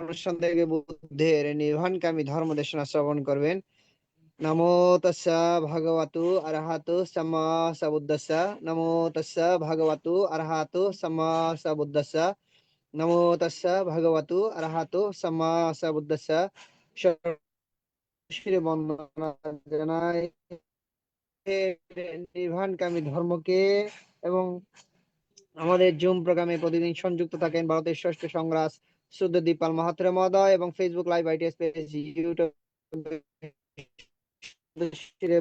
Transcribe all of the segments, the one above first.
অনুষ্ঠান থেকে বুদ্ধের নির্বাণকামী ধর্ম দেশনা শ্রবণ করবেন। নমো তস্যা ভগবতু অরহতু সাম্মা সম্বুদ্ধাস্সা। নমো তস্যা ভগবতু অরহতু সাম্মা সম্বুদ্ধাস্সা। নমো তস্যা ভগবতু অরহতু সাম্মা সম্বুদ্ধাস্সা। সর্বশ্রী বন্দনা জানাই নির্বাণকামী ধর্মকে। এবং আমাদের জুম প্রোগ্রামে প্রতিদিন সংযুক্ত থাকেন ভারতের ষষ্ঠ সংগ্রাস সুদ্যোদীপ পাল মাহাত্রে মহোদয় এবং ফেসবুক লাইভ আইটিএস পেজ ইউটিউবে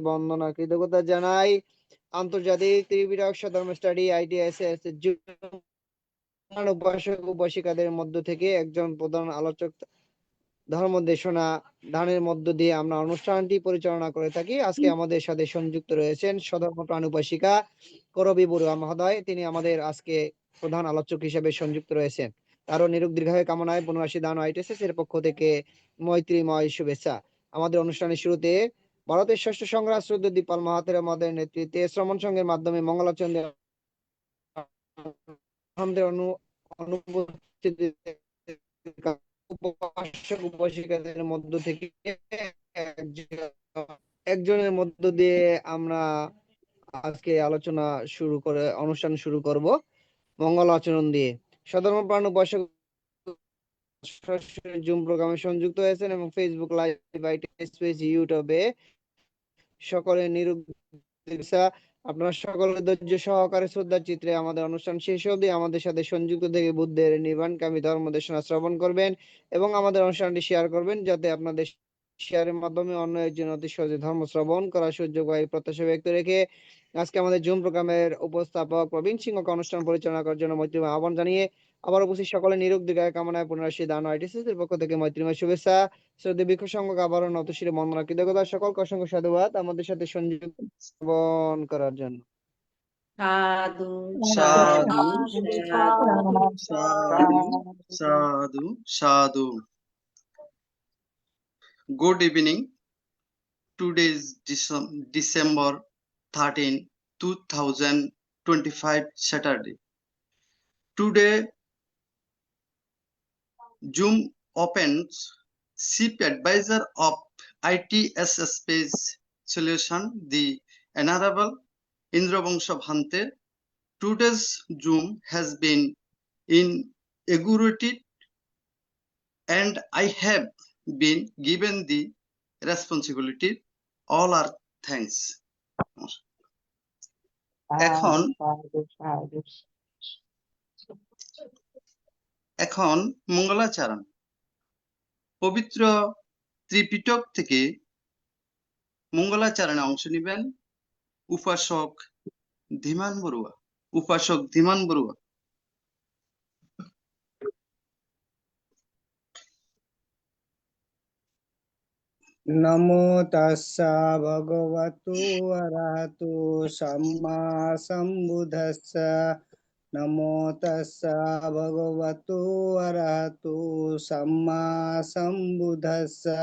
বন্দনা কৃতজ্ঞতা জানাই আন্তর্জাতিক ত্রিবিধ ধর্ম স্টাডি আইটিএস উপাসক উপাসিকাদের মধ্য থেকে একজন প্রধান আলোচক ধর্ম দেশনা দানের মধ্য দিয়ে আমরা অনুষ্ঠানটি পরিচালনা করে থাকি। আজকে আমাদের সাথে সংযুক্ত রয়েছেন সধর্ম প্রাণ উপাসিকা করবী বড়ুয়া মহোদয়। তিনি আমাদের আজকে প্রধান আলোচক হিসেবে সংযুক্ত রয়েছেন। তারও নিরোগ দীর্ঘায়ু কামনায় বনবাসী দান আইটিএস এর পক্ষ থেকে মৈত্রীময় শুভেচ্ছা। আমাদের অনুষ্ঠানের শুরুতে ভারতের ষষ্ঠ সংগ্রাস সুদ্যোদীপ পাল মাহাত্রে মহোদয়ের নেতৃত্বে শ্রমণ সংঘের মাধ্যমে মঙ্গলাচরণের অনুপস্থিতিতে উপাসক উপাসিকাদের মধ্য থেকে একজনের মধ্য দিয়ে আমরা আজকে আলোচনা অনুষ্ঠান শুরু করব মঙ্গল আচরণ দিয়ে। সধর্ম প্রাণ উপাসক জুম প্রোগ্রামে সংযুক্ত হয়েছেন এবং ফেসবুক লাইভ স্পেস ইউটিউবে সকলে আপনারা সকলের ধৈর্য সহকারে শ্রদ্ধা চিত্রে আমাদের অনুষ্ঠান শেষ অবধি আমাদের সাথে সংযুক্ত থেকে বুদ্ধের নির্বাণকামী ধর্ম দেশনা শ্রবণ করবেন এবং আমাদের অনুষ্ঠানটি শেয়ার করবেন, যাতে আপনাদের শেয়ারের মাধ্যমে অন্য একজন অতি সহজে ধর্ম শ্রবণ করার সুযোগ হয় প্রত্যাশা ব্যক্ত রেখে আজকে আমাদের জুম প্রোগ্রামের উপস্থাপক প্রবীণ সিংহকে অনুষ্ঠান পরিচালনা করার জন্য মৈত্রীময় আহ্বান জানিয়ে আবার উপস্থিত সকলে নিরোগ দীর্ঘায়ু কামনায় পুনরাশি দান আইটিসিস এর পক্ষ থেকে মৈত্রীময় শুভেচ্ছা। শ্রদ্ধেয় ভিক্ষু সংঘকে আবারও নতশিরে বন্দনা কৃতজ্ঞতা। সকলকে অসংখ্য সাধুবাদ আমাদের সাথে সংযুক্ত করার জন্য। সাধু সাধু সাধু সাধু সাধু সাধু। Good evening. Today is December 13, 2025 Saturday. Today Zoom opens Chief Advisor of ITSS Space Solution, the Honorable Indravangsha Bhante. Today's Zoom has been inaugurated and I have been given the responsibility. All are thanks. এখন মঙ্গলাচরণ পবিত্র ত্রিপিটক থেকে মঙ্গলাচরণে অংশ নেবেন উপাসক ধীমান বড়ুয়া। নমো তাস্সা ভগবতু অরহতু সাম্মা সম্বুদ্ধাস্সা। নমো তাস্সা ভগবতু অরহতু সাম্মা সম্বুদ্ধাস্সা।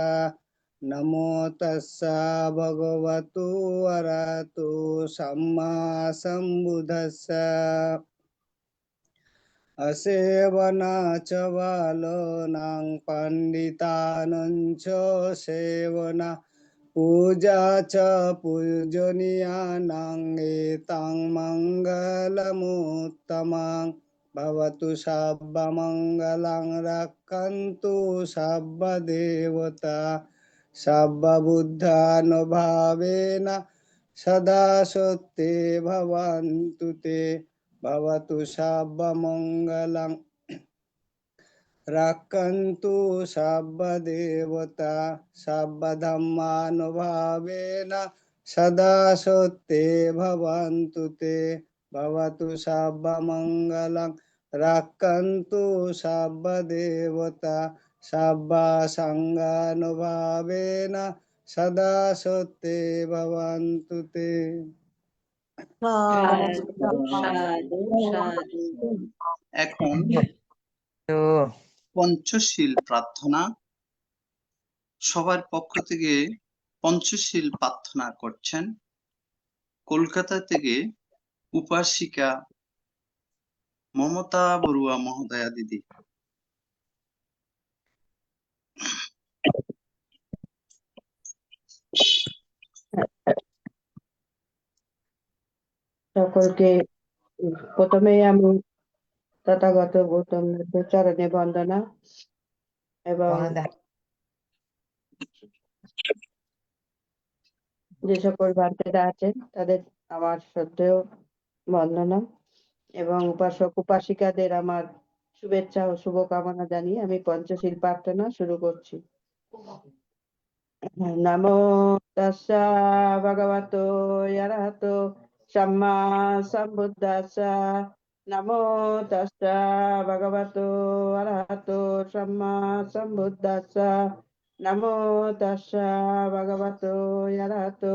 নমো তাস্সা ভগবতু অরহতু সাম্মা সম্বুদ্ধাস্সা। অসেবনা চ বালানাং পণ্ডিতানাং চ সেবনা পূজা চ পূজনীয়ানাং এতাং মঙ্গলমুত্তমাং। ভবতু সর্বমঙ্গলাং রক্ষন্তু সর্বদেবতা সর্ববুদ্ধানুভাবেন সদা সত্যে ভবন্তু তে। ভবতু সর্বমঙ্গলাং রক্ষন্তু সর্বদেবতা সর্বধর্মানুভাবেন সদা সত্যে ভবন্তু তে। ভবতু সর্বমঙ্গলাং রক্ষন্তু সর্বদেবতা সর্বসংঘানুভাবেন সদা সত্যে ভবন্তু তে। এখন পঞ্চশীল প্রার্থনা। সবার পক্ষ থেকে পঞ্চশীল প্রার্থনা করছেন কলকাতা থেকে উপাসিকা মমতা বড়ুয়া মহোদয়া দিদি। সকলকে প্রথমেই আমি তথাগত গৌতম বুদ্ধের চরণে বন্দনা এবং যে সকল ভান্তেরা আছেন তাদের আমার শ্রদ্ধেয় বন্দনা এবং উপাসক উপাসিকাদের আমার শুভেচ্ছা ও শুভকামনা জানিয়ে আমি পঞ্চশীল প্রার্থনা শুরু করছি। নমো তাস্সা ভগবতো অরহতো সাম্মা সম্বুদ্ধাস্সা। নমো তাস্সা ভগবতো অরহতো সাম্মা সম্বুদ্ধাস্সা। নমো তাস্সা ভগবতো অরহতো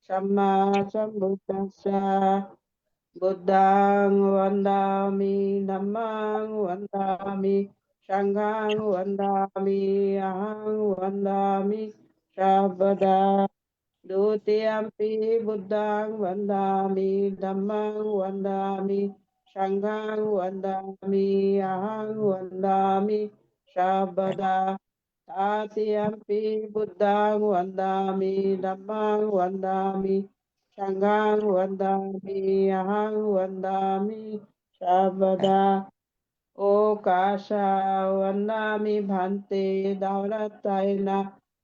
সাম্মা সম্বুদ্ধাস্সা। বুদ্ধাং বন্দামি ধম্মাং বন্দামি সংঘাং বন্দামি অহং বন্দামি সর্বদা। द्वितीयम्पि बुद्धां वन्दामि धम्मां वन्दामि संघां वन्दामि अहं वन्दामि सर्वदा। तृतीयम्पि बुद्धां वन्दामि धम्मां वन्दामि संघां वन्दामि अहं वन्दामि सर्वदा। ओकाशा वन्दामि भन्ते दौलतायन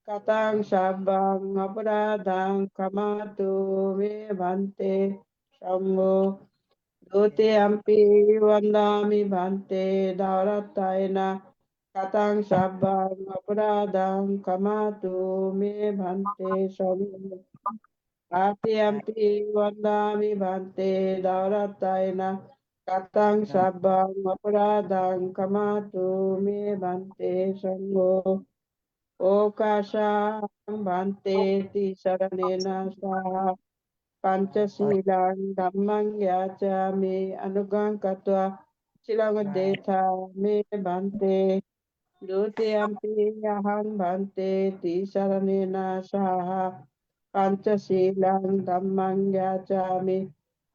कथं सर्वं अपराधं क्षमतु मे भन्ते शम्भो। द्वितीयम्पि वन्दामि भन्ते दौलतायन कथं सर्वं अपराधं क्षमतु मे भन्ते शम्भो। तृतीयम्पि वन्दामि भन्ते दौलतायन कथं सर्वं अपराधं क्षमतु मे भन्ते शम्भो। ओकाशां भन्ते शरणेन सह पञ्चशीलं धम्मं याचामि अनुगं कृत्वा शिलमदेथा मे भन्ते। द्वितीयम्पि अहं भन्ते शरणेन सह पञ्चशीलं धम्मं याचामि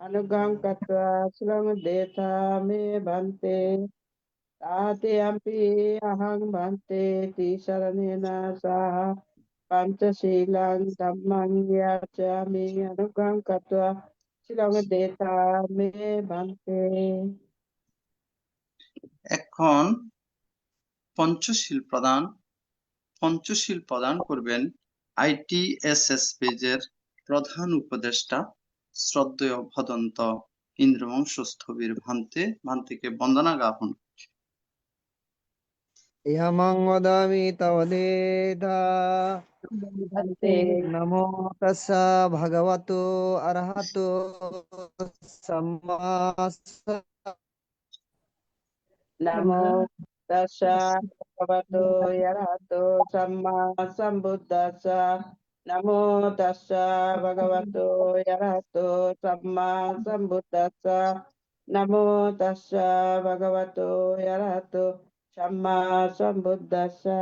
अनुगं कृत्वा शिलमदेथा मे भन्ते। तृतीयम्पि अहं भन्ते शरणेन सह पञ्चशीलं धम्मं याचामि अनुगं कृत्वा शिलमदेथा मे भन्ते। এখন পঞ্চশীল প্রদান করবেন ITSS পেজের প্রধান উপদেষ্টা শ্রদ্ধেয় ভদন্ত ইন্দ্রবংশ স্থবির ভান্তেকে বন্দনা জ্ঞাপন। ইহামং वदामि तवदेधा। भन्ते नमो तस्सा भगवतो अरहतो सम्मा नमो तस्सा भगवतो अरहतो सम्मा सम्बुद्धास्सा। नमो तस्सा भगवतो अरहतो सम्मा सम्बुद्धास्सा। नमो तस्सा भगवतो अरहतो सम्मा सम्बुद्धास्सा।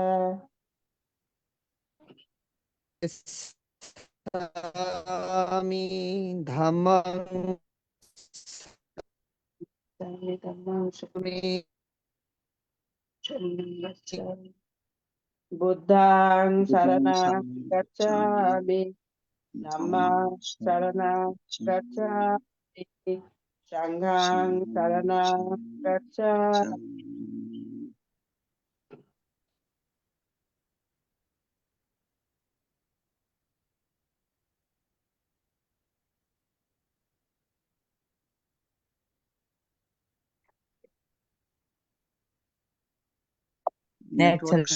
गच्छामि धम्मं बुद्धं शरणं गच्छामि धम्मं शरणं गच्छामि संघं शरणं गच्छामि। নেটওয়ার্ক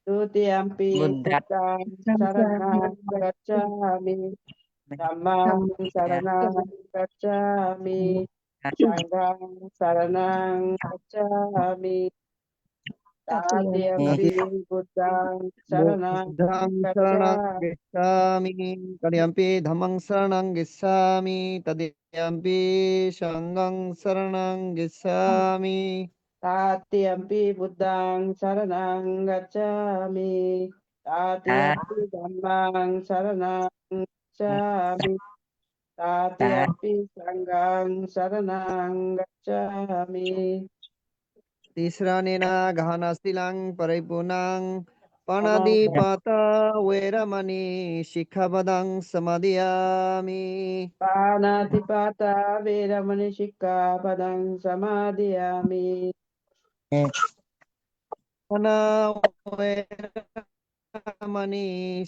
द्वितीयम्पि बुद्धं शरणं गच्छामि धम्मं शरणं गच्छामि संघं शरणं गच्छामि। तृतीयम्पि बुद्धं शरणं बुद्धं शरणं गच्छामि गच्छामि तदयम्पि धम्मं शरणं गच्छामि तदयम्पि संघं शरणं गच्छामि। तृतीयम्पि बुद्धं शरणं गच्छामि तृतीयम्पि धम्मं शरणं गच्छामि Tatiampi sanghang saranang gacchami. Tisranena gahana silang paripunang Amang panadipata veramani sikkhapadang samadhiyami. panatipata veramani sikkhapadang samadhiyami. Pana veramani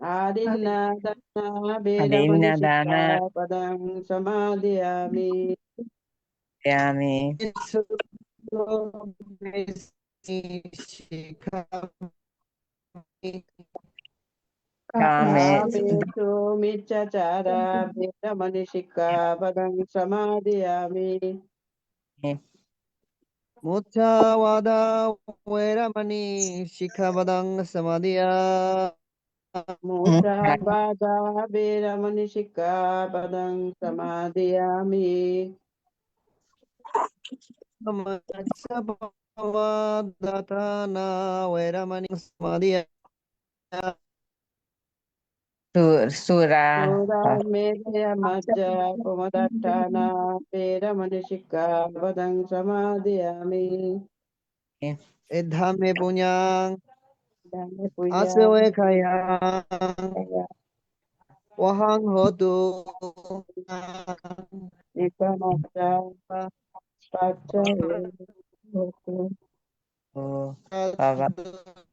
Adinadana veramani Adinna dana sikkhapadang samadhiyami. yami kame Kamesu miccachara veramani sikkhapadang samadhiyami. Muccavada veramani sikkhapadang samadhiyami. Mussavada veramani sikkhapadang samadhiyami. Maccavadhatana veramani samadhiyami. Sura Sura medhya majja pamadatthana veramani sikkhapadang samadhiyami. Edhame punyang Dhamma punya aswe kayang wahang hotu nibbana pacca hotu. baba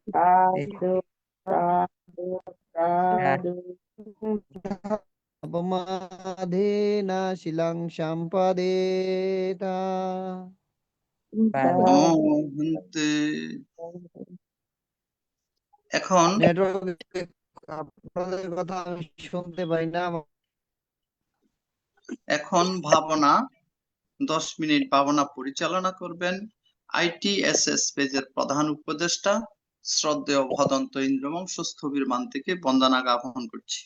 Sadhu, sadhu, sadhu. Pamadena silang sampadeta. baba নমো হন্তে। এখন network আপনাদের কথা আমি শুনতে পাই না। এখন ভাবনা 10 minute ভাবনা পরিচালনা করবেন ITSS পেজের প্রধান উপদেষ্টা শ্রদ্ধেয় ভদন্ত ইন্দ্রবংশ স্থবিরমান থেকে বন্দনা জ্ঞাপন করছি।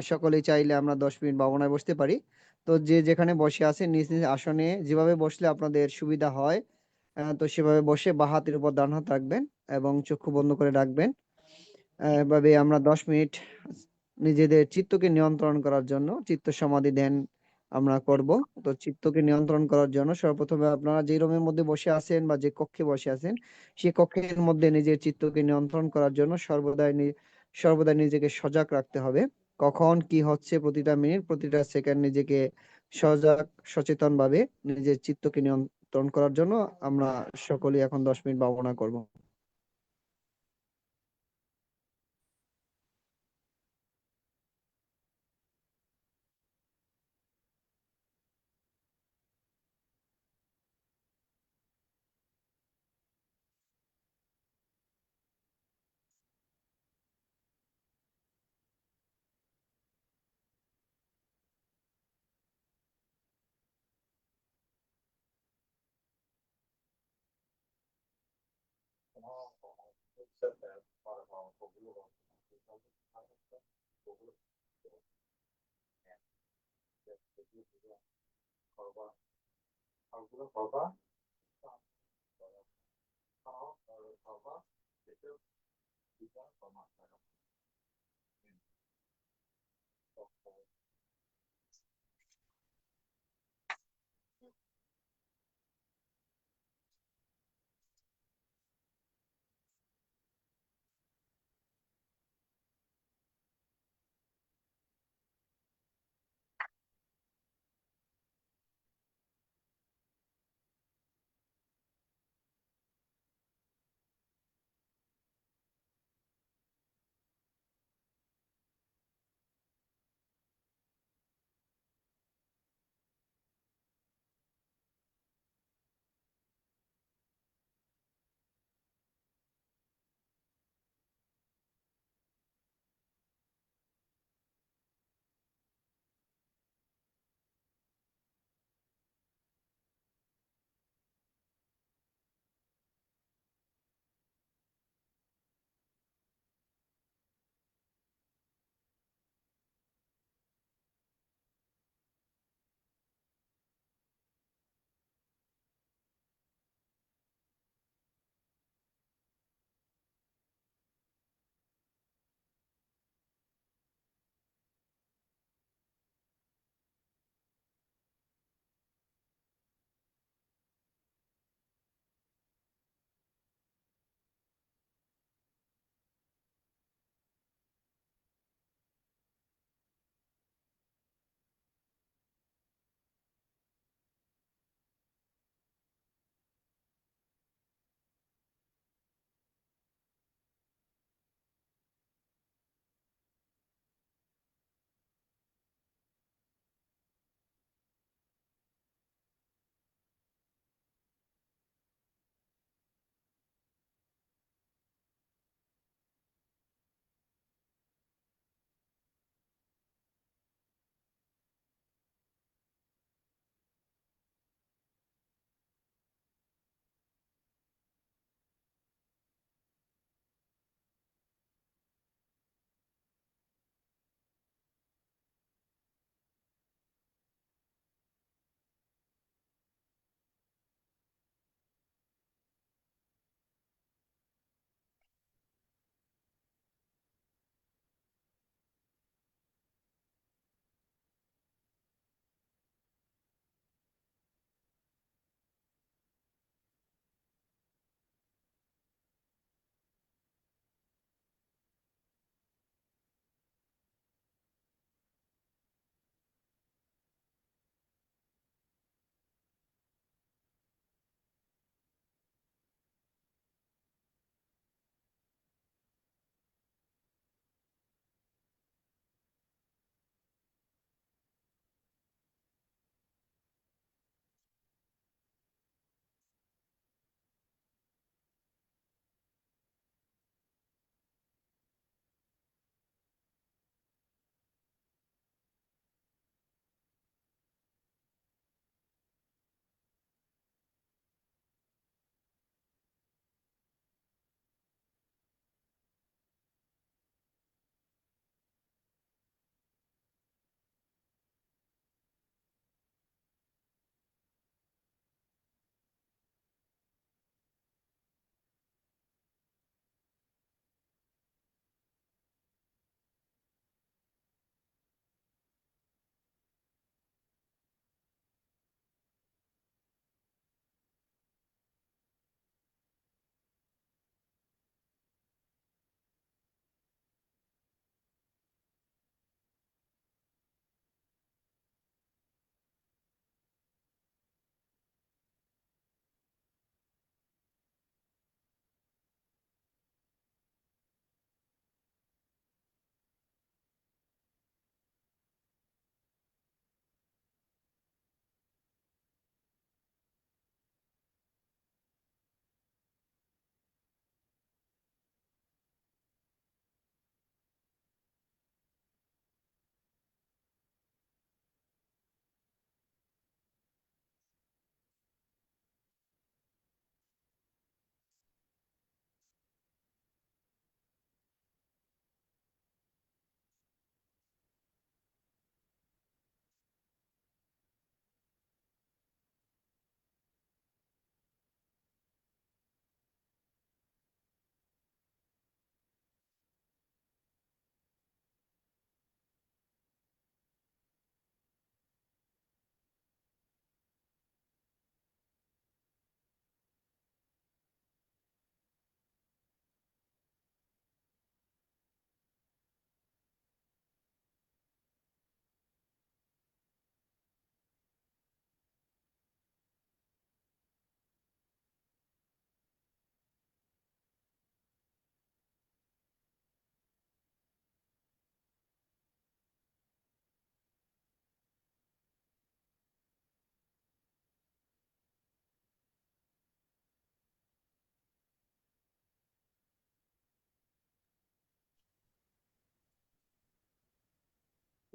সকলেই চাইলে আমরা 10 মিনিট ভাবনায় বসতে পারি। তো যে যেখানে বসে আছেন নিজ নিজ আসনে যেভাবে বসলে আপনাদের সুবিধা হয় তো সেভাবে বসে বাঁ হাতের উপর ডান হাত রাখবেন এবং চক্ষু বন্ধ করে রাখবেন। এভাবে আমরা 10 মিনিট নিজেদের চিত্তকে নিয়ন্ত্রণ করার জন্য চিত্ত সমাধি ধ্যান আমরা করব। তো চিত্তকে নিয়ন্ত্রণ করার জন্য সর্বপ্রথমে আপনারা যে রুমের মধ্যে বসে আছেন বা যে কক্ষে বসে আছেন সেই কক্ষের মধ্যে নিজের চিত্তকে নিয়ন্ত্রণ করার জন্য সর্বদাই নিজেকে সজাগ রাখতে হবে। কখন কি হচ্ছে প্রতিটা মিনিট প্রতিটা সেকেন্ড নিজেকে সজাগ সচেতন ভাবে নিজের চিত্তকে নিয়ন্ত্রণ করার জন্য আমরা সকলেই এখন 10 মিনিট ভাবনা করব।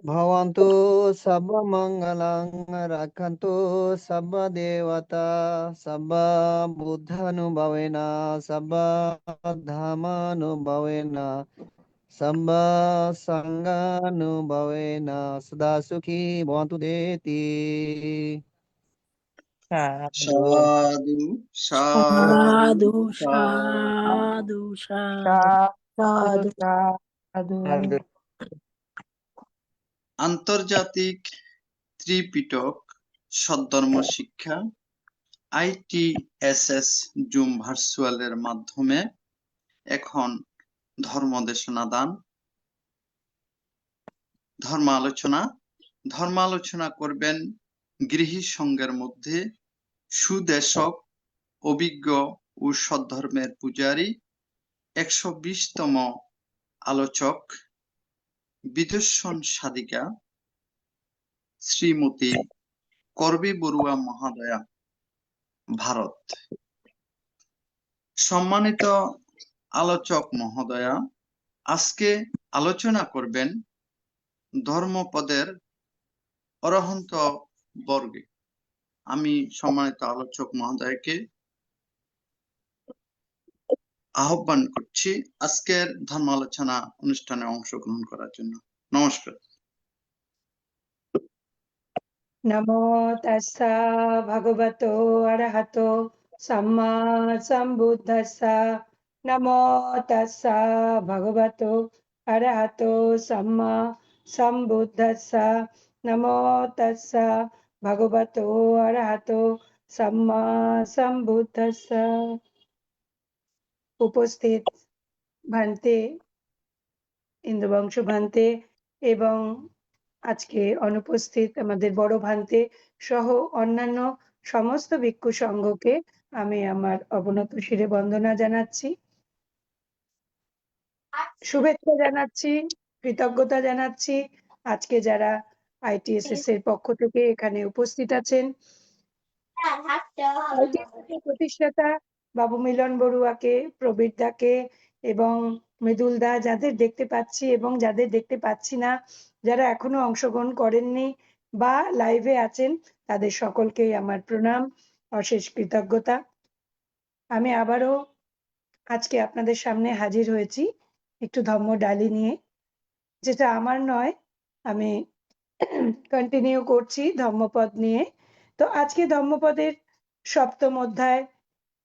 भवन्तु सर्वमङ्गलं रक्षन्तु सर्वदेवता सर्वबुद्धानुभावेन सर्वधर्मानुभावेन सर्वसङ्गानुभावेन सदा सुखी भवन्तु देति। সাধু সাধু সাধু সাধু সাধু। সাধু সাধু সাধু সাধু আন্তর্জাতিক ত্রিপিটক সদ্ধর্ম শিক্ষা ITSS জুম ভার্চুয়ালের মাধ্যমে এখন ধর্ম দেশনা দান, ধর্ম আলোচনা করবেন গৃহী সংঘের মধ্যে সুদেশক, অভিজ্ঞ ও সদ্ধর্মের পূজারী 120তম আলোচক বিদর্শন সাধিকা শ্রীমতী করবী বড়ুয়া মহাদয়া, ভারত। সম্মানিত আলোচক মহোদয়া আজকে আলোচনা করবেন ধর্মপদের অরহন্ত বর্গে। আমি সম্মানিত আলোচক মহোদয়কে আহ্বান করছি আজকের ধর্ম আলোচনা অনুষ্ঠানে অংশগ্রহণ করার জন্য। নমস্কার। নমো তাস্সা ভগবতো অরহতো সাম্মা সম্বুদ্ধাস্সা। নমো তাস্সা ভগবতো অরহতো সাম্মা সম্বুদ্ধাস্সা। নমো তাস্সা ভগবতো অরহতো সাম্মা সম্বুদ্ধাস্সা। উপস্থিত ভান্তে, ইন্দ্রবংশ ভান্তে এবং আজকে অনুপস্থিত আমাদের বড় ভান্তে সহ অন্যান্য সমস্ত ভিক্ষু সংঘকে আমি আমার অবনত শিরে বন্দনা জানাচ্ছি, শুভেচ্ছা জানাচ্ছি, কৃতজ্ঞতা জানাচ্ছি। আজকে যারা ITSS এর পক্ষ থেকে এখানে উপস্থিত আছেন, ITSS এর প্রতিষ্ঠাতা বাবু মিলন বড়ুয়াকে, প্রবীর দাকে এবং মৃদুল দা, যাদের দেখতে পাচ্ছি এবং যাদের দেখতে পাচ্ছি না, যারা এখনো অংশগ্রহণ করেননি বা লাইভে আছেন, তাদের সকলকেই আমার প্রণাম, অশেষ কৃতজ্ঞতা। আমি আবারও আজকে আপনাদের সামনে হাজির হয়েছি একটু ধম্ম ডালি নিয়ে, যেটা আমার নয়, আমি কন্টিনিউ করছি ধম্মপদ নিয়ে। তো আজকে ধম্মপদের 7ম অধ্যায়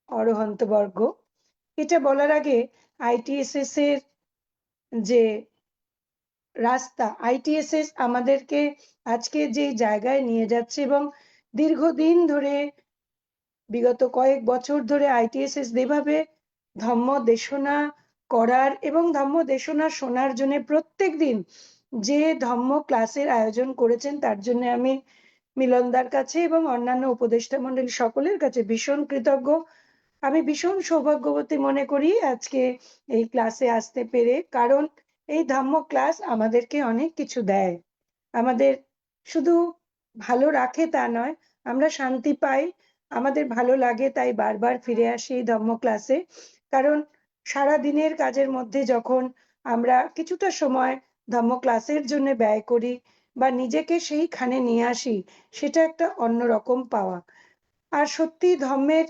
অরহন্ত বর্গ। এটা বলার আগে ITSS এর যে রাস্তা, ITSS আমাদেরকে আজকে যে জায়গায় নিয়ে যাচ্ছে এবং দীর্ঘদিন ধরে, বিগত কয়েক বছর ধরে ITSS যেভাবে ধম্ম দেশনা করার এবং ধম্ম দেশনা শোনার জন্য প্রত্যেক দিন যে ধম্ম ক্লাসের আয়োজন করেছেন, তার জন্য আমি মিলনদার কাছে এবং অন্যান্য উপদেষ্টা মণ্ডলী সকলের কাছে ভীষণ কৃতজ্ঞ। আমি ভীষণ সৌভাগ্যবতী মনে করি আজকে এই ক্লাসে আসতে পেরে, কারণ এই ধম্ম ক্লাস আমাদেরকে অনেক কিছু দেয়। আমাদের শুধু ভালো রাখে তা নয়, আমরা শান্তি পাই, আমাদের ভালো লাগে, তাই বারবার ফিরে আসি এই ধম্ম ক্লাসে। কারণ সারা দিনের কাজের মধ্যে যখন আমরা কিছুটা সময় ধম্ম ক্লাসের জন্য ব্যয় করি বা নিজেকে সেইখানে নিয়ে আসি, সেটা একটা অন্যরকম পাওয়া। আর সত্যি ধম্মের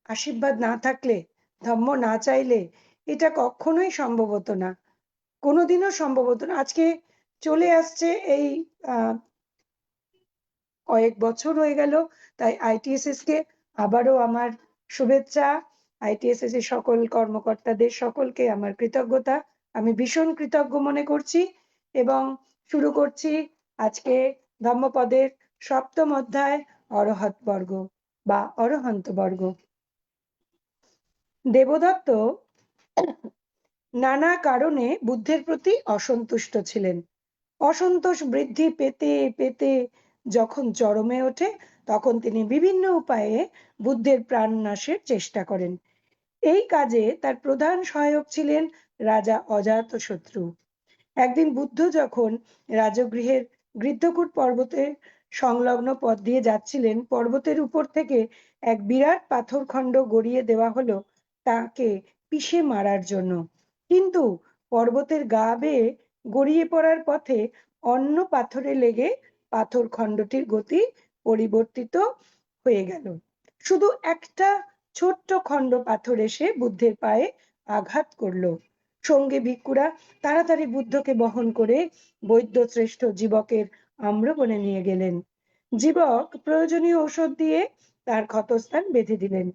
আশীর্বাদ না থাকলে, ধম্ম না চাইলে এটা কখনোই সম্ভব হতো না, কোনোদিনও সম্ভব হতো না। আজকে চলে আসছে এই কয়েক বছর হয়ে গেল, তাই ITSS কে আবারও আমার শুভেচ্ছা। ITSS এর সকল কর্মকর্তাদের সকলকে আমার কৃতজ্ঞতা, আমি ভীষণ কৃতজ্ঞ মনে করছি এবং শুরু করছি আজকে ধম্মপদের 7ম অধ্যায় অরহত বর্গ বা অরহন্ত বর্গ। দেবদত্ত নানা কারণে বুদ্ধের প্রতি অসন্তুষ্ট ছিলেন। অসন্তোষ বৃদ্ধি পেতে পেতে যখন চরমে ওঠে, তখন তিনি বিভিন্ন উপায়ে বুদ্ধের প্রাণনাশের চেষ্টা করেন। এই কাজে তার প্রধান সহায়ক ছিলেন রাজা অজাতশত্রু। একদিন বুদ্ধ যখন রাজগৃহের গৃদ্ধকূট পর্বতের সংলগ্ন পথ দিয়ে যাচ্ছিলেন, পর্বতের উপর থেকে এক বিরাট পাথরখণ্ড গড়িয়ে দেওয়া হলো তাকে পিষে মারার জন্য। কিন্তু পর্বতের গা বেয়ে গড়িয়ে পড়ার পথে অন্য পাথরে লেগে পাথর খণ্ডটির গতি পরিবর্তিত হয়ে গেল। শুধু একটা ছোট্ট খণ্ড পাথর এসে বুদ্ধের পায়ে আঘাত করলো। সঙ্গে ভিক্ষুরা তাড়াতাড়ি বুদ্ধকে বহন করে বৈদ্য শ্রেষ্ঠ জীবকের আম্রবনে নিয়ে গেলেন। জীবক প্রয়োজনীয় ঔষধ দিয়ে তার ক্ষতস্থান বেঁধে দিলেন।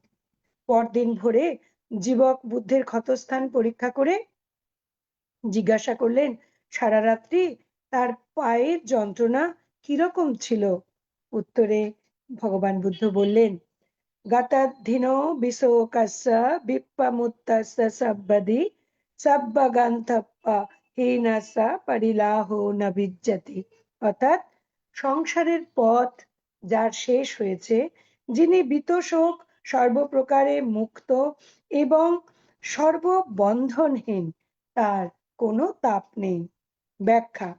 পরদিন ভোরে জীবক বুদ্ধের ক্ষতস্থান পরীক্ষা করে জিজ্ঞাসা করলেন, সারা রাত্রি তার পায়ের যন্ত্রণা কিরকম ছিল? উত্তরে ভগবান বুদ্ধ বললেন, গতাধিনো বিশোকস্য বিপ্পমুত্তস্য সব্বদি সব্বগান্থপ্পা হীনস্য পরিলাহো ন বিজ্জতি। অর্থাৎ সংসারের পথ যার শেষ হয়েছে, যিনি বিতশোক সর্বপ্রকারে মুক্ত এবং সর্ববন্ধনহীন, তার কোনো তাপ নেই। ব্যাখ্যা: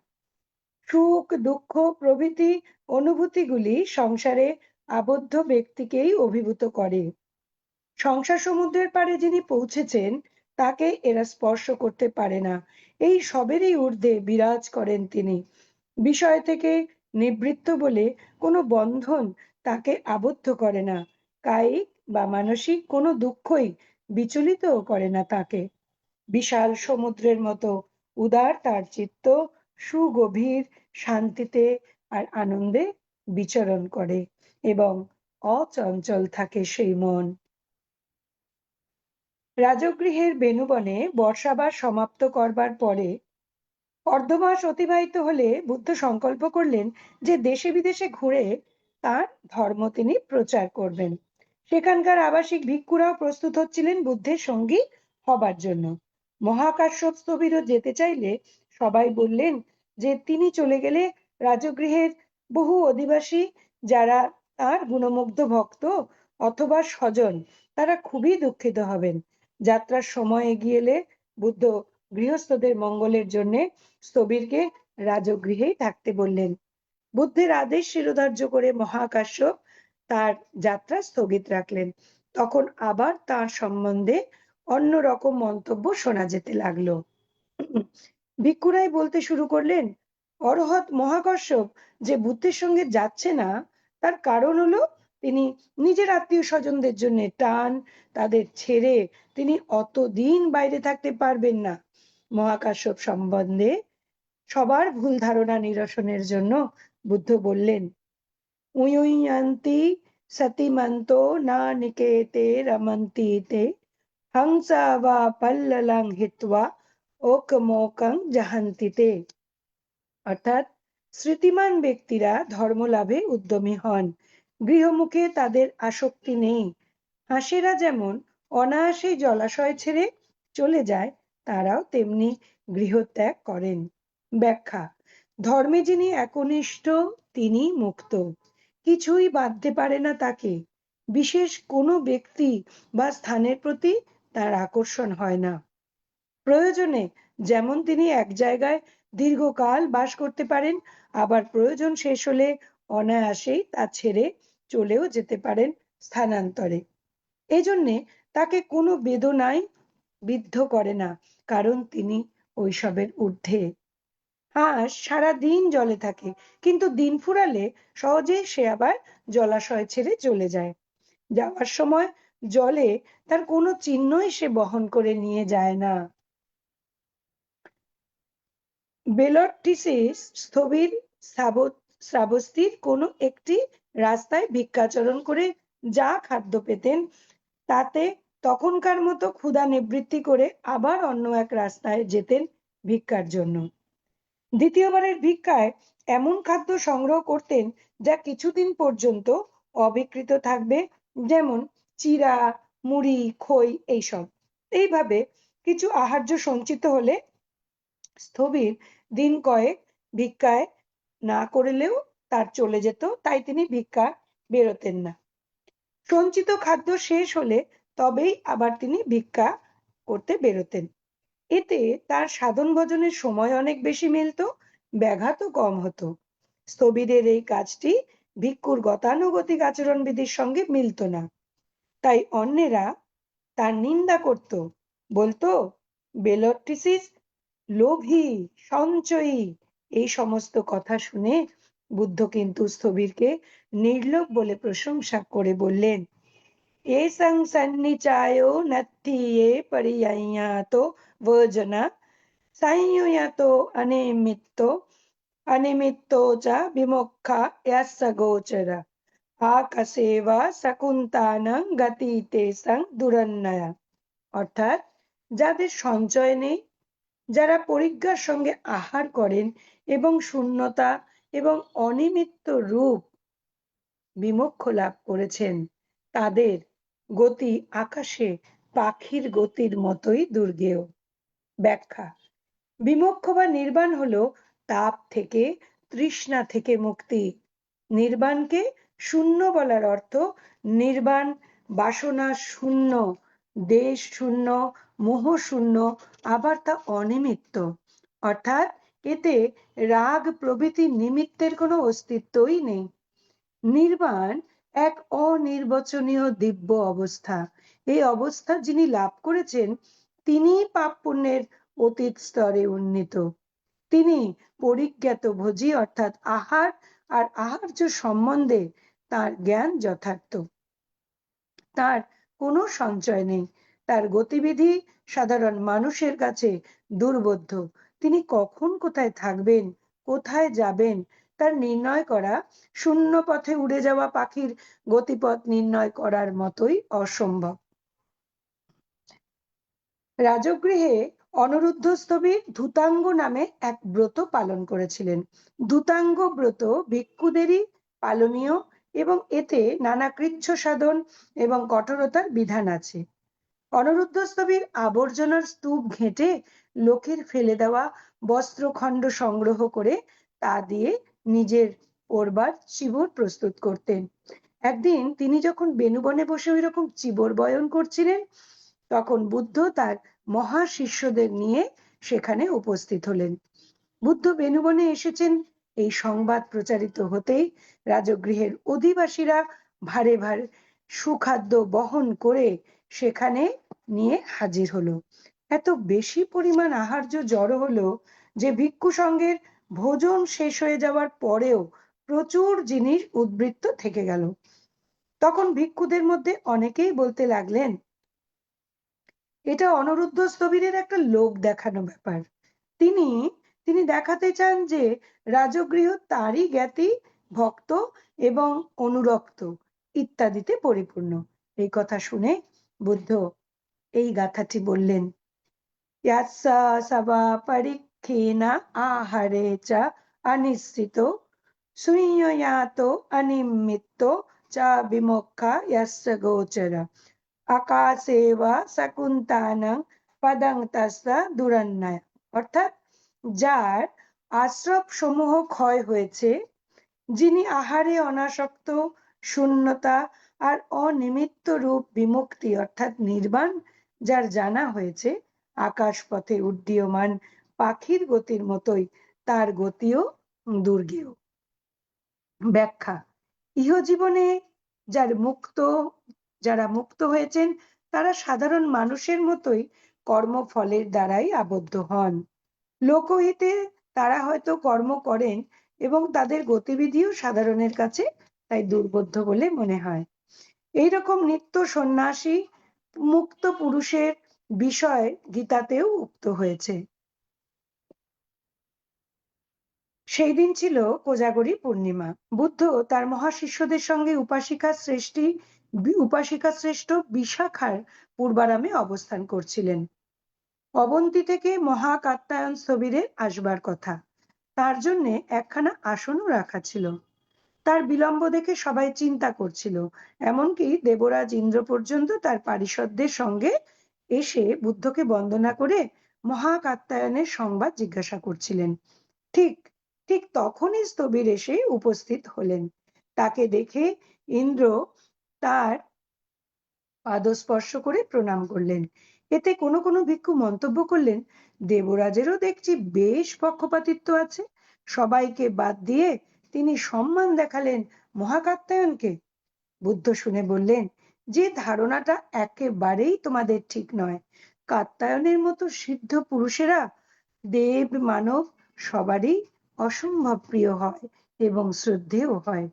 সুখ দুঃখ প্রভৃতি অনুভূতিগুলি সংসারে আবদ্ধ ব্যক্তিকেই অভিভূত করে। সংসার সমুদ্রের পাড়ে যিনি পৌঁছেছেন তাকে এরা স্পর্শ করতে পারে না। এই সবেরই ঊর্ধ্বে বিরাজ করেন তিনি। বিষয় থেকে নিবৃত্ত বলে কোনো বন্ধন তাকে আবদ্ধ করে না। কায়িক বা মানসিক কোনো দুঃখই বিচলিত করে না তাকে। বিশাল সমুদ্রের মতো উদার তার চিত্ত, সুগভীর শান্তিতে আর আনন্দে বিচরণ করে এবং অচঞ্চল থাকে সেই মন। রাজগৃহের বেণুবনে বর্ষাবাস সমাপ্ত করবার পরে অর্ধমাস অতিবাহিত হলে বুদ্ধ সংকল্প করলেন যে দেশে বিদেশে ঘুরে তার ধর্ম তিনি প্রচার করবেন। সেখানকার আবাসিক ভিক্ষুরাও প্রস্তুত হচ্ছিলেন বুদ্ধের সঙ্গী হবার জন্য। মহাকাশ্যপ স্থবিরও যেতে চাইলে সবাই বললেন যে তিনি চলে গেলে রাজগৃহের বহু অধিবাসী যারা তার গুণমুগ্ধ ভক্ত অথবা স্বজন, তারা খুবই দুঃখিত হবেন। যাত্রার সময় এগিয়ে এলে বুদ্ধ গৃহস্থদের মঙ্গলের জন্য স্থবিরকে রাজগৃহেই থাকতে বললেন। বুদ্ধের আদেশ শিরোধার্য করে মহাকাশ্যপ তার যাত্রা স্থগিত রাখলেন। তখন আবার তার সম্বন্ধে অন্যরকম মন্তব্য শোনা যেতে লাগলো। ভিক্ষুরাই বলতে শুরু করলেন, অরহৎ মহাকাশ্যপ যে বুদ্ধের সঙ্গে যাচ্ছে না, তার কারণ হলো তিনি নিজের আত্মীয় স্বজনদের জন্য টান, তাদের ছেড়ে তিনি অতদিন বাইরে থাকতে পারবেন না। মহাকাশ্যপ সম্বন্ধে সবার ভুল ধারণা নিরসনের জন্য বুদ্ধ বললেন, উয়ুয়ান্তি সতিমন্তো না নিকেতে রমন্তি তে হংসা বা পল্ললং হিত্বা ওকমোকং জাহান্তিতে। অর্থাৎ স্মৃতিমান ব্যক্তিরা ধর্মলাভে উদ্যমী হন, গৃহমুখে তাদের আসক্তি নেই। হাঁসেরা যেমন অনায়াসেই জলাশয় ছেড়ে চলে যায়, তারাও তেমনি গৃহত্যাগ করেন। ব্যাখ্যা: ধর্মে যিনি একনিষ্ঠ তিনি মুক্ত, কিছুই বাঁধতে পারে না তাকে। বিশেষ কোনো ব্যক্তি বা স্থানের প্রতি তার আকর্ষণ হয় না। প্রয়োজনে যেমন তিনি এক জায়গায় দীর্ঘকাল বাস করতে পারেন, আবার প্রয়োজন শেষ হলে অনায়াসেই তা ছেড়ে চলেও যেতে পারেন স্থানান্তরে। এজন্যে তাকে কোনো বেদনাই বিদ্ধ করে না, কারণ তিনি ওইসবের ঊর্ধ্বে। হাঁস সারা দিন জলে থাকে, কিন্তু দিন ফুরালে সহজেই সে আবার জলাশয় ছেড়ে চলে যায়। যাওয়ার সময় জলে তার কোনো চিহ্নই সে বহন করে নিয়ে যায় না। বেলট্টিসিস স্থবির শ্রাবস্তির কোনো একটি রাস্তায় ভিক্ষাচরণ করে যা খাদ্য পেতেন, তাতে তখনকার মতো ক্ষুধা নিবৃত্তি করে আবার অন্য এক রাস্তায় যেতেন ভিক্ষার জন্য। দ্বিতীয়বারের ভিক্ষায় এমন খাদ্য সংগ্রহ করতেন যা কিছুদিন পর্যন্ত অবিকৃত থাকবে, যেমন চিড়া, মুড়ি, খই এইসব। এইভাবে কিছু আহার্য সঞ্চিত হলে স্থবির দিন কয়েক ভিক্ষায় না করলেও তার চলে যেত, তাই তিনি ভিক্ষা বেরোতেন না। সঞ্চিত খাদ্য শেষ হলে তবেই আবার তিনি ভিক্ষা করতে বেরোতেন। এতে তার সাধন ভজনের সময় অনেক বেশি মিলত, ব্যাঘাতও কম হতো। স্থবিরের এই কাজটি ভিক্ষুর গতানুগতিক আচরণ বিধির সঙ্গে মিলত না, তাই অন্যেরা তার নিন্দা করত, বলতো, বেলট্টিসিস লোভী, সঞ্চয়ী, এই সমস্ত কথা শুনে বুদ্ধ কিন্তু স্থবিরকে নির্লোভ বলে প্রশংসা করে বললেন, এসং সন্নিচায়ো নত্থি এ পরিয়ায়াতো ভোজনা সংযুয়াতো অনিমিত্তো চ বিমুখা ইয়াস্য গোচরা আকাশেবা শকুন্তানাং গতি তেষাং দুরন্নয়া। অর্থাৎ যাদের সঞ্চয় নেই, যারা পরিজ্ঞার সঙ্গে আহার করেন এবং শূন্যতা এবং অনিমিত্ত রূপ বিমোক্ষ লাভ করেছেন, তাদের গতি আকাশে পাখির গতির মতোই দুর্গেয়। ব্যাখ্যা: বিমোক্ষ বা নির্বাণ হলো তাপ থেকে, তৃষ্ণা থেকে মুক্তি। নির্বাণকে শূন্য বলার অর্থ নির্বাণ বাসনা শূন্য, দেশ শূন্য, মোহ শূন্য, আবার তা অনিমিত্ত, অর্থাৎ এতে রাগ প্রভৃতি নিমিত্তের কোনো অস্তিত্বই নেই। নির্বাণ এক অনির্বচনীয় দিব্য অবস্থা। এই অবস্থা যিনি লাভ করেছেন তিনি পাপ পুণ্যের অতীত স্তরে উন্নীত। তিনি পরিজ্ঞাত ভোজী, অর্থাৎ আহার আর আহার্য সম্বন্ধে তার জ্ঞান যথার্থ। তার কোনো সঞ্চয় নেই। তার গতিবিধি সাধারণ মানুষের কাছে দুর্বোধ্য। তিনি কখন কোথায় থাকবেন, কোথায় যাবেন তার নির্ণয় করা শূন্য পথে উড়ে যাওয়া পাখির গতিপথ নির্ণয় করার মতোই অসম্ভব। রাজগৃহে অনিরুদ্ধ স্থবির ধূতাঙ্গ নামে এক ব্রত পালন করেছিলেন। ধূতাঙ্গ ব্রত ভিক্ষুদেরই পালনীয় এবং এতে নানা কৃচ্ছ সাধন এবং কঠোরতার বিধান আছে। অনিরুদ্ধ স্থবির আবর্জনার স্তূপ ঘেঁটে লোকের ফেলে দেওয়া বস্ত্রখণ্ড সংগ্রহ করে তা দিয়ে নিজের পরবার চিবর প্রস্তুত করতেন। একদিন তিনি যখন বেনুবনে বসে ওই রকম চিবর বয়ন করছিলেন, তখন বুদ্ধ তার মহা শিষ্যদের নিয়ে সেখানে উপস্থিত হলেন। বুদ্ধ বেনুবনে এসেছেন এই সংবাদ প্রচারিত হতেই রাজগৃহের অধিবাসীরা ভারে ভারে সুখাদ্য বহন করে সেখানে নিয়ে হাজির হলো। এত বেশি পরিমাণ আহার্য জড়ো হলো যে ভিক্ষু সঙ্গের ভোজন শেষ হয়ে যাওয়ার পরেও প্রচুর জিনিস উদ্বৃত্ত থেকে গেল। তখন ভিক্ষুদের মধ্যে অনেকেই বলতে লাগলেন, এটা অনিরুদ্ধ স্থবিরের একটা লোক দেখানো ব্যাপার। তিনি দেখাতে চান যে রাজগৃহ তারই জ্ঞাতি, ভক্ত এবং অনুরক্ত ইত্যাদিতে পরিপূর্ণ। এই কথা শুনে বুদ্ধ এই গাথাটি বললেন, ইয়াস্যা সবা পরিক্ষেনা আহারে চ অনিশ্চিত সুইয়য়াতো অনিমিত্ত চ বিমুখা ইয়াস্য গোচরা আকাশেবা শকুন্তানাং পদং তস্য দুরন্নয়া। অর্থাৎ যার আশ্রব সমূহ ক্ষয় হয়েছে, যিনি আহারে অনাসক্ত, শূন্যতা আর অনিমিত্ত রূপ বিমুক্তি অর্থাৎ নির্বাণ যার জানা হয়েছে, আকাশ পথে উড্ডীয়মান পাখির গতির মতোই তার গতিও দুর্গেয়। ব্যাখ্যা: ইহজীবনে যারা মুক্ত হয়েছেন তারা সাধারণ মানুষের মতোই কর্মফলের দ্বারাই আবদ্ধ হন। লোকহিতে তারা হয়তো কর্ম করেন এবং তাদের গতিবিধিও সাধারণের কাছে তাই দুর্বোধ্য বলে মনে হয়। এইরকম নিত্য সন্ন্যাসী মুক্ত পুরুষের বিষয় গীতাতেও উক্ত হয়েছে। সেই দিন ছিল কোজাগরী পূর্ণিমা। বুদ্ধ তার মহাশিষ্যদের সঙ্গে উপাসিকা শ্রেষ্ঠ বিশাখার পূর্বারামে অবস্থান করছিলেন। অবন্তী থেকে মহাকাত্যায়ন স্থবিরের আসবার কথা, তার জন্য একখানা আসনও রাখা ছিল। তার বিলম্ব দেখে সবাই চিন্তা করছিল, এমনকি দেবরাজ ইন্দ্র পর্যন্ত তার পারিষদদের সঙ্গে এসে বুদ্ধকে বন্দনা করে মহাকাত্যায়নের সংবাদ জিজ্ঞাসা করছিলেন। ঠিক তখনই স্থবির এসে উপস্থিত হলেন। তাকে দেখে ইন্দ্র তার পাদস্পর্শ করে প্রণাম করলেন। এতে কোনো কোনো ভিক্ষু মন্তব্য করলেন, দেবরাজেরও দেখছি বেশ পক্ষপাতিত্ব আছে। সবাইকে বাদ দিয়ে তিনি সম্মান দেখালেন মহাকাত্যায়নকে। বুদ্ধ শুনে বললেন, যে ধারণাটা একেবারেই তোমাদের ঠিক নয়। কাত্যায়নের মতো সিদ্ধ পুরুষেরা দেব মানব সবারই অসম্ভব প্রিয় হয় এবং শ্রদ্ধেয় হয়।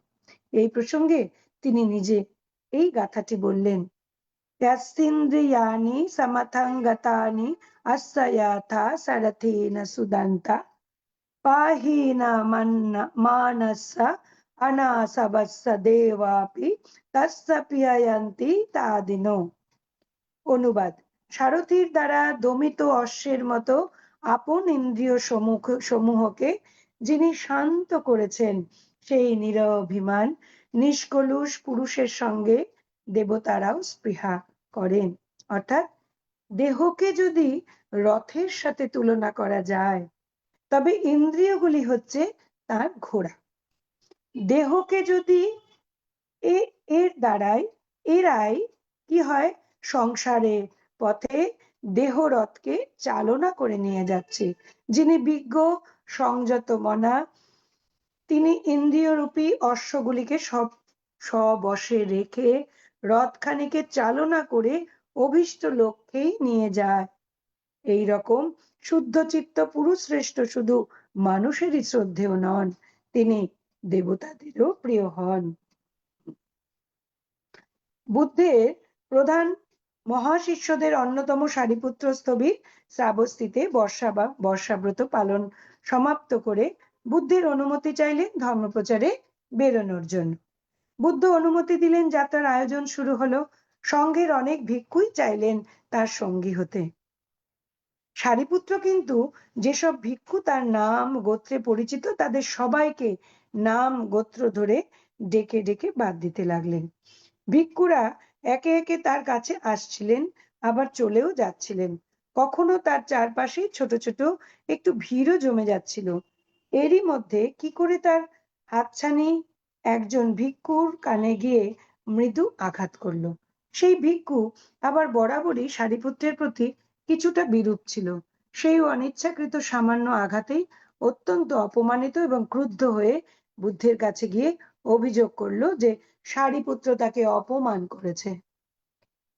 এই প্রসঙ্গে তিনি নিজে এই গাথাটি বললেন, यस्तीन्द्रियाणि समथंगतानि अस्यथा सरथेन सुदन्ता पाहीना मानस्य अनासवस्य देवापि तस्य पियन्ति तादिनो। অনুবাদ, সারথীর দ্বারা দমিত অশ্বের মতো আপন ইন্দ্রিয় সমূহকে যিনি শান্ত করেছেন, সেই নিরভিমান নিষ্কলুষ পুরুষের সঙ্গে দেবতারাও স্পৃহা করেন। অর্থাৎ দেহকে যদি রথের সাথে তুলনা করা যায়, তবে ইন্দ্রিয়গুলি হচ্ছে তার ঘোড়া। দেহকে যদি এরাই কি হয়, সংসারে পথে দেহরথকে চালনা করে নিয়ে যাচ্ছে। যিনি বিজ্ঞ সংযত মনা, তিনি ইন্দ্রিয়রূপী অশ্বগুলিকে স্ববশে রেখে রথখানিকে চালনা করে অভীষ্ট লক্ষ্যেই নিয়ে যায়। এই রকম শুদ্ধ চিত্ত পুরুষ শ্রেষ্ঠ শুধু মানুষেরই শ্রদ্ধেয় নন, তিনি দেবতাদেরও প্রিয় হন। বুদ্ধের প্রধান মহাশিষ্যদের অন্যতম সারিপুত্র স্থবির শ্রাবস্তিতে বর্ষাব্রত পালন সমাপ্ত করে বুদ্ধের অনুমতি চাইলেন ধর্মপ্রচারে বেরোনোর জন্য। বুদ্ধ অনুমতি দিলেন, যাত্রার আয়োজন শুরু হলো। সঙ্ঘের অনেক ভিক্ষুই চাইলেন তার সঙ্গী হতে। সারিপুত্র কিন্তু যেসব ভিক্ষু তার নাম গোত্রে পরিচিত, তাদের সবাইকে নাম গোত্র ধরে ডেকে ডেকে বাদ দিতে লাগলেন। ভিক্ষুরা একে একে তার কাছে আসছিলেন, আবার চলেও যাচ্ছিলেন। কখনো তার চারপাশে ছোট ছোট একটু ভিড়ও জমে যাচ্ছিল। এরই মধ্যে কি করে তার হাতছানি একজন ভিক্ষুর কানে গিয়ে মৃদু আঘাত করলো। সেই ভিক্ষু আবার বরাবরই সারিপুত্রের প্রতি কিছুটা বিরূপ ছিল। সেই অনিচ্ছাকৃত সামান্য আঘাতেই অত্যন্ত অপমানিত এবং ক্রুদ্ধ হয়ে বুদ্ধের কাছে গিয়ে অভিযোগ করলো যে সারিপুত্র তাকে অপমান করেছে।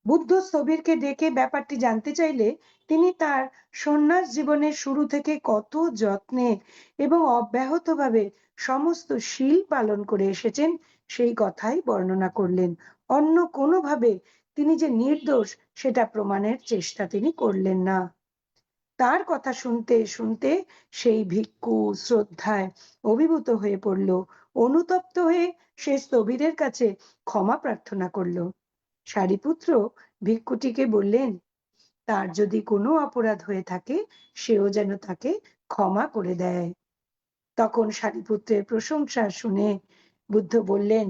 বুদ্ধ স্থবিরকে ডেকে ব্যাপারটি জানতে চাইলে তিনি তার সন্ন্যাস জীবনের শুরু থেকে কত যত্নে এবং অব্যাহতভাবে সমস্ত শীল পালন করে এসেছেন সেই কথাই বর্ণনা করলেন। অন্য কোনোভাবে তিনি যে নির্দোষ সেটা প্রমাণের চেষ্টা তিনি করলেন না। তার কথা শুনতে শুনতে সেই ভিক্ষু শ্রদ্ধায় অভিভূত হয়ে পড়ল। অনুতপ্ত হয়ে সে স্থবিরের কাছে ক্ষমা প্রার্থনা করল। সারিপুত্র ভিক্ষুটিকে বললেন, তার যদি কোনো অপরাধ হয়ে থাকে সেও যেন তাকে ক্ষমা করে দেয়। তখন সারিপুত্রের প্রশংসা শুনে বুদ্ধ বললেন,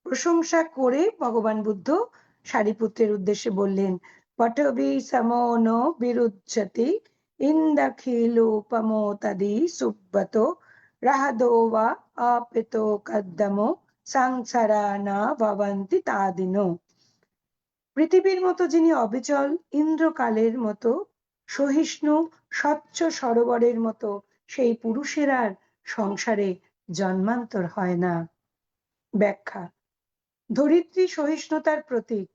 প্রশংসা করে ভগবান বুদ্ধ সারিপুত্রের উদ্দেশ্যে বললেন, পটবি সমন বিরুচ্ছতি ইন্দাখিলোপমোতাদি সুব্বত রাহাদো বা অপিত কদ্দম সংসারা না ভবন্তি তাদিনো। পৃথিবীর মতো যিনি অবিচল, ইন্দ্রকালের মতো সহিষ্ণু, স্বচ্ছ সরোবরের মতো সেই পুরুষের আর সংসারে জন্মান্তর হয় না। ব্যাখ্যা: ধরিত্রী সহিষ্ণুতার প্রতীক।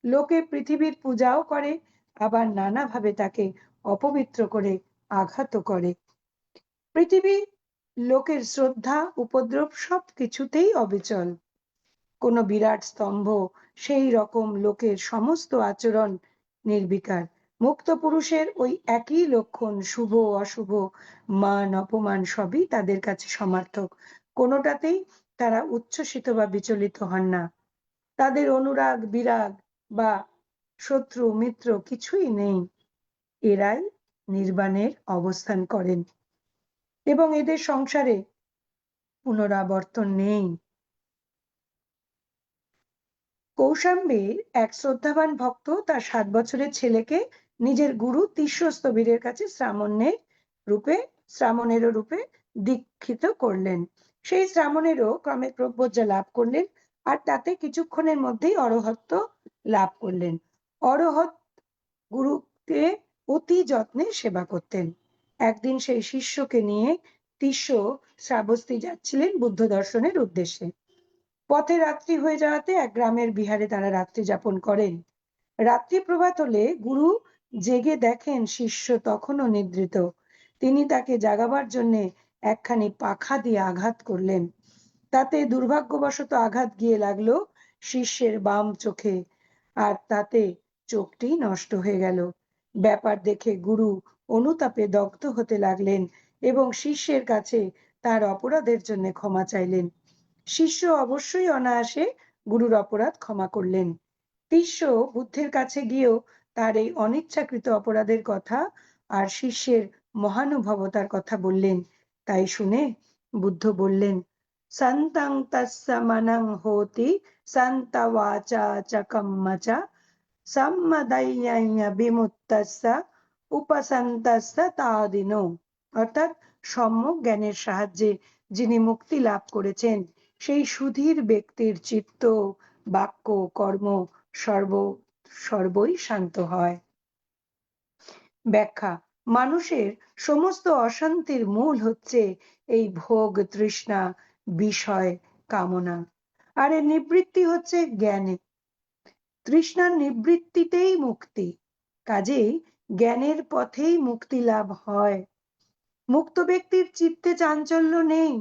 লোকে পৃথিবীর পূজাও করে, আবার নানাভাবে তাকে অপবিত্র করে আঘাত করে। পৃথিবী লোকের শ্রদ্ধা উপদ্রব সবকিছুতেই অবিচল। কোন বিরাট স্তম্ভ সেই রকম লোকের সমস্ত আচরণ নির্বিকার। মুক্ত পুরুষের ওই একই লক্ষণ, শুভ অশুভ, মান অপমান সবই তাদের কাছে সমার্থক। কোনোটাতেই তারা উচ্ছ্বসিত বা বিচলিত হন না। তাদের অনুরাগ বিরাগ বা শত্রু মিত্র কিছুই নেই। এরাই নির্বাণের অবস্থান করেন এবং এদের সংসারে পুনরাবর্তন নেই। কৌশাম্বীর এক শ্রদ্ধাবান ভক্ত তার 7 বছরের ছেলেকে নিজের গুরু তিস্রস্থবিরের কাছে শ্রামণেরও রূপে দীক্ষিত করলেন। সেই শ্রামণেরও ক্রমে প্রব্রজ্যা লাভ করলেন, আর তাতে কিছুক্ষণের মধ্যেই অরহত্ব লাভ করলেন। অরহত গুরুকে অতি যত্নে সেবা করতেন। একদিন সেই শিষ্যকে নিয়ে তিস্র শ্রাবস্তি যাচ্ছিলেন বুদ্ধ দর্শনের উদ্দেশ্যে। পথে রাত্রি হয়ে যাওয়াতে এক গ্রামের বিহারে তারা রাত্রি যাপন করেন। রাত্রি প্রভাত হলে গুরু জেগে দেখেন শিষ্য তখনও নিদ্রিত। তিনি তাকে জাগাবার জন্যে একখানি পাখা দিয়ে আঘাত করলেন। তাতে দুর্ভাগ্যবশত আঘাত গিয়ে লাগলো শিষ্যের বাম চোখে, আর তাতে চোখটি নষ্ট হয়ে গেল। ব্যাপার দেখে গুরু অনুতাপে দগ্ধ হতে লাগলেন এবং শিষ্যের কাছে তার অপরাধের জন্য ক্ষমা চাইলেন। শিষ্য অবশ্যই অনায়াসে গুরুর অপরাধ ক্ষমা করলেন। শিষ্য বুদ্ধের কাছে গিয়েও তার এই অনিচ্ছাকৃত অপরাধের কথা আর শিষ্যের মহানুভবতার কথা বললেন। তাই শুনে বুদ্ধ বললেন, সন্তং তস্য মনং হোতি সন্ত বাচা চ কম্মচা সম্মদৈন্য বিমুক্তস্য উপসন্তস্য তাদিনো। অর্থাৎ সম্যক জ্ঞানের সাহায্যে যিনি মুক্তি লাভ করেছেন সেই সুধীর ব্যক্তির চিত্ত, বাক্য, কর্ম সর্বই শান্ত হয়। ব্যাখ্যা: মানুষের সমস্ত অশান্তির মূল হচ্ছে এই ভোগ তৃষ্ণা, বিষয় কামনা, আর এর নিবৃত্তি হচ্ছে জ্ঞানে। তৃষ্ণার নিবৃত্তিতেই মুক্তি, কাজেই জ্ঞানের পথেই মুক্তি লাভ হয়। মুক্ত ব্যক্তির চিত্তে চাঞ্চল্য নেই,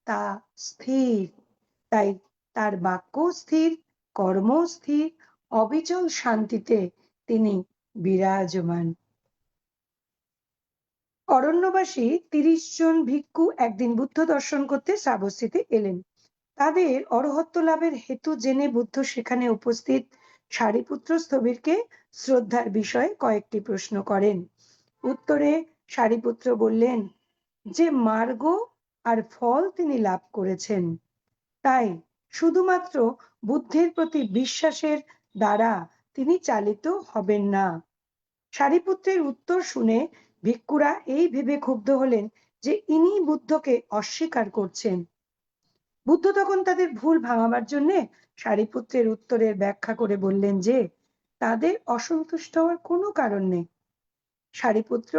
তা স্থির, তাই তার বাক্য স্থির, কর্ম স্থির, অবিচল শান্তিতে তিনি বিরাজমান। অরণ্যবাসী 30 জন ভিক্ষু একদিন বুদ্ধ দর্শন করতে শ্রাবস্তিতে এলেন। তাদের অরহত্ব লাভের হেতু জেনে বুদ্ধ সেখানে উপস্থিত সারিপুত্র স্থবিরকে শ্রদ্ধার বিষয়ে কয়েকটি প্রশ্ন করেন। উত্তরে সারিপুত্র বললেন যে মার্গ আর ফল তিনি লাভ করেছেন, তাই শুধুমাত্র বুদ্ধের প্রতি বিশ্বাসের দ্বারা তিনি চালিত হবেন না। সারিপুত্রের উত্তর শুনে ভিক্ষুরা এই ভেবে ক্ষুব্ধ হলেন যে ইনি বুদ্ধকে অস্বীকার করছেন। বুদ্ধ তখন তাদের ভুল ভাঙাবার জন্য সারিপুত্রের উত্তরের ব্যাখ্যা করে বললেন যে তাদের অসন্তুষ্ট হওয়ার কোনো কারণ নেই। সারিপুত্র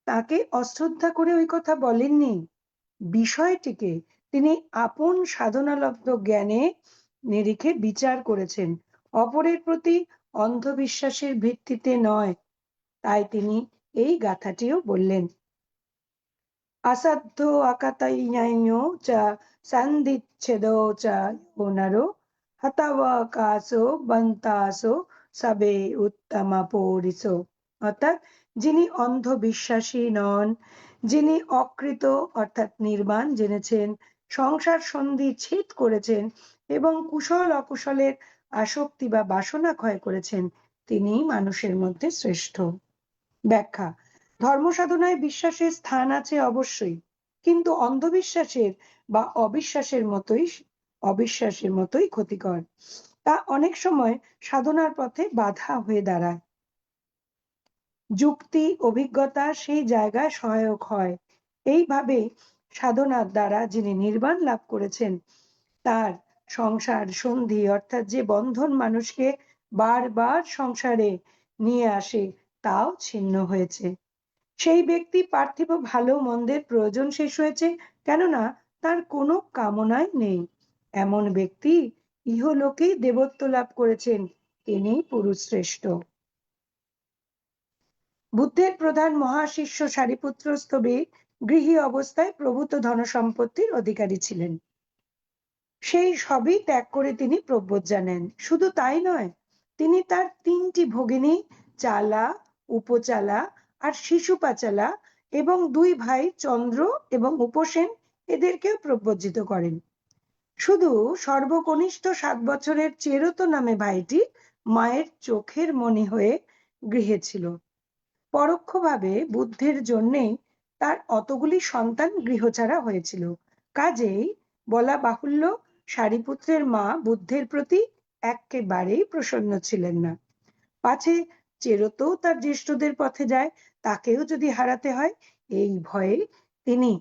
তাকে অশ্রদ্ধা করে ওই কথা বলেননি। বিষয়টিকে তিনি আপন সাধনালব্ধ জ্ঞানে নিরিখে বিচার করেছেন, অপরের প্রতি অন্ধবিশ্বাসের ভিত্তিতে নয়। তাই তিনি এই গাথাটিও বললেন, অসাধ্য অকাতয়্য চ সন্দিচ্ছেদ চ পুনরো হতাবকাশো বন্তাসো সবে উত্তম পরিসো। অর্থাৎ যিনি অন্ধবিশ্বাসী নন, যিনি অকৃত অর্থাৎ নির্বাণ জেনেছেন, সংসার সন্ধি ছেদ করেছেন এবং কুশল অকুশলের আসক্তি বা বাসনা ক্ষয় করেছেন, তিনি মানুষের মধ্যে শ্রেষ্ঠ। ব্যাখ্যা: ধর্ম সাধনায় বিশ্বাসের স্থান আছে অবশ্যই, কিন্তু অন্ধবিশ্বাসের বা অবিশ্বাসের মতোই ক্ষতিকর। তা অনেক সময় সাধনার পথে বাধা হয়ে দাঁড়ায়। যুক্তি, অভিজ্ঞতা সেই জায়গায় সহায়ক হয়। এইভাবে সাধনার দ্বারা যিনি নির্বাণ লাভ করেছেন তার সংসার সন্ধি অর্থাৎ যে বন্ধন মানুষকে বারবার সংসারে নিয়ে আসে তাও ছিন্ন হয়েছে। সেই ব্যক্তি পার্থিব ভালো মন্দের প্রয়োজন শেষ হয়েছে, কেননা তার কোনো কামনাই নেই। এমন ব্যক্তি ইহলোকেই দেবত্ব লাভ করেছেন, তিনি পুরুষ শ্রেষ্ঠ। বুদ্ধের প্রধান মহাশিষ্য সারিপুত্র স্থবির গৃহী অবস্থায় প্রভূত ধনসম্পত্তির অধিকারী ছিলেন। সেই সবই ত্যাগ করে তিনি প্রব্রজ্ঞা নেন। শুধু তাই নয়, তিনি তার 3টি ভগিনী চালা, উপচালা আর শিশুপাচালা এবং 2 ভাই চন্দ্র এবং উপসেন এদেরকেও প্রব্রজিত করেন। শুধু সর্বকনিষ্ঠ 7 বছরের চেরত নামে ভাইটি মায়ের চোখের মণি হয়ে গৃহে ছিল। পরোক্ষভাবে বুদ্ধের জন্যেই তার অতগুলি সন্তান গৃহছাড়া হয়েছিল। কাজেই বলা বাহুল্য, সারিপুত্রের মা বুদ্ধের প্রতি একেবারেই প্রসন্ন ছিলেন না। পাছে চেরতেও তার জ্যেষ্ঠদের পথে যায়, তাকেও যদি হারাতে হয়, এই ভয়ে তিনি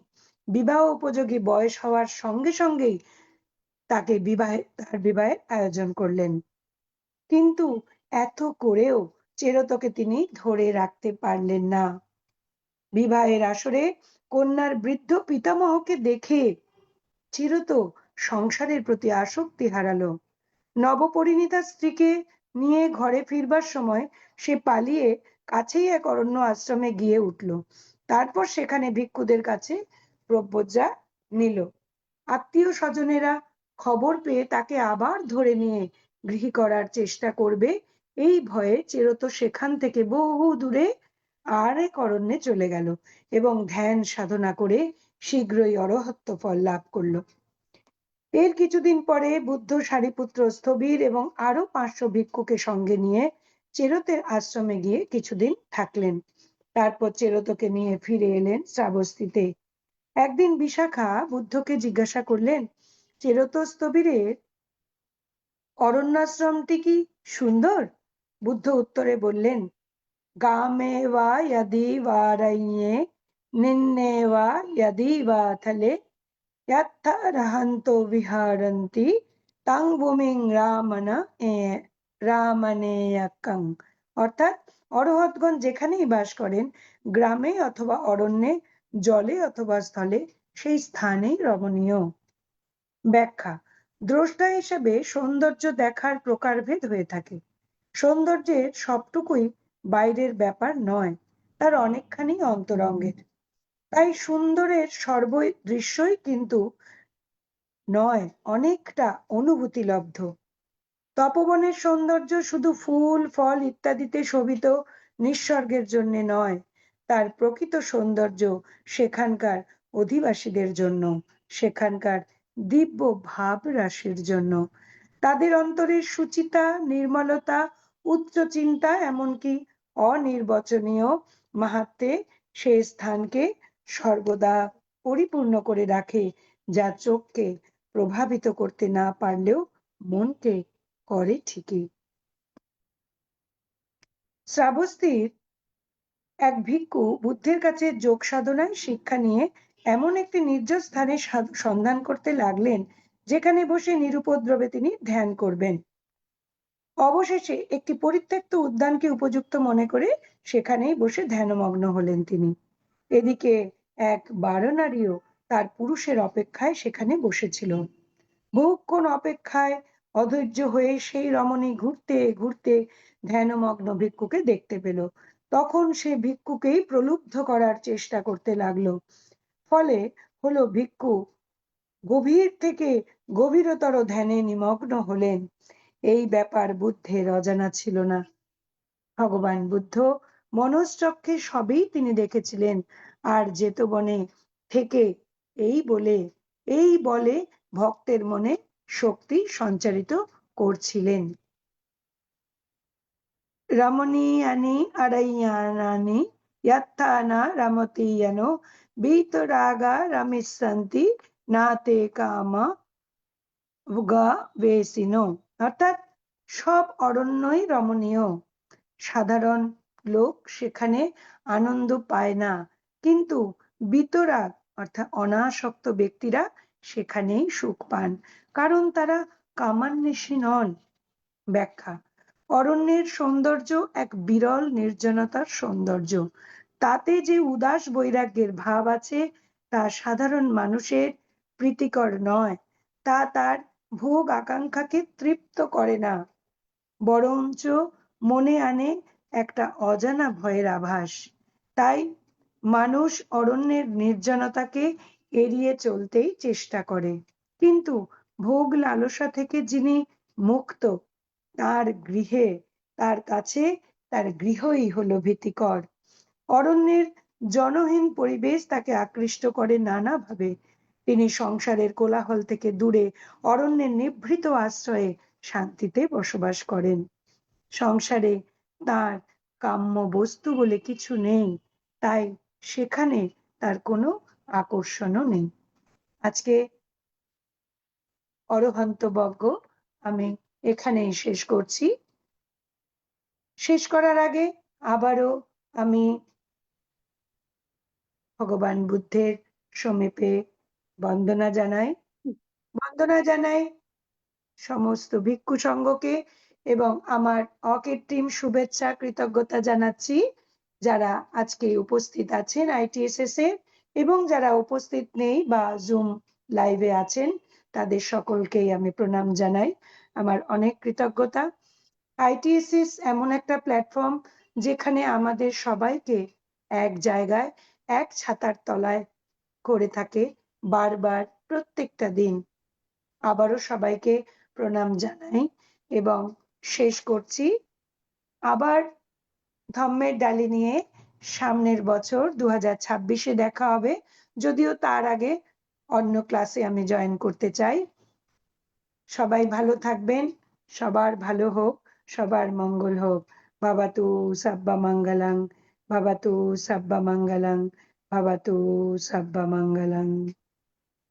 বিবাহ উপযোগী বয়স হওয়ার সঙ্গে সঙ্গেই তার বিবাহের আয়োজন করলেন। কিন্তু এত করেও চেরতকে তিনি ধরে রাখতে পারলেন না। বিবাহের আসরে কন্যার বৃদ্ধ পিতামহকে দেখে চিরত সংসারের প্রতি আসক্তি হারালো। নবপরিণীতা স্ত্রীকে নিয়ে ঘরে ফিরবার সময় সে পালিয়ে কাছেই এক অরণ্য আশ্রমে গিয়ে উঠল। তারপর সেখানে ভিক্ষুদের কাছে প্রব্রজ্জা নিল। আত্মীয় স্বজনেরা খবর পেয়ে তাকে আবার ধরে নিয়ে গৃহী করার চেষ্টা করবে, এই ভয়ে চেরতো সেখান থেকে বহু দূরে আর এক অরণ্যে চলে গেল এবং ধ্যান সাধনা করে শীঘ্রই অরহত্ত ফল লাভ করলো। এর কিছুদিন পরে বুদ্ধ সারিপুত্র স্থবির এবং আরো 500 ভিক্ষুকে সঙ্গে নিয়ে চেরতের আশ্রমে গিয়ে কিছুদিন থাকলেন। তারপর চেরতকে নিয়ে ফিরে এলেন শ্রাবস্তিতে। একদিন বিশাখা বুদ্ধকে জিজ্ঞাসা করলেন, চেরত স্থবিরের অরণ্যাশ্রমটি কি সুন্দর? বুদ্ধ উত্তরে বললেন, গামে বা यदि वारण्ये निन्ने वा यदि वा थले यथा रहन्तो विहरन्ति तां भूमिं রামনেয়কং। অর্থাৎ অরহতগণ যেখানেই বাস করেন, গ্রামে অথবা অরণ্যে, জলে অথবা স্থলে, সেই স্থানেই রমণীয়। ব্যাখ্যা: দ্রষ্টা হিসেবে সৌন্দর্য দেখার প্রকারভেদ হয়ে থাকে। সৌন্দর্যের সবটুকুই বাইরের ব্যাপার নয়, তার অনেকখানি অন্তরঙ্গের। তাই সুন্দরের সর্ব দৃশ্যই কিন্তু নয়, অনেকটা অনুভূতিলব্ধ। তপবনের সৌন্দর্য শুধু ফুল ফল ইত্যাদিতে শোভিত নিঃসর্গের জন্য নয়, তার প্রকৃত সৌন্দর্য সেখানকার অধিবাসীদের জন্য, সেখানকার দিব্য ভাব রাশির জন্য। তাদের অন্তরের সুচিতা, নির্মলতা, উচ্চ চিন্তা, এমনকি অনির্বচনীয় মাহাত্ম্যে সে স্থানকে সর্বদা পরিপূর্ণ করে রাখে, যা চোখকে প্রভাবিত করতে না পারলেও মনকে করে ঠিকই। শ্রাবস্তির এক ভিক্ষু বুদ্ধের কাছে যোগ সাধনায় শিক্ষা নিয়ে এমন একটি নির্জন স্থানে সন্ধান করতে লাগলেন, যেখানে বসে নিরুপদ্রবে তিনি ধ্যান করবেন। অবশেষে একটি পরিত্যক্ত উদ্যানকে উপযুক্ত মনে করে সেখানেই বসে ধ্যানমগ্ন হলেন তিনি। এদিকে এক বারনারীও তার পুরুষের অপেক্ষায় সেখানে বসেছিল। বহুক্ষণ অপেক্ষায় অধৈর্য হয়ে সেই রমণী ঘুরতে ঘুরতে ধ্যানমগ্ন ভিক্ষুকে দেখতে পেল। তখন সে ভিক্ষুকেই প্রলুব্ধ করার চেষ্টা করতে লাগলো। ফলে হলো ভিক্ষু গভীর থেকে গভীরতর ধ্যানে নিমগ্ন হলেন। এই ব্যাপার বুদ্ধের অজানা ছিল না। ভগবান বুদ্ধ মনশ্চক্ষে সবই তিনি দেখেছিলেন, আর জেতবনে থেকে এই বলে ভক্তের মনে শক্তি সঞ্চারিত করছিলেন। রমণীয়ানি আরণ্যানি যথা না রমতীয়নো বীতরাগা রমিষ্যন্তি না তে কামা বেসিনো। অর্থাৎ সব অরণ্যই রমণীয়, সাধারণ লোক সেখানে আনন্দ পায় না, কিন্তু বীতরাগ অর্থাৎ অনাসক্ত ব্যক্তিরা সেখানেই সুখ পান, কারণ তারা কামান্বেষী নন। ব্যাখ্যা: অরণ্যের সৌন্দর্য এক বিরল নির্জনতার সৌন্দর্য। তাতে যে উদাস বৈরাগ্যের ভাব আছে, তা সাধারণ মানুষের প্রীতিকর নয়। তা তার ভোগ আকাঙ্ক্ষাকে তৃপ্ত করে না, বরঞ্চ মনে আনে একটা অজানা ভয়ের আভাস। তাই মানুষ অরণ্যের নির্জনতাকে এড়িয়ে চলতেই চেষ্টা করে। কিন্তু ভোগ লালসা থেকে যিনি মুক্ত, তার কাছে তার গৃহই হলো ভীতিকর। অরণ্যের জনহীন পরিবেশ তাকে আকৃষ্ট করে নানাভাবে। তিনি সংসারের কোলাহল থেকে দূরে অরণ্যের নিভৃত আশ্রয়ে শান্তিতে বসবাস করেন। সংসারে তার কাম্য বস্তু বলে কিছু নেই, তাই সেখানে তার কোনো আকর্ষণও নেই। আজকে অরহন্ত বজ্ঞ আমি এখানেই শেষ করছি। শেষ করার আগে আবারও আমি ভগবান বুদ্ধের সমীপে বন্দনা জানাই সমস্ত ভিক্ষু সংঘকে, এবং আমার অকৃত্রিম শুভেচ্ছা কৃতজ্ঞতা জানাচ্ছি যারা আজকে উপস্থিত আছেন ITSS এ, এবং যারা উপস্থিত নেই বা জুম লাইভে আছেন, তাদের সকলকেই আমি প্রণাম জানাই। আমার অনেক কৃতজ্ঞতা। ITSS এমন একটা প্ল্যাটফর্ম যেখানে আমাদের সবাইকে এক জায়গায় এক ছাতার তলায় করে থাকে বারবার প্রত্যেকটা দিন। আবারও সবাইকে প্রণাম জানাই এবং শেষ করছি আবার ধম্মের ডালি নিয়ে সামনের বছর 2026-এ দেখা হবে, যদিও তার আগে অন্য ক্লাসে আমি জয়েন করতে চাই। সবাই ভালো থাকবেন, সবার ভালো হোক, সবার মঙ্গল হোক। ভবতু সাব্বা মঙ্গলং, ভবতু সাব্বা মঙ্গলং, ভবতু সাব্বা মঙ্গলং।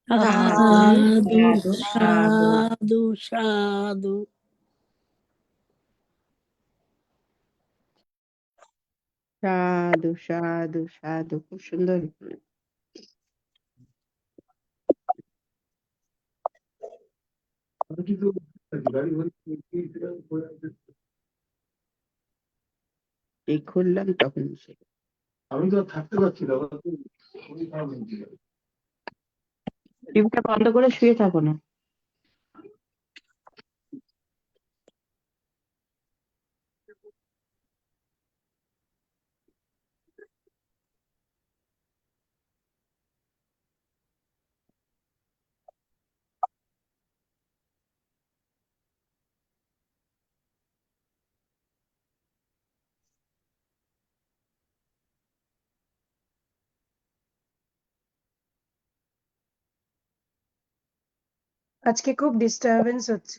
সাধু সাধু সাধু সাধু সাধু। সাধু সাধু সাধু, খুব সুন্দর। এই খুললাম তখন টিভিটা বন্ধ করে শুয়ে থাকো না। আজকে খুব ডিস্টারবেন্স হচ্ছে।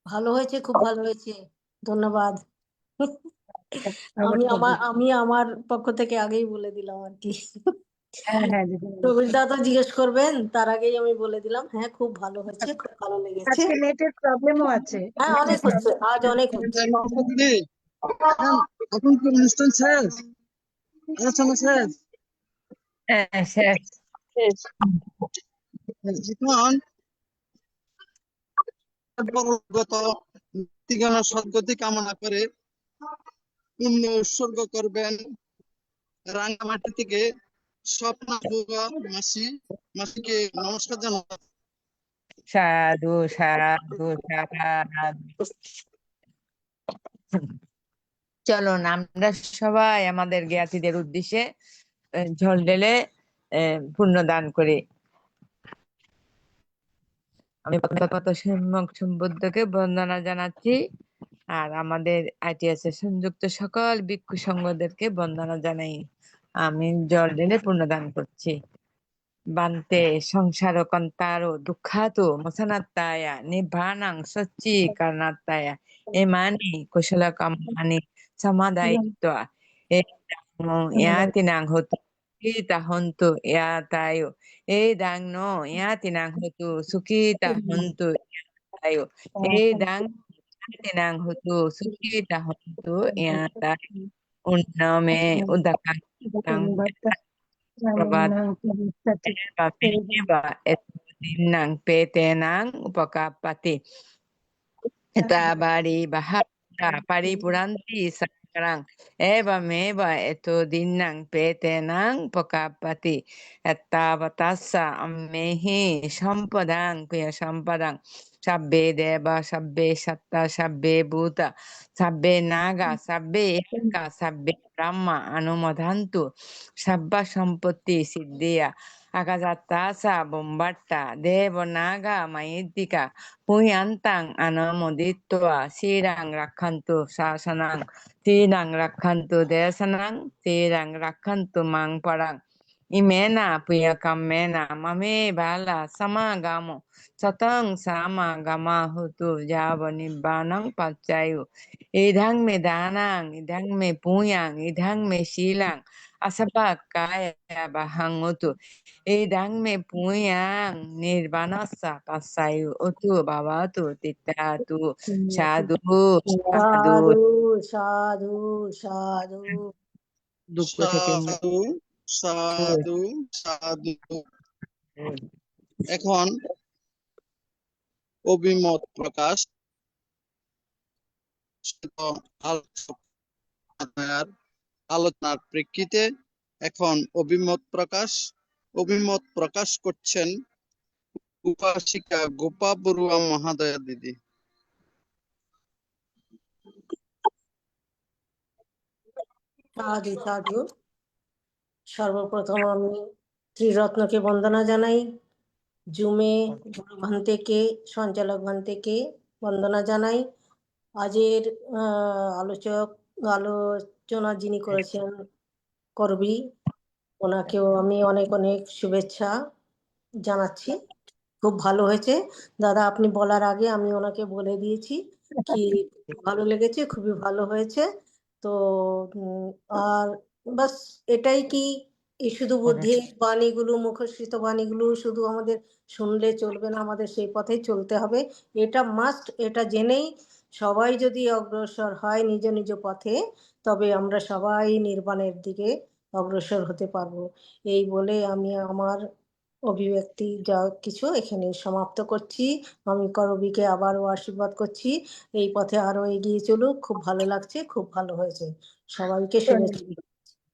ভালো হয়েছে, খুব ভালো হয়েছে, ধন্যবাদ। আবার করবে। আমি আমার পক্ষ থেকে আগেই বলে দিলাম আর কি। হ্যাঁ হ্যাঁ দিদি। প্রবীরদা তো জিজ্ঞেস করবেন, তার আগেই আমি বলে দিলাম, হ্যাঁ খুব ভালো হয়েছে, খুব ভালো লেগেছে। আজকে নেটের প্রবলেমও আছে। হ্যাঁ অনেক হচ্ছে, আজ অনেক হচ্ছে। দিদি, এখন কি অনুষ্ঠান শেষ? আলোচনা শেষ? হ্যাঁ, শেষ। এখন পরলোকগত ব্যক্তিগণের সদ্গতি কামনা করে পুণ্য উৎসর্গ করবেন রাঙ্গামাটি থেকে স্বপ্না বুয়া মাসিকে নমস্কার জানাবো। সাধু সাধু সাধু। চলুন আমরা সবাই আমাদের জ্ঞাতিদের উদ্দেশ্যে জল ঢেলে পুণ্যদান করি। আমি প্রথমত সম্যক সম্বুদ্ধকে বন্দনা জানাচ্ছি, আর আমাদের ITS এর সংযুক্ত সকল ভিক্ষু সংঘদেরকে বন্দনা জানাই। আমি জল ঢেলে পুণ্যদান করছি। বান্তে সংসার কন্তারো দুঃখাতো মসনাত্তায়া নিব্বানাং সচ্চি কারণাত্তায়া এমানি কুশল কামানি সমাদায়িত্বা ইয়াতিনাং হতু সুখিতা হন্তু ইয়াতায়ো দাং নো ইয়াতিনাং হতু সুখিতা হন্তু ইয়াতায়ো দাং ইয়াতিনাং হতু সুখিতা হন্তু ইয়াতায়ো উন্নমে উদকাং প্রবাদ nang pete nang upakapati tabari bahata paripuranti sakarang meva eto dinang pete nang upakapati etavatasa ammehi sampadang piya sampadang sabbe deva sabbe satta sabbe bhuta sabbe naga sabbe eka sabbe brahma anumodantu sabba sampatti siddhiya Akasatasa bombatta devo naga maitika puyantang anamoditwa sirang rakhantu sasanang sirang rakhantu desanang sirang rakhantu mang parang imena puyakamena mame bala samagamo satang samagama hutu java nibbanang pachayu idhang me danang idhang me puyang idhang me silang asapa kaya bahangutu idang me puyang nirvanasa pasayu utu babatu titatu sadhu sadhu সাধু সাধু সাধু। দুঃখ থেকে সাধু সাধু সাধু। এখন অভিমত প্রকাশ আলোচনার প্রেক্ষিতে এখন অভিমত প্রকাশ করছেন উপাসিকা গোপা বড়ুয়া মহাদয়া দিদি। সাধু সাধু। সর্বপ্রথম আমি ত্রিরত্নকে বন্দনা জানাই, জুমে গুরু ভান্তেকে, সঞ্চালক ভান্তেকে বন্দনা জানাই। আজের আলোচনা যিনি করেছেন করবি, ওনাকেও আমি অনেক অনেক শুভেচ্ছা জানাচ্ছি। খুব ভালো হয়েছে দাদা, আপনি বলার আগে আমি ওনাকে বলে দিয়েছি কি ভালো লেগেছে, খুবই ভালো হয়েছে। তো আর বাস এটাই কি, এই শুধু বুদ্ধির বাণীগুলো, মুখস্থিত বাণীগুলো শুধু আমাদের শুনলে চলবে না, আমাদের সেই পথেই চলতে হবে। এটা মাস্ট, এটা জেনেই সবাই যদি অগ্রসর হয় নিজ নিজ পথে, তবে আমরা সবাই নির্বাণের দিকে অগ্রসর হতে পারবো। এই বলে আমি আমার অভিব্যক্তি যা কিছু এখানে সমাপ্ত করছি। আমি করবীকে আবারও আশীর্বাদ করছি, এই পথে আরো এগিয়ে চলুক। খুব ভালো লাগছে, খুব ভালো হয়েছে। সবাইকে শুভেচ্ছা।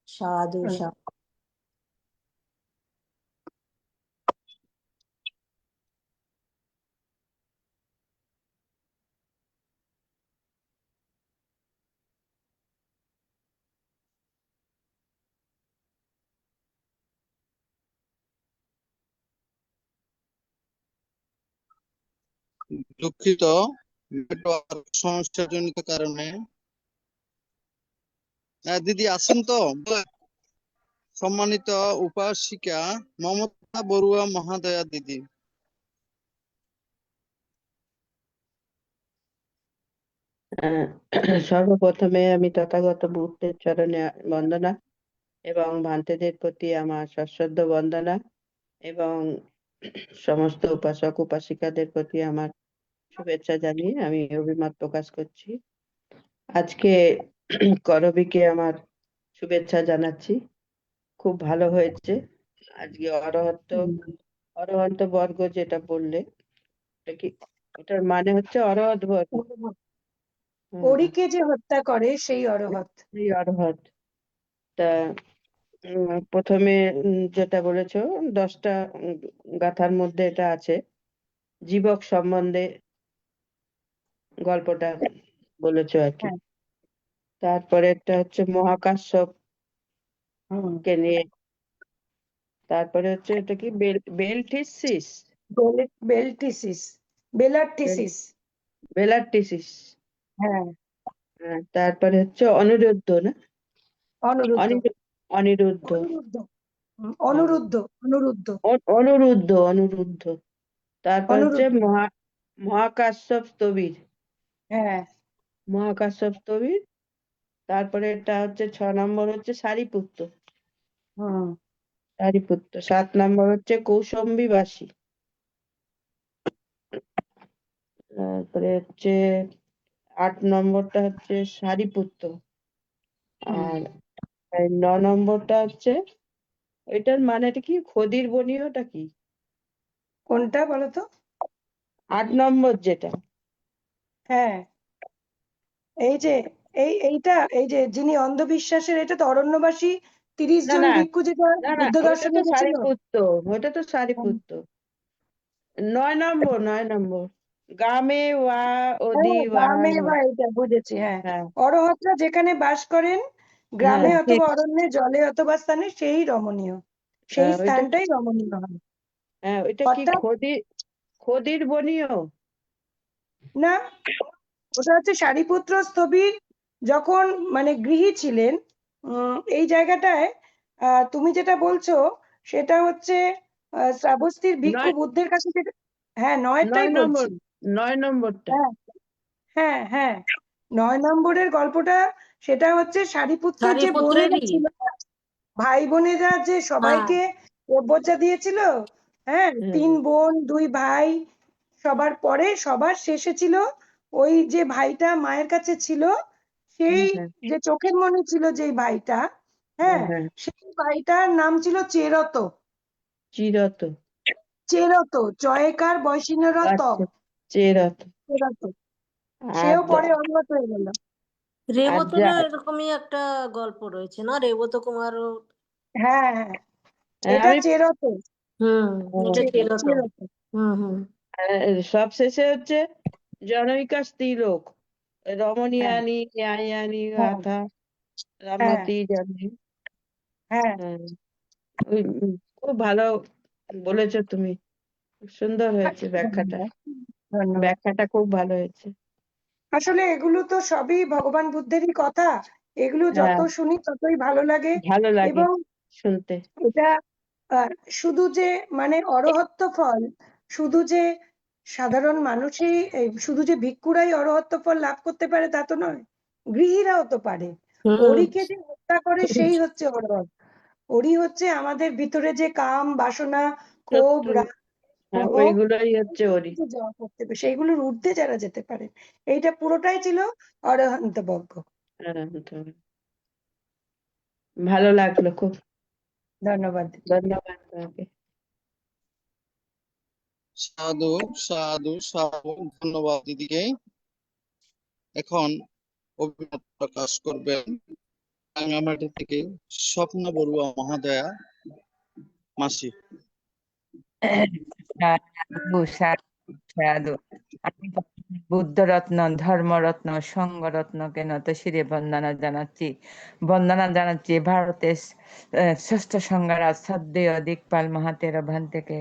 সাধু সাধু। দুঃখিত, নেটওয়ার্ক সমস্যাজনিত কারণে। দিদি আছেন তো? সম্মানিত উপাসিকা মমতা বড়ুয়া মহাদয়া দিদি। সর্বপ্রথমে আমি তথাগত বুদ্ধের চরণে বন্দনা এবং ভান্তেদের প্রতি আমার সশ্রদ্ধ বন্দনা এবং সমস্ত উপাসক উপাসিকাদের প্রতি আমার শুভেচ্ছা জানিয়ে আমি অভিমত প্রকাশ করছি। আজকে করবীকে আমার শুভেচ্ছা জানাচ্ছি, খুব ভালো হয়েছে। আজকে অরহন্ত বর্গ যেটা বললে, এটা কি, ওটার মানে হচ্ছে অরহত বর্গ। ওরিকে যে হত্যা করে সেই অরহত। এই অরহত তা প্রথমে যেটা বলেছো 10টা গাথার মধ্যে এটা আছে, জীবক সম্বন্ধে গল্পটা বলেছো আর কি। হ্যাঁ। তারপরে একটা হচ্ছে মহাকাশ্যপ কে নিয়ে, তারপরে হচ্ছে এটা কি বেলটিসিস বেলটিসিস, বেলার্টিসিস। বেলার্টিসিস। হ্যাঁ, তারপরে হচ্ছে অনিরুদ্ধ, না অনিরুদ্ধ। অনিরুদ্ধ অনিরুদ্ধ। অনুরুদ্ধ। অনুরুদ্ধ। অনিরুদ্ধ। তারপর হচ্ছে অনুরুদ্ধ। মহাকাশ্যপ স্থবির, হ্যাঁ। মহাকাশ্যপ স্থবির। তারপরে এটা হচ্ছে 6 নম্বর হচ্ছে সারিপুত্র, হুম। 7 নম্বর হচ্ছে কৌশম্বীবাসী। তারপরে হচ্ছে 8 নম্বরটা হচ্ছে সারিপুত্র। আর 9 নম্বরটা হচ্ছে, এটার মানেটা কি, খদির বনীয়টা কি? কোনটা বলো তো? 8 নম্বর যেটা, হ্যাঁ, এই যে যিনি অন্ধবিশ্বাসের, এটা তো অরণ্যবাসী 30 না জন না ভিক্ষু যেটা না বুদ্ধ ওইটা দর্শনে তো গেছিল। সারিপুত্র, ওইটা তো সারিপুত্র। 9 নম্বর গামে ওয়া অদি হ্যাঁ, গ্রামে ওয়াহান। বা এটা বুঝেছি। হ্যাঁ, হ্যাঁ অরহতরা যেখানে বাস করেন, গ্রামে হ্যাঁ অথবা অরণ্যে, জলে অথবা স্থানে, সেই রমণীয়, সেই ওইটা স্থানটাই রমণীয় হয়। ওইটা কি অর্থাৎ খদির বনীয়? না, ওটা হচ্ছে সারিপুত্র স্থবির যখন মানে গৃহী ছিলেন। এই জায়গাটায় তুমি যেটা বলছো সেটা হচ্ছে শ্রাবস্তীর ভিক্ষু 9 বুদ্ধের কাছে হ্যাঁ, 9টাই 9 নম্বর, বলছি। 9 নম্বরটা। হ্যাঁ, হ্যাঁ, হ্যাঁ, 9 নম্বরের গল্পটা, সেটা হচ্ছে সারিপুত্রের যে বোনেরা সারিপুত্রেরই। ছিল, ভাই বোনেরা যে হ্যাঁ, সবাইকে প্রব্রজা দিয়েছিল। হ্যাঁ, 3 বোন 2 ভাই, সবার পরে সবার শেষে ছিল ওই যে ভাইটা মায়ের কাছে ছিল, সেই হ্যাঁ যে চোখের মনি ছিল যেই ভাইটা। হ্যাঁ, হ্যাঁ সেই ভাইটার নাম ছিল চেরত। চিরত। চেরত, চয়কার বয়সিনরত। আচ্ছা, চেরত। চেরত, আর সেও পরে অন্ধ হয়ে গেল। আর যা, রেবতেরও এরকমই একটা গল্প রয়েছে না, রেবত কুমারও। হ্যাঁ, হ্যাঁ, এটা আমি চেরত। এটা ছিল তো। হুম। সব শেষে হচ্ছে জনৈকা স্ত্রীলোক হ্যাঁ রমণীয়ানি ন্যায়ানি হ্যাঁ গাথা হ্যাঁ রামতি জানি। হ্যাঁ হ্যাঁ, খুব ভালো বলেছো তুমি, খুব সুন্দর হয়েছে ব্যাখ্যাটা, ধন্যবাদ ধন্যবাদ ব্যাখ্যাটা খুব ভালো হয়েছে। আসলে এগুলো তো সবই ভগবান বুদ্ধেরই কথা, এগুলো যত হ্যাঁ, শুনি ততই ভালো লাগে। ভালো লাগে এবং শুনতে। এটা শুধু যে মানে অরহত্ত ফল, শুধু যে সাধারণ মানুষই শুধু যে ভিক্ষুরাই অরহত্ত ফল লাভ করতে পারে তা তো নয়, গৃহীরাও তো পারে। হুম। হরিকে যে হত্যা করে সেই হচ্ছে অরহৎ। হরি হচ্ছে আমাদের ভিতরে যে কাম বাসনা ক্ষোভ শত্রু, রাগ হ্যাঁ, মোহ ওইগুলোই হচ্ছে ওরই। যে জয় করতে পারে, সেইগুলোর ঊর্ধ্বে যারা যেতে পারে, এইটা পুরোটাই ছিল অরহন্ত বজ্ঞ। হ্যাঁ, তো ভালো লাগলো খুব, ধন্যবাদ। ধন্যবাদ তোমাকে। সাধু সাধু সাধু, ধন্যবাদ দিদিকে। এখন অভিমত প্রকাশ করবেন রাঙামাটি থেকে স্বপ্ন বড়ুয়া মহাদয়া মাসি। সাধু সাধু সাধু। আমি বুদ্ধরত্ন ধর্মরত্ন সংঘরত্নকে নত শিরে বন্দনা জানাচ্ছি। বন্দনা জানাচ্ছি ভারতের ষষ্ঠ সংঘরাজ শ্রদ্ধেয় দিকপাল মাহাতের ভান থেকে।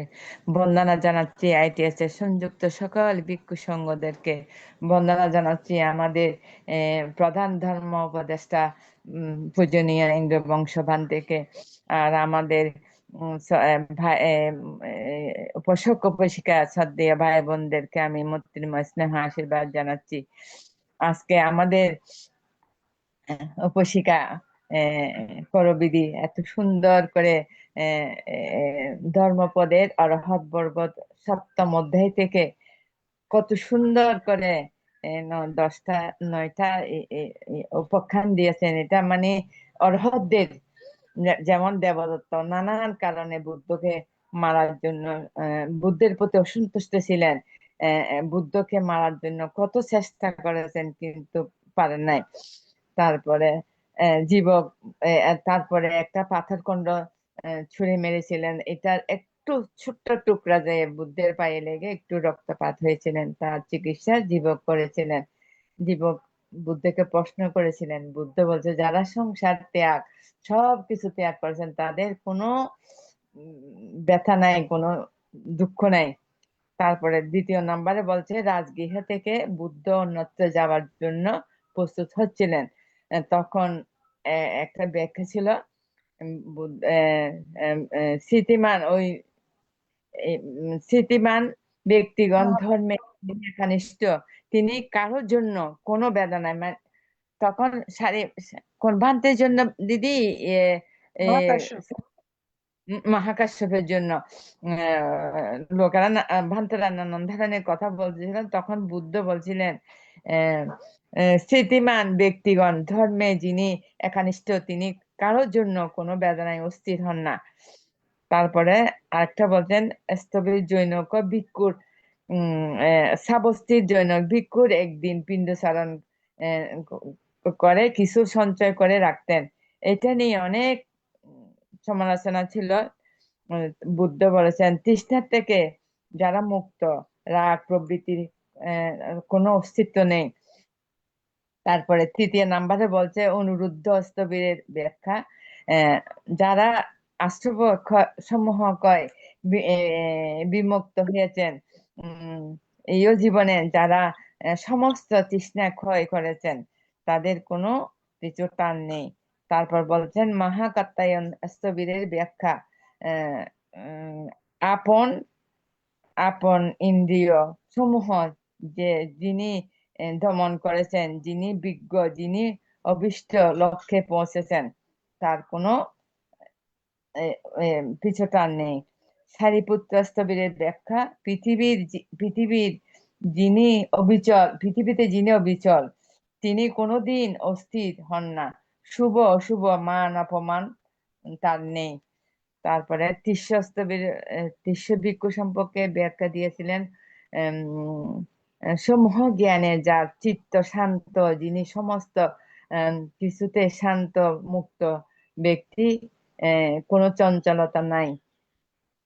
বন্দনা জানাচ্ছি ITS এর সংযুক্ত সকল ভিক্ষু সংঘদেরকে। বন্দনা জানাচ্ছি আমাদের প্রধান ধর্ম উপদেষ্টা পূজনীয় ইন্দ্র বংশভান থেকে। আর আমাদের উপাসক উপাসিকা শ্রদ্ধেয় ভাই বোনদেরকে আমি মৈত্রীময় স্নেহ আশীর্বাদ জানাচ্ছি। আজকে আমাদের উপাসিকা করবিদি এত সুন্দর করে ধর্মপদের অরহৎ বর্গত সপ্তম অধ্যায় থেকে কত সুন্দর করে 10টা 9টা উপাখ্যান দিয়েছেন। এটা মানে অরহতদের, যেমন দেবদত্ত নানান কারণে বুদ্ধকে মারার জন্য বুদ্ধের প্রতি অসন্তুষ্ট ছিলেন, বুদ্ধকে মারার জন্য কত চেষ্টা করেছেন কিন্তু পারেন নাই। তারপরে জীবক তারপরে একটা পাথরখণ্ড ছুঁড়ে মেরেছিলেন, এটার একটু ছোট্ট টুকরা যে বুদ্ধের পায়ে লেগে একটু রক্তপাত হয়েছিলেন, তার চিকিৎসা জীবক করেছিলেন। জীবক বুদ্ধকে প্রশ্ন করেছিলেন, বুদ্ধ বলছে যারা সংসার ত্যাগ সবকিছু ত্যাগ করেছেন তাদের কোনো ব্যথা নাই, কোনো দুঃখ নাই। তারপরে দ্বিতীয় নাম্বারে বলছে রাজগৃহ থেকে বুদ্ধ অন্যত্র যাওয়ার জন্য প্রস্তুত হচ্ছিলেন। তখন একটা ব্যাখ্যা ছিল স্থিতিমান স্থিতিমান ব্যক্তিগণ ধর্মে একনিষ্ঠ, তিনি কারোর জন্য কোনো বেদনায় তখন কোন ভান্তের জন্য দিদি এ, এ, মহাকাশ মহাকাশ্যপের জন্য লোকেরা ভান্তেরা নানান ধরনের কথা বলছিলেন, তখন বুদ্ধ বলছিলেন আহ স্থিতিমান ব্যক্তিগণ ধর্মে যিনি একনিষ্ঠ তিনি কারোর জন্য কোনো বেদনায় অস্থির হন না। তারপরে আরেকটা বলছেন স্থবির জৈনক ভিক্ষুর সাবস্তির জৈনক ভিক্ষুর একদিন পিণ্ডচারণ করে কিছু সঞ্চয় করে রাখতেন। এটা নিয়ে অনেক সমালোচনা ছিল। বুদ্ধ বলেছেন তৃষ্ণার থেকে যারা মুক্ত, রাগ প্রবৃত্তির কোনো অস্তিত্ব নেই। তারপরে তৃতীয় নাম্বারে বলছে অনুরুদ্ধ স্থবিরের ব্যাখ্যা, যারা আশ্রব সমূহ কয় বিমুক্ত হয়েছেন, এই জীবনে যারা সমস্ত তৃষ্ণা ক্ষয় করেছেন তাদের কোনো পিছু টান নেই। তারপর বলছেন মহাকাত্যায়ন স্থবিরের ব্যাখ্যা, আহ উম, আপন আপন ইন্দ্রিয় সমূহ যে যিনি দমন করেছেন, যিনি বিজ্ঞ, যিনি অভীষ্ট লক্ষ্যে পৌঁছেছেন তার কোনো পিছু টান নেই। সারিপুত্র স্থবিরের ব্যাখ্যা পৃথিবীর যিনি অবিচল, পৃথিবীতে যিনি অবিচল তিনি কোনোদিন অস্থির হন না, শুভ অশুভ মান অপমান তার নেই। তারপরে তিস্য ভিক্ষু সম্পর্কে ব্যাখ্যা দিয়েছিলেন সমূহ জ্ঞানে যার চিত্ত শান্ত, যিনি সমস্ত কিছুতে শান্ত মুক্ত ব্যক্তি, কোনো চঞ্চলতা নাই।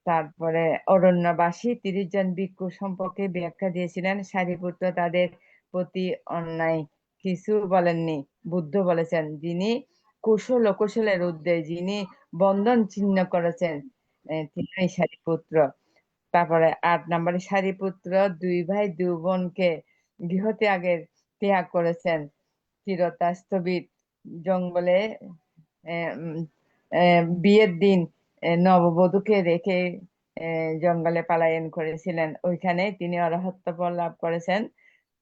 তারপরে অরণ্যবাসী 30 জন ভিক্ষু সম্পর্কে ব্যাখ্যা দিয়েছিলেন। সারিপুত্র তাদের প্রতি অন্যায় কিছু বলেননি। বুদ্ধ বলেছেন, যিনি কুশল ও কুশলের ঊর্ধ্বে, যিনি বন্ধন ছিন্ন করেছেন, তিনি সারিপুত্র। তারপরে 8 নম্বরে সারিপুত্র 2 ভাই 2 বোনকে গৃহত্যাগের ত্যাগ করেছেন। চিরতাস্থবিদ জঙ্গলে বিয়ের দিন নববধূকে রেখে জঙ্গলে পলায়ন করেছিলেন। ওইখানে তিনি অরহত্ব লাভ করেছেন।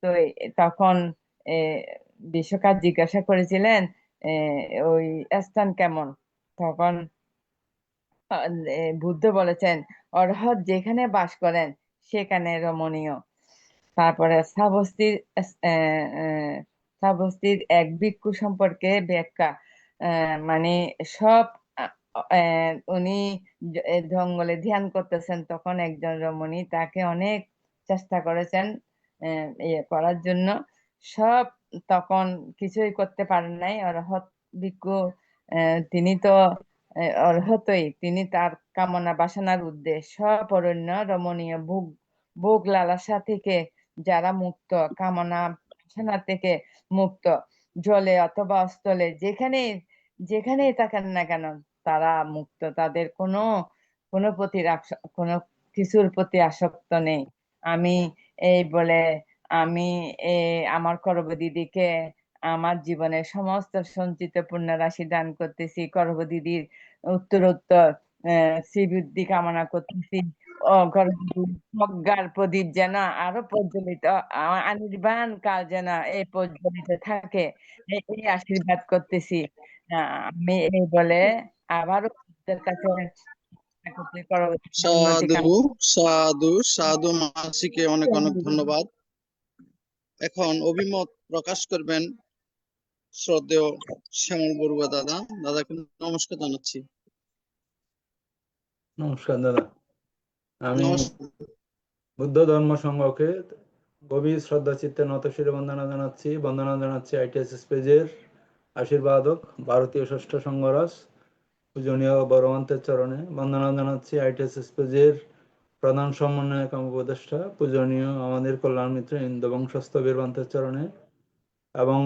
তো তখন বিশ্বকাপ জিজ্ঞাসা করেছিলেন ওই স্থান কেমন। তখন বুদ্ধ বলেছেন, অরহত যেখানে বাস করেন সেখানে রমণীয়। তারপরে শ্রাবস্তির এক ভিক্ষু সম্পর্কে ব্যাখ্যা, মানে সব উনি জঙ্গলে ধ্যান করতেছেন, তখন একজন রমণী তাকে অনেক চেষ্টা করেছেন ইয়ে করার জন্য, সব তখন কিছুই করতে পারেন নাই। অরহত ভিক্ষু তিনি তো অরহতই, তিনি তার কামনা বাসনার উদ্দেশ্য সব অরণ্য রমণীয় ভোগ লালসা থেকে যারা মুক্ত, কামনা বাসনা থেকে মুক্ত, জলে অথবা স্থলে যেখানেই থাকেন না কেন তারা মুক্ত। তাদের কোনো কোনো কিছুর প্রতি আসক্ত নেই। আমি এই বলে আমি আমার করব দিদিকে আমার জীবনের সমস্ত সঞ্চিত পুণ্যরাশি দান করতেছি। করব দিদির উত্তরোত্তর শ্রীবৃদ্ধি কামনা করতেছি। প্রজ্ঞার প্রদীপ যেন আরো প্রজ্বলিত, আনির্বাণ কাল যেন এই প্রজ্বলিত থাকে, এই আশীর্বাদ করতেছি। আমি এই বলে আবারও আপনাদের কাছে উন্নতি সাধু সাধু সাধু মাসিকে অনেক অনেক ধন্যবাদ। এখন অভিমত প্রকাশ করবেন শ্রদ্ধেয় শ্যামল বড়ুয়া দাদা। দাদাকে নমস্কার জানাচ্ছি। নমস্কার দাদা। আমি নমস্কার। বুদ্ধ ধর্ম সংঘকে গভীর শ্রদ্ধা চিত্তে নতশিরে বন্দনা জানাচ্ছি ITSS পেজের আশীর্বাদক ভারতীয় ষষ্ঠ সংঘরাজ পূজনীয় বড়মন্তের চরণে বন্দনা জানাচ্ছি। ITSS পেজের প্রধান সমন্বয়ক উপদেষ্টা পূজনীয় আমাদের কল্যাণ মিত্র ইন্দবংশস্থ বীরবন্তের চরণে, এবং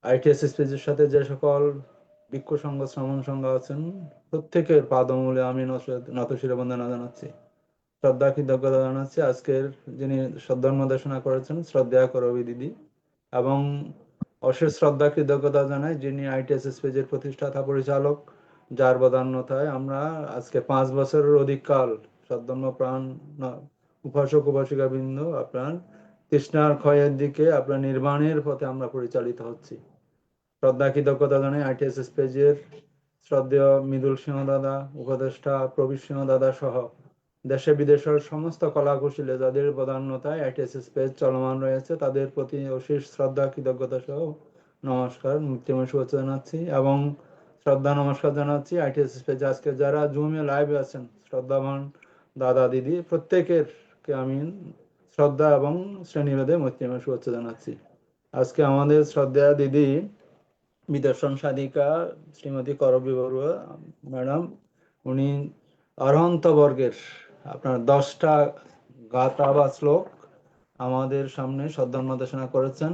ITSS পেজের সাথে যে সকল ভিক্ষু সংঘ শ্রমণ সংঘ আছেন প্রত্যেকের পাদমূলে আমি নতশিরে বন্দনা জানাচ্ছি, শ্রদ্ধা কৃতজ্ঞতা জানাচ্ছি। আজকের যিনি সদ্ধর্ম দেশনা করেছেন শ্রদ্ধেয় করবী দিদি, এবং অশেষ শ্রদ্ধা কৃতজ্ঞতা জানাই যিনি ITSS পেজের প্রতিষ্ঠাতা পরিচালক, যার বদান্যতায় আমরা আজকে 5 বছরের অধিক কাল সদ্ধর্ম প্রাণ উপাসক উপাসিকা বৃন্দ আপনার তৃষ্ণার ক্ষয়ের দিকে আপনার নির্বাণের পথে আমরা পরিচালিত হচ্ছি। শ্রদ্ধা কৃতজ্ঞতা জানাই ITSS পেজের শ্রদ্ধেয় মৃদুল সিংহ দাদা, উপদেষ্টা প্রবীর সিংহ দাদা সহ দেশে বিদেশের সমস্ত কলাকুশলী যাদের বদান্যতায় ITSS পেজ চলমান রয়েছে তাদের প্রতি অশেষ শ্রদ্ধা কৃতজ্ঞতা সহ নমস্কার, মুক্তিময় শুভেচ্ছা জানাচ্ছি। এবং শ্রদ্ধা নমস্কার জানাচ্ছি ITSS পেজ আজকে যারা জুমে লাইভে আছেন শ্রদ্ধাবান দাদা দিদি প্রত্যেকেরকে আমি শ্রদ্ধা এবং শ্রেণীভেদে মুক্তিময় শুভেচ্ছা জানাচ্ছি। আজকে আমাদের শ্রদ্ধা দিদি বিদর্শন সাধিকা শ্রীমতী করবী বড়ুয়া ম্যাডাম, উনি অরহন্ত বর্গের আপনার 10টা গাথা বা শ্লোক আমাদের সামনে সদ্ধর্ম দেশনা করেছেন।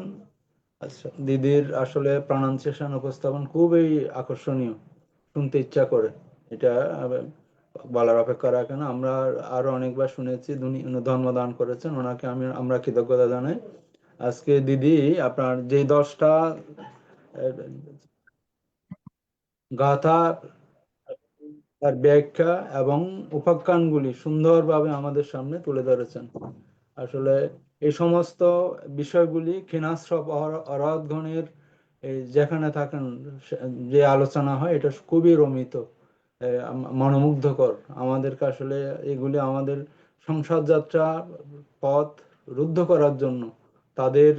আচ্ছা, দিদির আসলে প্রনাউন্সিয়েশন উপস্থাপন খুবই আকর্ষণীয়, শুনতে ইচ্ছা করে, এটা বলার অপেক্ষা রাখে না। আমরা আরো অনেকবার শুনেছি, ধর্মদান করেছেন, ওনাকে আমরা কৃতজ্ঞতা জানাই। আজকে দিদি আপনার যে 10টা গাথা তার ব্যাখ্যা এবং উপাখ্যানগুলি সুন্দরভাবে আমাদের সামনে তুলে ধরেছেন। আসলে এই সমস্ত বিষয়গুলি ক্ষীণাশ্রব অরহতগণের যেখানে থাকেন যে আলোচনা হয় এটা খুবই রমিত, মনোমুগ্ধকর। আমাদেরকে আসলে এগুলি আমাদের সংসার যাত্রা পথ রুদ্ধ করার জন্য তাদের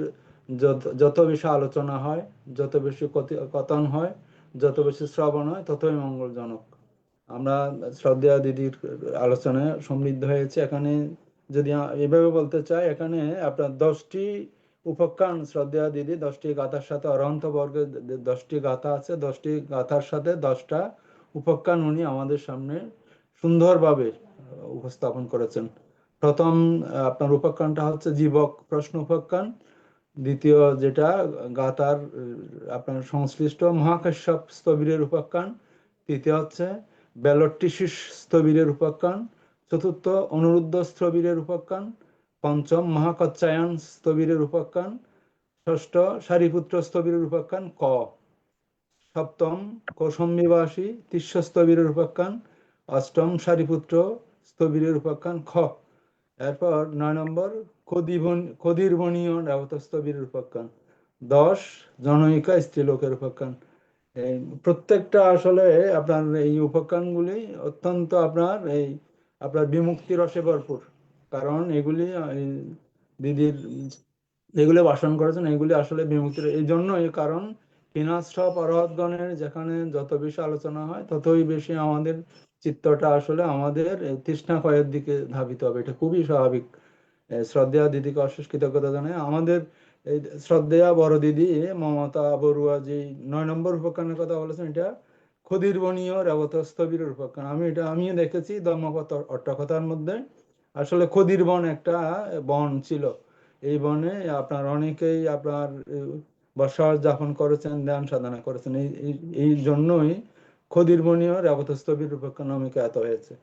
যত বেশি আলোচনা হয়, যত বেশি কথন হয়, যত বেশি শ্রবণ হয় ততই মঙ্গলজনক। আমরা শ্রদ্ধা দিদির আলোচনায় সমৃদ্ধ হয়েছে। এখানে যদি এভাবে বলতে চাই, এখানে আপনার 10টি উপাখ্যান শ্রদ্ধা দিদি 10টি গাথার সাথে অরহন্ত বর্গের 10টি গাথা আছে, 10টি গাথার সাথে 10টা উপাখ্যান উনি আমাদের সামনে সুন্দরভাবে উপস্থাপন করেছেন। প্রথম আপনার উপাখ্যানটা হচ্ছে জীবক প্রশ্ন উপাখ্যান। দ্বিতীয় যেটা গাথার আপনার সংশ্লিষ্ট মহাকাশ্যপ স্থবিরের উপাখ্যান। তৃতীয় হচ্ছে বেলট্টিসিস স্থবিরের উপাখ্যান। চতুর্থ অনুরুদ্ধ স্থবিরের উপাখ্যান। পঞ্চম মহাকাচ্যায়ন স্থবিরের উপাখ্যান। ষষ্ঠ সারিপুত্র স্থবিরের উপাখ্যান ক। সপ্তম কৌশম্বিবাসী তিস্য স্থবিরের উপাখ্যান। অষ্টম সারিপুত্র স্থবিরের উপাখ্যান খ। এরপর 9 নম্বর ক্ষুদির্বণীয় রাবত স্থবিরের উপাখ্যান। 10 জনৈকা স্ত্রীলোকের উপাখ্যান। এই প্রত্যেকটা আসলে আপনার এই উপাখ্যানগুলি অত্যন্ত আপনার বিমুক্তি রসে ভরপুর। কারণ এগুলি দিদির এগুলো ভাষণ করেছেন, এগুলি আসলে বিমুক্তির এই জন্যই, কারণ কিনাশ্রব অরহৎগণের যেখানে যত বেশি আলোচনা হয় ততই বেশি আমাদের চিত্তটা আসলে আমাদের তৃষ্ণা ক্ষয়ের দিকে ধাবিত হবে। এটা খুবই স্বাভাবিক। শ্রদ্ধেয়া দিদিকে অশেষ কৃতজ্ঞতা জানাই। আমাদের এই শ্রদ্ধেয়া বড় দিদি মমতা বড়ুয়া যে 9 নম্বর উপাখ্যানের কথা বলেছেন, এটা ক্ষুদির্বণীয় রেবত স্থবিরের উপাখ্যান। আমিও দেখেছি ধর্মপদ অট্টকথার মধ্যে আসলে ক্ষুদির্বন একটা বন ছিল। এই বনে আপনার অনেকেই আপনার বসবাস যাপন করেছেন, ধ্যান সাধনা করেছেন। এই জন্যই ক্ষুদির্বণীয় রেবতস্থবির উপাখ্যান নামে খ্যাত হয়েছে।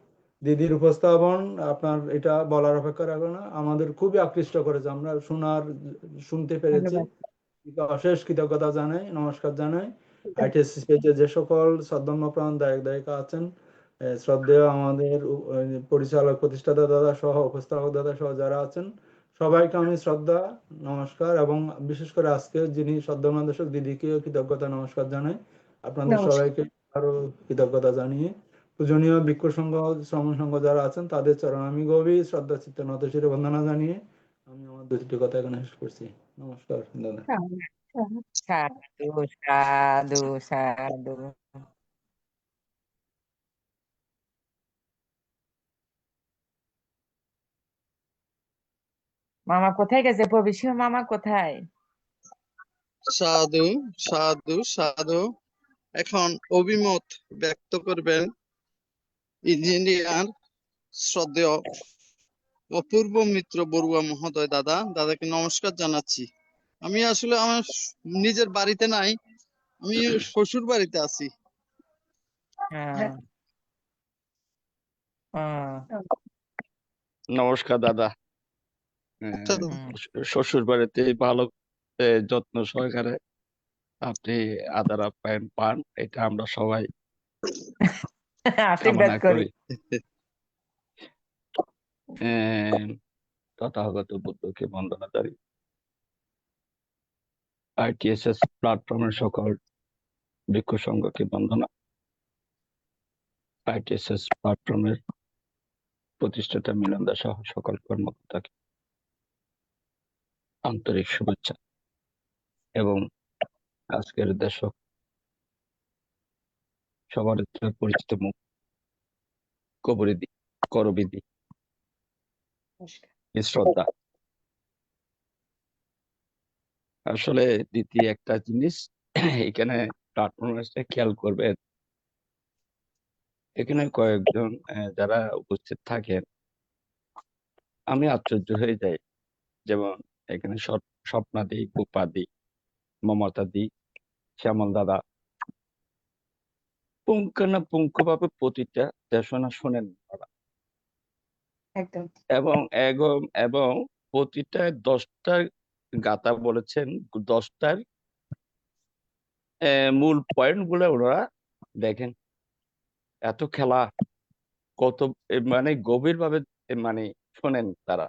দিদির উপস্থাপন আপনার এটা বলার অপেক্ষা রাখে না, আমাদের খুবই আকৃষ্ট করেছে। আমরা শুনতে পেরেছি। ধন্যবাদ। অশেষ কৃতজ্ঞতা জানাই, নমস্কার জানাই। আইটিএসসি পেজে যে সকল সদ্ধর্মপ্রাণ দায়ক দায়িকা আছেন, শ্রদ্ধেয় আমাদের পরিচালক প্রতিষ্ঠাতা দাদা সহ উপস্থাপক দাদা সহ যারা আছেন, সবাইকে আমি শ্রদ্ধা নমস্কার, এবং বিশেষ করে আজকে যিনি সদ্ধর্মাদেশক দিদিকেও কৃতজ্ঞতা নমস্কার জানাই। আপনাদের নমস্কার। সবাইকে আরো কৃতজ্ঞতা জানিয়ে পূজনীয় ভিক্ষু সংঘ, শ্রমণ সংঘ যারা আছেন তাদের চরণ আমি গভীর শ্রদ্ধা চিত্তে নতশিরে বন্দনা জানিয়ে আমি আমার দুটি কথা এখানে শেষ করছি। নমস্কার দাদা। সাধু সাধু সাধু। মামা কোথায় গেছে? প্রবিশীয় মামা কোথায়? সাধু সাধু সাধু। এখন অভিমত ব্যক্ত করবেন ইঞ্জিনিয়ার শ্রদ্ধেয় অপূর্ব মিত্র বড়ুয়া মহোদয়। দাদাকে নমস্কার জানাচ্ছি। আমি আসলে আমার নিজের বাড়িতে নাই, আমি শ্বশুর বাড়িতে আছি। হ্যাঁ। নমস্কার দাদা। আচ্ছা দাদা। শ্বশুর বাড়িতে ভালো যত্ন সহকারে আপনি আদর আপ্যায়ন পান, এটা আমরা সবাই আশীর্বাদ কামনা করি। করি। তথাগত বুদ্ধকে বন্দনা জানাই। আইটিএসএস প্ল্যাটফর্মের সকল ভিক্ষু সংঘকে বন্দনা। আইটিএসএস প্ল্যাটফর্মের প্রতিষ্ঠাতা মিলন দাস সহ সকল কর্মকর্তাকে আন্তরিক শুভেচ্ছা এবং আজকের দর্শক সবার পরিচিত মুখ করবিদি শ্রদ্ধা। আসলে দ্বিতীয় একটা জিনিস এখানে প্ল্যাটফর্মে খেয়াল করবেন, এখানে কয়েকজন যারা উপস্থিত থাকেন আমি আশ্চর্য হয়ে যাই। যেমন এখানে স্বপ্নাদি, উপাদি, মমতাদি, শ্যামল দাদা পুঙ্খানুপুঙ্খভাবে প্রতিটা দেশনা শোনেন তারা, একদম এবং এবং এবং প্রতিটা 10টা গাথা বলেছেন, 10টার মূল পয়েন্ট গুলো ওনারা দেখেন। এত খেলা কত মানে গভীর ভাবে মানে শোনেন তারা।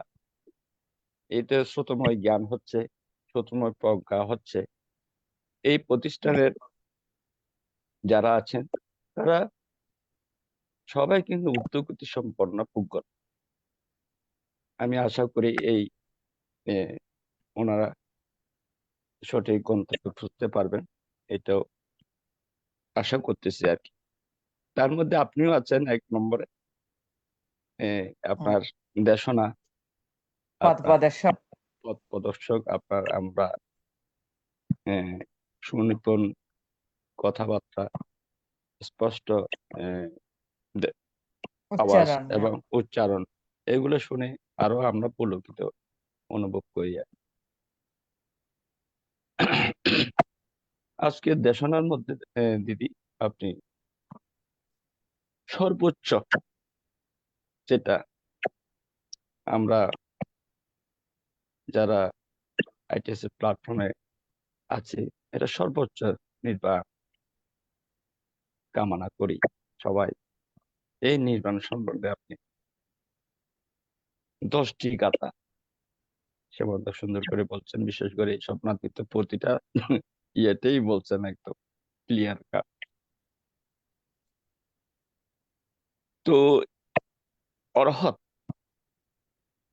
এটা শ্রুতময় জ্ঞান হচ্ছে, শ্রুতময় প্রজ্ঞা হচ্ছে। এই প্রতিষ্ঠানের যারা আছেন তারা সবাই কিন্তু উদ্যোগতি সম্পন্ন পুজ্ঞ। আমি আশা করি এই ওনারা সঠিক গন্তব্যে পৌঁছতে পারবেন, এটাও আশা করতেছি আর কি। তার মধ্যে আপনিও আছেন 1 নম্বরে, আপনার দেশনা, পথ আপনার প্রদর্শক। পথ প্রদর্শক, আপনার আমরা সুনিপুণ কথাবার্তা, স্পষ্ট আওয়াজ উচ্চারণ, হ্যাঁ। এবং উচ্চারণ, এগুলো শুনে আরো আমরা পুলকিত অনুভব করি। আজকে দেশনার মধ্যে দিদি, আপনি সর্বোচ্চ যেটা আমরা যারা আইটিএস প্ল্যাটফর্মে আছি, এটা সর্বোচ্চ নির্বাণ কামনা করি সবাই। এই নির্বাণ সম্বন্ধে আপনি 10টি গাথা সে মধ্যে সুন্দর করে বলছেন, বিশেষ করে এই স্বপ্নাতীত প্রতিটা ইয়েতেই বলছেন একদম ক্লিয়ার কাট। তো অরহত,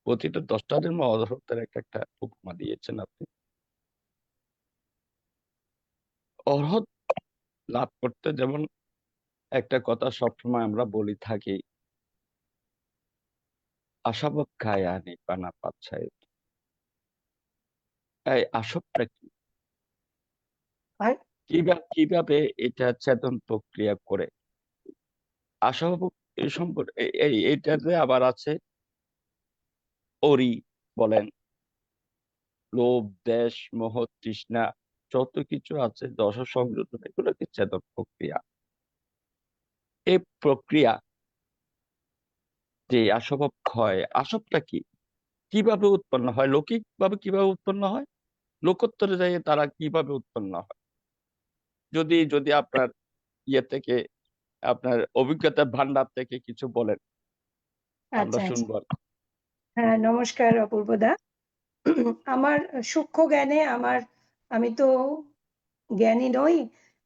প্রতিটা 10টা জন্ম অরহতের একটা উপমা দিয়েছেন আপনি। অরহত লাভ করতে যেমন একটা কথা সবসময় আমরা বলি থাকি, আশাবক খায়া নিপানা পাচ্ছায়। এই আসবটা কি, আর কিভাবে এটা চেতন প্রক্রিয়া করে? আশাবক এই সম্পর্কে এইটাতে আবার আছে অরি বলেন, লোভ, দেশ, মোহ, তৃষ্ণা, যত কিছু আছে দশ সংযোজন, এগুলো কি চেতন প্রক্রিয়া। এই প্রক্রিয়া যে আসবক ক্ষয়, আসবটা কি, কিভাবে উৎপন্ন হয়, লৌকিক ভাবে কিভাবে উৎপন্ন হয়, লোকোত্তরে যাই তারা কিভাবে উৎপন্ন হয়, যদি যদি আপনার ইয়ে থেকে, আপনার অভিজ্ঞতার ভান্ডার থেকে কিছু বলেন, আমরা আচ্ছা আচ্ছা, শুনবো। হ্যাঁ, নমস্কার অপূর্বদা। আমার সূক্ষ্ম জ্ঞানে আমি তো জ্ঞানী নই।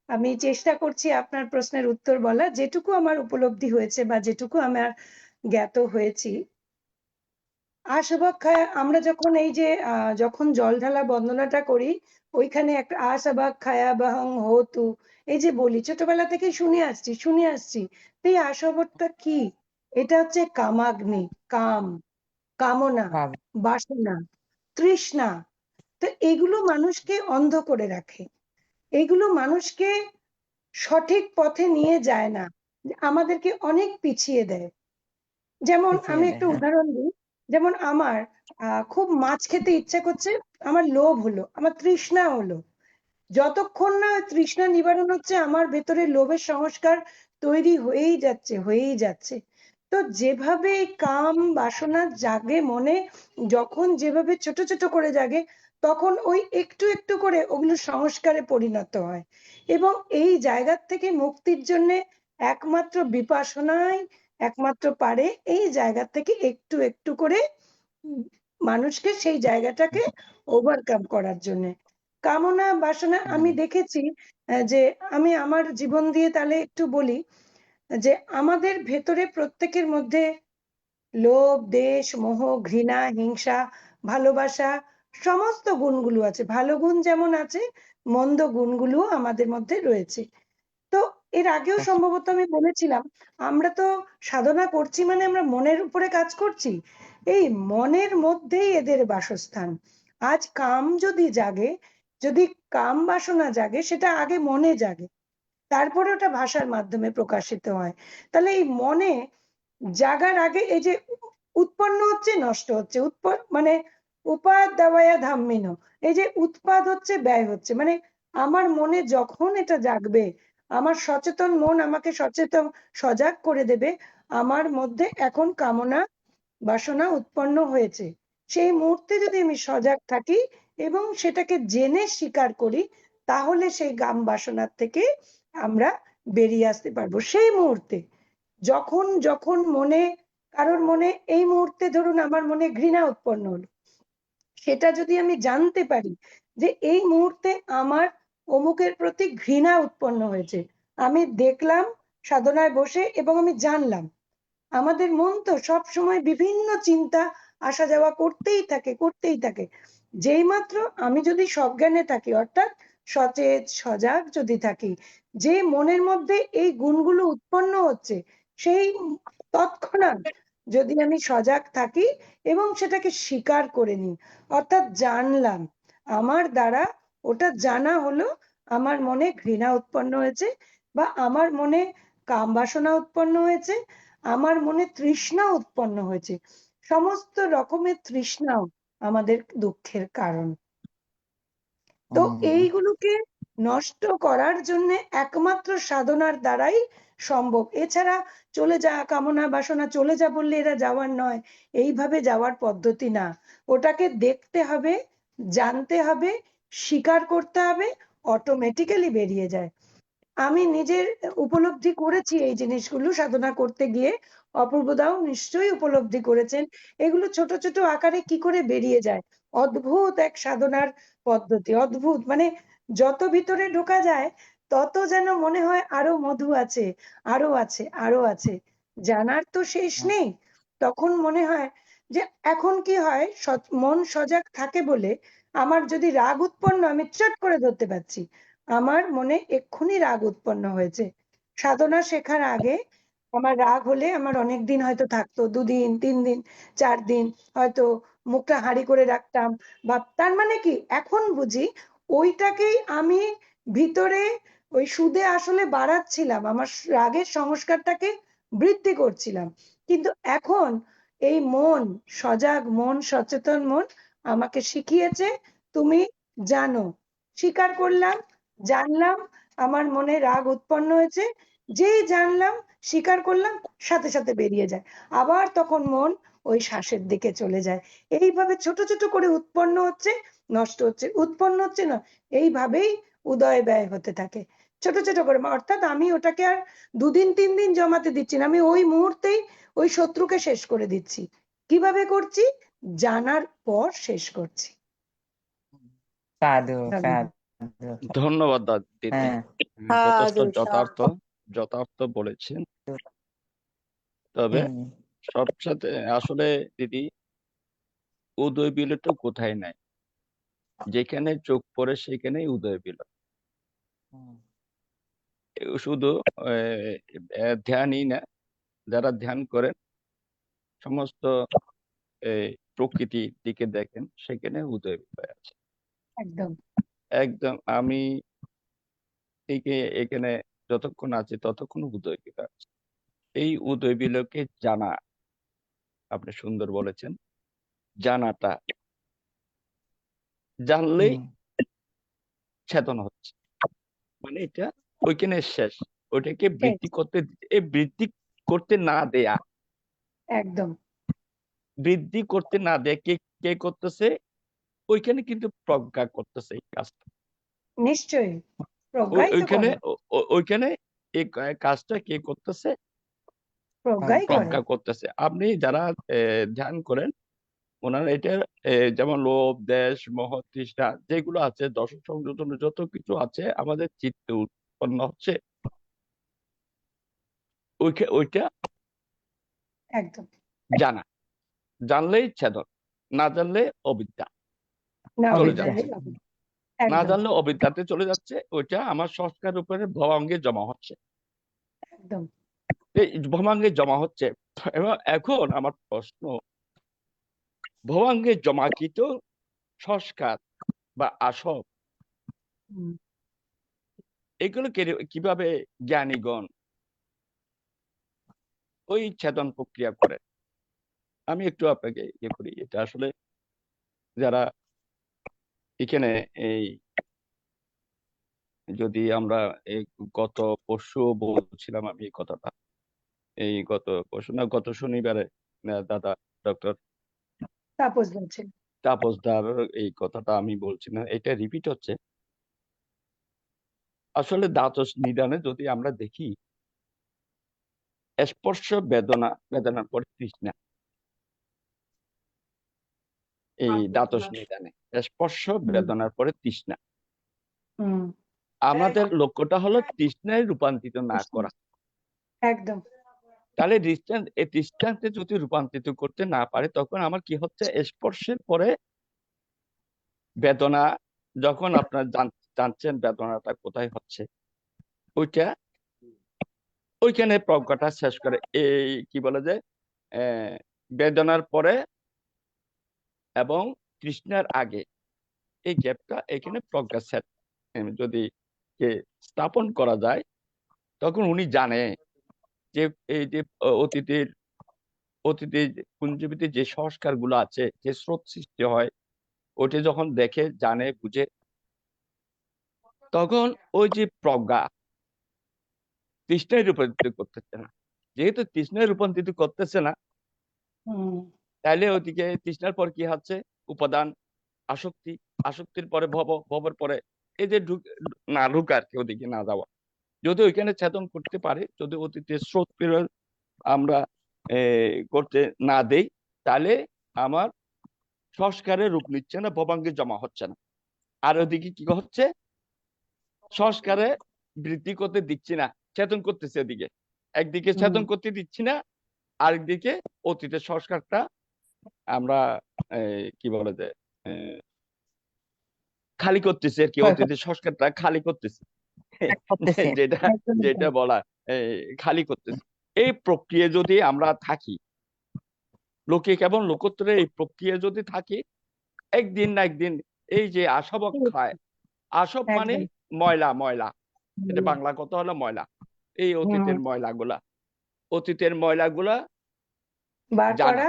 আমি চেষ্টা করছি আপনার প্রশ্নের উত্তর বলার, যেটুকু আমার উপলব্ধি হয়েছে বা যেটুকু আমার জ্ঞাত হয়েছি। আশাবাক আমরা যখন এই যে যখন জল ঢালা বন্দনাটা করি, ওইখানে একটা আশাবাক খায়া বাহং হতু, এই যে বলি ছোটবেলা থেকে শুনে আসছি। তো এই আশাবাকটা কি? এটা হচ্ছে কামাগ্নি, কাম, কামনা, ভাব। বাসনা, তৃষ্ণা। তো এগুলো মানুষকে অন্ধ করে রাখে, এগুলো মানুষকে সঠিক পথে নিয়ে যায় না, আমাদেরকে অনেক পিছিয়ে দেয়। যেমন পিছিয়ে আমি দেয়, একটা হ্যাঁ। উদাহরণ দিই। যেমন আমার খুব মাছ খেতে ইচ্ছা করছে, আমার লোভ হলো, আমার তৃষ্ণা হলো। যতক্ষণ না ওই তৃষ্ণা নিবারণ হচ্ছে, আমার ভেতরে লোভের সংস্কার তৈরি হয়েই যাচ্ছে। তো যেভাবে এই কাম বাসনা জাগে মনে, যখন যেভাবে ছোট ছোট করে জাগে, তখন ওই একটু একটু করে ওগুলো সংস্কারে পরিণত হয়। এবং এই জায়গার থেকে মুক্তির জন্য একমাত্র বিপাসনাই একমাত্র পারে এই জায়গা থেকে একটু একটু করে মানুষকে সেই জায়গাটাকে ওভারকাম করার জন্য। কামনা বাসনা আমি দেখেছি যে আমি আমার জীবন দিয়ে তাহলে একটু বলি, যে আমাদের ভেতরে প্রত্যেকের মধ্যে লোভ, দেশ, মোহ, ঘৃণা, হিংসা, ভালোবাসা, সমস্ত গুণগুলো আছে। ভালো গুণ যেমন আছে, মন্দ গুণগুলো আমাদের মধ্যে রয়েছে। তো এর আগেও সম্ভবত আমি বলেছিলাম, আমরা তো সাধনা করছি মানে আমরা মনের উপরে কাজ করছি। এই মনের মধ্যেই এদের বাসস্থান। আজ কাম যদি জাগে, যদি কাম বাসনা জাগে, সেটা আগে মনে জাগে, তারপরে ওটা ভাষার মাধ্যমে প্রকাশিত হয়। তাহলে এই মনে জাগার আগে এই যে উৎপন্ন হচ্ছে, নষ্ট হচ্ছে, মানে উপাদ দাবায়া ধাম্মিন, এই যে উৎপাদ হচ্ছে, ব্যয় হচ্ছে, মানে আমার মনে যখন এটা জাগবে, আমার সচেতন মন আমাকে সজাগ করে দেবে, আমার মধ্যে এখন কামনা বাসনা উৎপন্ন হয়েছে। সেই মুহূর্তে যদি আমি সজাগ থাকি এবং সেটাকে জেনে স্বীকার করি, তাহলে সেই কাম বাসনার থেকে আমরা বেরিয়ে আসতে পারবো। সেই মুহূর্তে যখন যখন কারোর মনে, এই মুহূর্তে ধরুন আমার মনে ঘৃণা উৎপন্ন হলো, সেটা যদি আমি জানতে পারি যে এই মুহূর্তে আমার অমুকের প্রতি ঘৃণা উৎপন্ন হয়েছে, আমি দেখলাম সাধনায় বসে এবং আমি জানলাম। আমাদের মন তো সব সময় বিভিন্ন চিন্তা আসা যাওয়া করতেই থাকে। যেই মাত্র আমি যদি সজ্ঞানে থাকি, অর্থাৎ সচেত সজাগ যদি থাকি, যে মনের মধ্যে এই গুণগুলো উৎপন্ন হচ্ছে, সেই তৎক্ষণাৎ যদি আমি সজাগ থাকি এবং সেটাকে স্বীকার করে নিই, অর্থাৎ জানলাম, আমার দ্বারা ওটা জানা হলো, আমার মনে ঘৃণা উৎপন্ন হয়েছে বা আমার মনে কাম বাসনা উৎপন্ন হয়েছে, আমার মনে তৃষ্ণা উৎপন্ন হয়েছে। সমস্ত রকমের তৃষ্ণাও আমাদের দুঃখের কারণ। তো এইগুলোকে নষ্ট করার জন্য একমাত্র সাধনার দ্বারাই সম্ভব। এছাড়া চলে যা, কামনা বাসনা চলে যা বললে এরা যাওয়ার নয়, এইভাবে যাওয়ার পদ্ধতি না। ওটাকে দেখতে হবে, জানতে হবে, স্বীকার করতে হবে, অটোমেটিক্যালি বেরিয়ে যায়। আমি নিজের উপলব্ধি করেছি এই জিনিসগুলো সাধনা করতে গিয়ে। অপূর্বদাও নিশ্চয়ই উপলব্ধি করেছেন। এগুলো ছোট ছোট আকারে কি করে বেরিয়ে যায়। অদ্ভুত এক সাধনার পদ্ধতি, অদ্ভুত। মানে যত ভিতরে ঢোকা যায় তত যেন মনে হয় আরো মধু আছে, আরো আছে, আরো আছে। জানার তো শেষ নেই। তখন মনে হয় যে এখন কি হয়, মন সজাগ থাকে বলে আমার যদি রাগ উৎপন্ন, আমি চট করে ধরতে পারছি আমার মনে এক্ষুনি রাগ উৎপন্ন হয়েছে। সাধনা শেখার আগে আমার রাগ হলে আমার অনেক দিন হয়তো থাকতো, 2 দিন 3 দিন 4 দিন, হয়তো মুখটা হাঁড়ি করে রাখতাম। বা তার মানে কি, এখন বুঝি ওইটাকেই আমি ভিতরে ওই সুদে আসলে বাড়াচ্ছিলাম, আমার রাগের সংস্কারটাকে বৃদ্ধি করছিলাম। কিন্তু এখন এই মন, সজাগ মন, সচেতন মন আমাকে শিখিয়েছে তুমি জানো। স্বীকার করলাম, জানলাম, আমার মনে রাগ উৎপন্ন হয়েছে, যেই জানলাম, স্বীকার করলাম, সাথে সাথে বেরিয়ে যায়। আবার তখন মন ওই শ্বাসের দিকে চলে যায়। এইভাবে ছোট ছোট করে উৎপন্ন হচ্ছে, নষ্ট হচ্ছে, উৎপন্ন হচ্ছে না, এইভাবেই উদয় ব্যয় হতে থাকে ছোট ছোট করে। অর্থাৎ আমি ওটাকে আর 2 দিন 3 দিন জমাতে দিচ্ছি না, আমি ওই মুহূর্তেই ওই শত্রুকে শেষ করে দিচ্ছি। কিভাবে করছি? জানার পর শেষ করছি। সাধু ধন্যবাদ। সাধু। ধন্যবাদ দিদি, হ্যাঁ যথেষ্ট সাধু যথার্থ বলেছেন। তবে হুম, সব সাথে আসলে দিদি, উদয় বিলটা কোথায় নাই, যেখানে চোখ পড়ে সেখানেই উদয় বিল। হুম, শুধু ধ্যানই না, যারা ধ্যান করেন সমস্ত প্রকৃতির দিকে দেখেন, সেখানে উদয় বিল আছে। একদম একদম আমি এখানে যতক্ষণ আছি ততক্ষণ উদয় বিল আছে। এই উদয় বিলকে জানা, আপনি সুন্দর বলেছেন, জানাটা, জানলেই হুম, চেতন হচ্ছে, মানে এটা ওইখানে শেষ। ওইটাকে শেষ। বৃদ্ধি করতে, এই বৃদ্ধি করতে না দেয়া, একদম বৃদ্ধি করতে না দেয়া কে কে করতেছে? ওইখানে কিন্তু প্রজ্ঞা করতেছে এই কাজটা। নিশ্চয়ই, প্রজ্ঞাই তো ওইখানে করে, ওইখানে এই কাজটা কে করতেছে? প্রজ্ঞাই করে। প্রজ্ঞা করতেছে। আপনি যারা ধ্যান করেন, ওনারা এটা যেমন লোভ, দেশ, মোহ, তৃষ্ণা যেগুলো আছে, দশ সংযোজন যত কিছু আছে আমাদের চিত্তে উৎপন্ন হচ্ছে, ওইটা একদম। জানা। জানলেই ছেদন, না জানলে অবিদ্যা না চলে অবিদ্যা। যাচ্ছে। বুঝলে না একদম জানলে অবিদ্যাতে চলে যাচ্ছে, ওইটা আমার সংস্কার উপরে ভবাঙ্গে জমা হচ্ছে। একদম। এই ভবাঙ্গে জমা হচ্ছে। এবং এখন আমার প্রশ্ন, ভবাঙ্গে জমাকৃত সংস্কার বা আসব, হুম, এগুলো কিভাবে জ্ঞানীগণ ওই ছেদন প্রক্রিয়া করে? আমি একটু আপনাকে ইয়ে করি, এটা আসলে যারা এখানে এই, যদি আমরা এই গত পরশু বলছিলাম আমি এই কথাটা, এই গত পরশু না গত শনিবারে দাদা ডক্টর তাপস বলছেন। তাপসদার এই কথাটা আমি বলছি না, এটা রিপিট হচ্ছে। আসলে দ্বাদশ নিদানে যদি আমরা দেখি, স্পর্শ বেদনা, বেদনার পরে তৃষ্ণা, এই দ্বাদশ নিদানে স্পর্শ বেদনার পরে তৃষ্ণা। হুম, আমাদের লক্ষ্যটা হলো তৃষ্ণায় রূপান্তরিত না করা। একদম তাহলে এই দৃষ্টান্তে যদি রূপান্তরিত করতে না পারে, তখন আমার কি হচ্ছে? স্পর্শের পরে বেদনা, যখন আপনার জানছেন বেদনাটা কোথায় হচ্ছে, ওইটা ওইখানে প্রজ্ঞাটা শেষ করে। এই কি বলে যে বেদনার পরে এবং তৃষ্ণার আগে এই গ্যাপটা, এখানে প্রজ্ঞা সেট যদি কে স্থাপন করা যায়, তখন উনি জানে যে এই যে অতীতের পুঞ্জীবিতে যে সংস্কারগুলো আছে, যে স্রোত সৃষ্টি হয়, ওটা যখন দেখে জানে বুঝে, তখন ওই যে প্রজ্ঞা তৃষ্ণায় রূপান্তরিত করতেছে না। যেহেতু তৃষ্ণায় রূপান্তরিত করতেছে না, তাহলে ওদিকে তৃষ্ণার পর কি হচ্ছে? উপাদান, আসক্তি, আসক্তির পরে ভব, ভবের পরে এই যে না ঢুকা আর কি, ওদিকে না যাওয়া। যদি ওইখানে ছেদন করতে পারে, যদি অতীতের স্রোত প্রেরণ আমরা করতে না দেই, তাহলে আমার সংস্কারের রূপ নিচ্ছে না, ভবাঙ্গে জমা হচ্ছে না। আর ওদিকে কি হচ্ছে? সংস্কারে বৃদ্ধি করতে দিচ্ছি না, চেতন করতেছে। ওদিকে একদিকে চেতন করতে দিচ্ছি না, আরেকদিকে অতীতের সংস্কারটা আমরা কি বলে যে খালি করতেছি আর কি, অতীতের সংস্কারটা খালি করতেছি, যেটা বলা খালি করতেছি। এই প্রক্রিয়া যদি আমরা থাকি, লোকে কেবল লোকোত্তরে এই প্রক্রিয়া যদি থাকি, একদিন না একদিন এই যে আসব খায়, আসব মানে ময়লা, ময়লা, এটা বাংলা কথা হলো ময়লা। এই অতীতের ময়লাগুলা বার করা,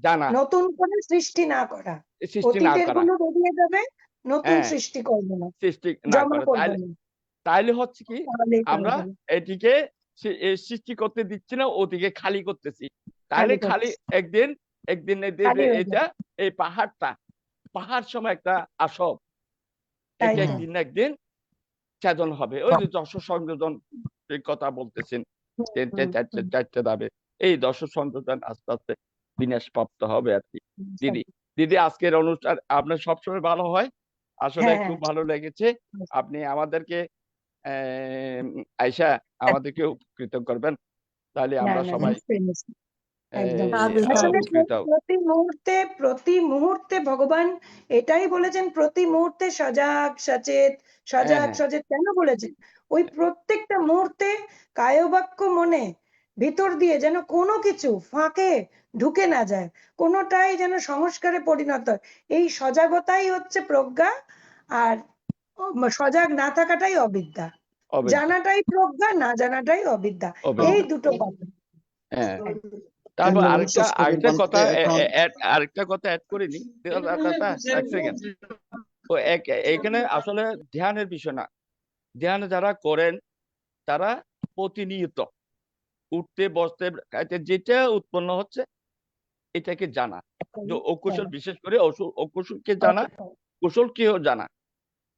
জানা, নতুন করে সৃষ্টি না করা, সৃষ্টি না অতীতের করা, গুলো বেরিয়ে যাবে, নতুন সৃষ্টি করবে না, সৃষ্টি না জমা করা। করবে না, তাইলে হচ্ছে কি, তাহলেই আমরা করবে না। এটিকে সৃষ্টি করতে দিচ্ছি না, ওদিকে খালি করতেছি। তাহলে খালি একদিন খালি হয়ে এটা এই পাহাড় সময় একটা আসব, এটা একদিন না একদিন ছেদন হবে। ওই যে দশ সংযোজন কথা বলতেছেন, চারটে দাবে, এই দশ সংযোজন আস্তে আস্তে বিনাশ প্রাপ্ত হবে আর কি। দিদি আজকের অনুষ্ঠান আপনার সবসময় ভালো হয়, আসলে খুব ভালো লেগেছে। আপনি আমাদেরকে আয়শা আমাদেরকে উপকৃত করবেন, তাহলে আমরা সবাই আসলে উপকৃত। প্রতি মুহূর্তে ভগবান এটাই বলেছেন, প্রতি মুহূর্তে সজাগ সচেত কেন বলেছেন? ওই প্রত্যেকটা মুহূর্তে কায়বাক্য মনে ভিতর দিয়ে যেন কোনো কিছু ফাঁকে ঢুকে না যায়, কোনোটাই যেন সংস্কারে পরিণত হয়। এই সজাগতাই হচ্ছে প্রজ্ঞা, আর সজাগ না থাকাটাই অবিদ্যা। জানাটাই প্রজ্ঞা, না জানাটাই অবিদ্যা। এই দুটো কথা। তারপর আরেকটা কথা অ্যাড করে নি, এক সেকেন্ড। এখানে আসলে ধ্যানের বিষয় না, ধ্যান যারা করেন তারা প্রতিনিয়ত উঠতে বসতে যেটা উৎপন্ন হচ্ছে এটাকে জানা, যে অকুশল, বিশেষ করে অকুশলকে জানা, কুশলকেও জানা।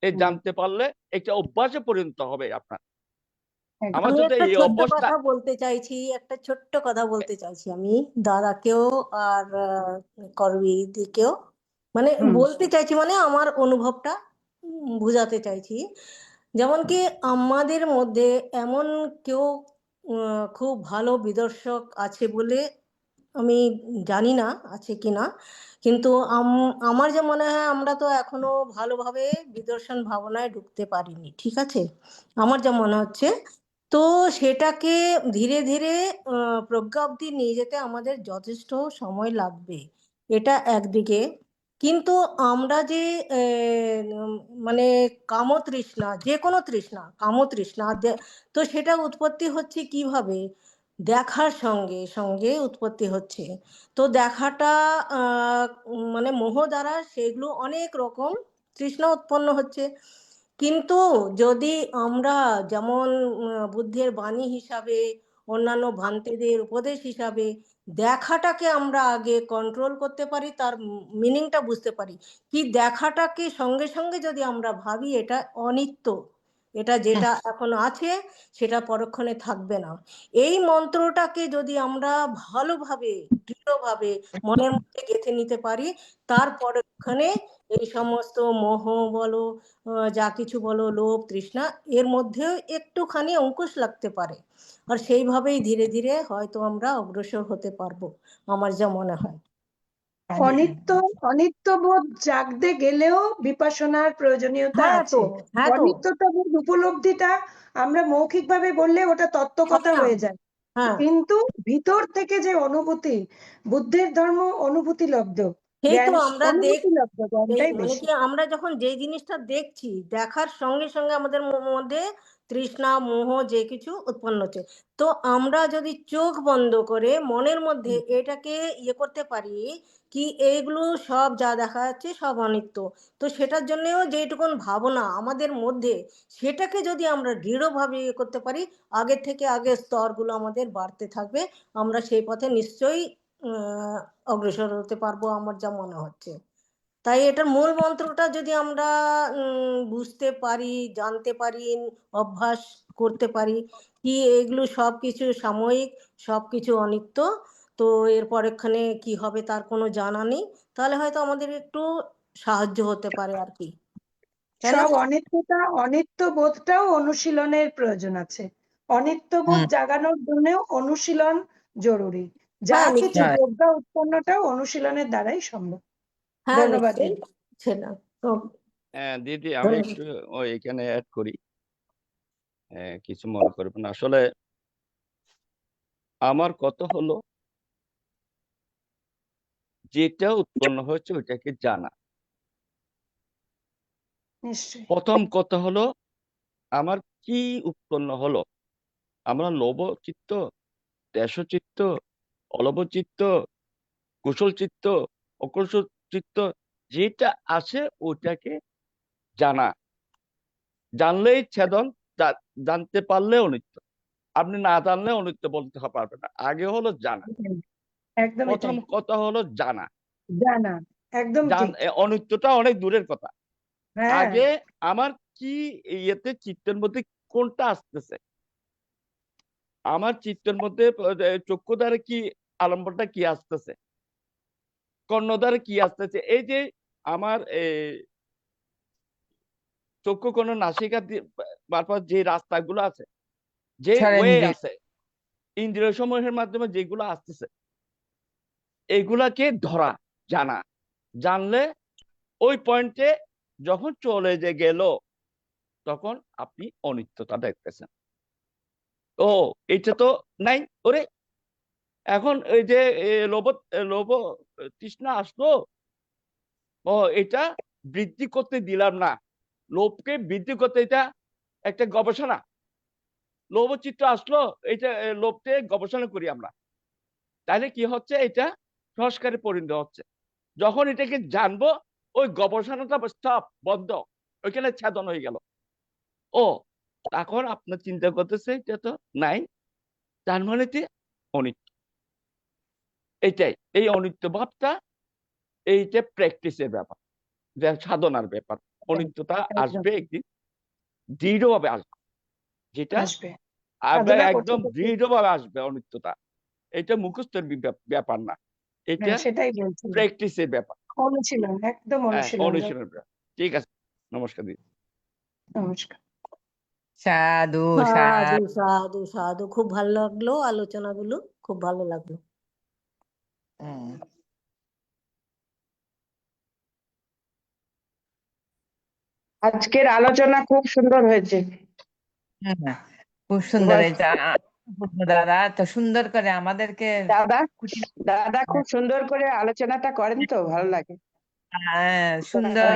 এই জানতে পারলে একটা অভ্যাসে পরিণত হবে আপনার। আমার আমি যদি একটা এই ছোট্ট অভ্যাসটা, কথা বলতে চাইছি, আমি দাদাকেও আর করবীদিকেও, মানে বলতে চাইছি, মানে আমার অনুভবটা বুঝাতে চাইছি। যেমন কি আমাদের মধ্যে এমন কেউ খুব ভালো বিদর্শক আছে বলে আমি জানি না আছে কিনা, কিন্তু আমার যে মনে হয় আমরা তো এখনো ভালোভাবে বিদর্শন ভাবনায় ঢুকতে পারিনি, ঠিক আছে? আমার যা মনে হচ্ছে, তো সেটাকে ধীরে ধীরে প্রজ্ঞা অবধি নিয়ে যেতে আমাদের যথেষ্ট সময় লাগবে, এটা একদিকে। কিন্তু আমরা যে মানে কামতৃষ্ণা, যে কোনো তৃষ্ণা, কামতৃষ্ণা, তো সেটা উৎপত্তি হচ্ছে কিভাবে? দেখার সঙ্গে সঙ্গে উৎপত্তি হচ্ছে। তো দেখাটা মানে মোহ দ্বারা সেগুলো অনেক রকম তৃষ্ণা উৎপন্ন হচ্ছে। কিন্তু যদি আমরা যেমন বুদ্ধের বাণী হিসাবে, অন্যান্য ভ্রান্তিদের উপদেশ হিসাবে দেখাটাকে আমরা আগে কন্ট্রোল করতে পারি, তার মিনিংটা বুঝতে পারি, কি দেখাটাকে সঙ্গে সঙ্গে যদি আমরা ভাবি এটা অনিত্য, এটা যেটা এখন আছে সেটা পরক্ষণে থাকবে না, এই মন্ত্রটাকে যদি আমরা ভালোভাবে দৃঢ়ভাবে মনের মধ্যে গেঁথে নিতে পারি, তার পরক্ষণে এই সমস্ত মোহ বলো, যা কিছু বলো, লোভ তৃষ্ণা, এর মধ্যেও একটুখানি অঙ্কুশ লাগতে পারে, আর সেইভাবেই ধীরে ধীরে হয়তো আমরা অগ্রসর হতে পারবো, আমার যা মনে হয়। অনিত্যবোধ জাগতে গেলেও বিপাশনার প্রয়োজনীয়তা আছে। অনিত্যতাবোধ উপলব্ধিটা আমরা মৌখিকভাবে বললে ওটা তত্ত্বকথা হয়ে যায়, কিন্তু ভিতর থেকে যে অনুভূতি, বুদ্ধের ধর্ম অনুভূতি লব্ধ, সেই তো জ্ঞান আমরা অনুভূতিলব্ধ এই জ্ঞানটাই মানে বেশি। কি আমরা যখন যেই জিনিসটা দেখছি দেখার সঙ্গে সঙ্গে আমাদের মধ্যে তৃষ্ণা মোহ যে কিছু উৎপন্ন হচ্ছে। তো আমরা যদি চোখ বন্ধ করে মনের মধ্যে এটাকে ইয়ে করতে পারি কি এইগুলো সব যা দেখা যাচ্ছে সব অনিত্য, তো সেটার জন্যও যেটুকুন ভাবনা আমাদের মধ্যে সেটাকে যদি আমরা দৃঢ়ভাবে ইয়ে করতে পারি, আগের থেকে আগের স্তরগুলো আমাদের বাড়তে থাকবে, আমরা সেই পথে নিশ্চয়ই অগ্রসর হতে পারবো আমার যা মনে হচ্ছে। তাই এটার মূল মন্ত্রটা যদি আমরা বুঝতে পারি, জানতে পারি, অভ্যাস করতে পারি কি এগুলো সব কিছু সাময়িক, সব কিছু অনিত্য, তো এর পরেক্ষণে কি হবে তার কোনো জানা নেই, তাহলে হয়তো আমাদের একটু সাহায্য হতে পারে আর কি, তাই না? সব অনিত্য বোধটাও অনুশীলনের প্রয়োজন আছে। অনিত্য বোধ জাগানোর জন্যও অনুশীলন জরুরি। যা হ্যাঁ কিছু নিশ্চয়ই, প্রজ্ঞা উৎপন্নটা অনুশীলনের দ্বারাই সম্ভব। হ্যাঁ ধন্যবাদ নিশ্চয়ই দিদি। সেটা তো দিদি আমি ধন্যবাদ। একটু এখানে অ্যাড করি, কিছু মনে করবেন না। আসলে আমার কথা হলো যেটা উৎপন্ন হয়েছে ওইটাকে জানা। নিশ্চয়ই। প্রথম কথা হলো আমার কি উৎপন্ন হলো, আমরা লোভ চিত্ত, দেশ চিত্ত, অলভ চিত্ত, কুশল চিত্ত, অকুশল চিত্ত, যেটা আছে ওটাকে জানা। জানলেই ছেদন, জানতে পারলে অনিত্য। আপনি না জানলে অনিত্য বলতে পারবেন না। আগে হলো জানা, একদমই প্রথম তাই। কথা হলো জানা। জানা একদম ঠিক। অনিত্যটা অনেক দূরের কথা। হ্যাঁ আগে আমার কি ইয়েতে চিত্তের মধ্যে কোনটা আসতেছে, আমার চিত্তের মধ্যে চক্ষু দ্বারা কি আলম্বনটা কি আসতেছে, কর্ণদ্বারে কি আসতেছে। এই যে আমার চক্ষু কোণ নাসিকা মারফত যে রাস্তাগুলো আছে, যে ওয়ে আছে, ইন্দ্রিয় সমূহের মাধ্যমে যেগুলো আসতেছে, এগুলাকে ধরা, জানা। জানলে ওই পয়েন্টে যখন চলে যে গেল তখন আপনি অনিত্যতা দেখতেছেন। ও এটা তো নাই, ওরে এখন এই যে লোভ তৃষ্ণা আসলো, ও এটা বৃদ্ধি করতে দিলাম না। লোভকে বৃদ্ধি করতে, এটা একটা গবেষণা। লোভ চিত্র আসলো, এটা লোভকে গবেষণা করি আমরা, তাহলে কি হচ্ছে, এটা সংস্কারে পরিণত হচ্ছে। যখন এটাকে জানবো ওই গবেষণাটা স্টপ, বন্ধ, ওইখানে ছেদন হয়ে গেল। ও তখন আপনার চিন্তা করতেছে এটা তো নাই, তার মানে অনিত্য। এইটাই, এই অনিত্য ভাবটা, এইটা প্র্যাকটিসের ব্যাপার, সাধনার ব্যাপার। অনিত্যতা আসবে একদিন, দৃঢ়ভাবে আসবে, যেটা আসবে, সাধনা করতে একদম করতে। দৃঢ়ভাবে আসবে অনিত্যতা। এটা মুখস্থের ব্যাপার না, এটা হ্যাঁ সেটাই বলছিলাম, প্র্যাকটিসের ব্যাপার। অনুশীলন, একদম হ্যাঁ, অনুশীলন। অনুশীলনের ব্যাপার। ঠিক আছে, নমস্কার দিদি। নমস্কার। সাধু সাধু সাধু। সাধু সাধু, খুব ভালো লাগলো আলোচনাগুলো, খুব ভালো লাগলো। আজকের আলোচনা খুব সুন্দর হয়েছে। খুব সুন্দর উপাস- এটা। দাদা তো সুন্দর করে আমাদেরকে দাদা খুঁটি- দাদা খুব সুন্দর করে আলোচনাটা করেন, তো ভালো লাগে। সুন্দর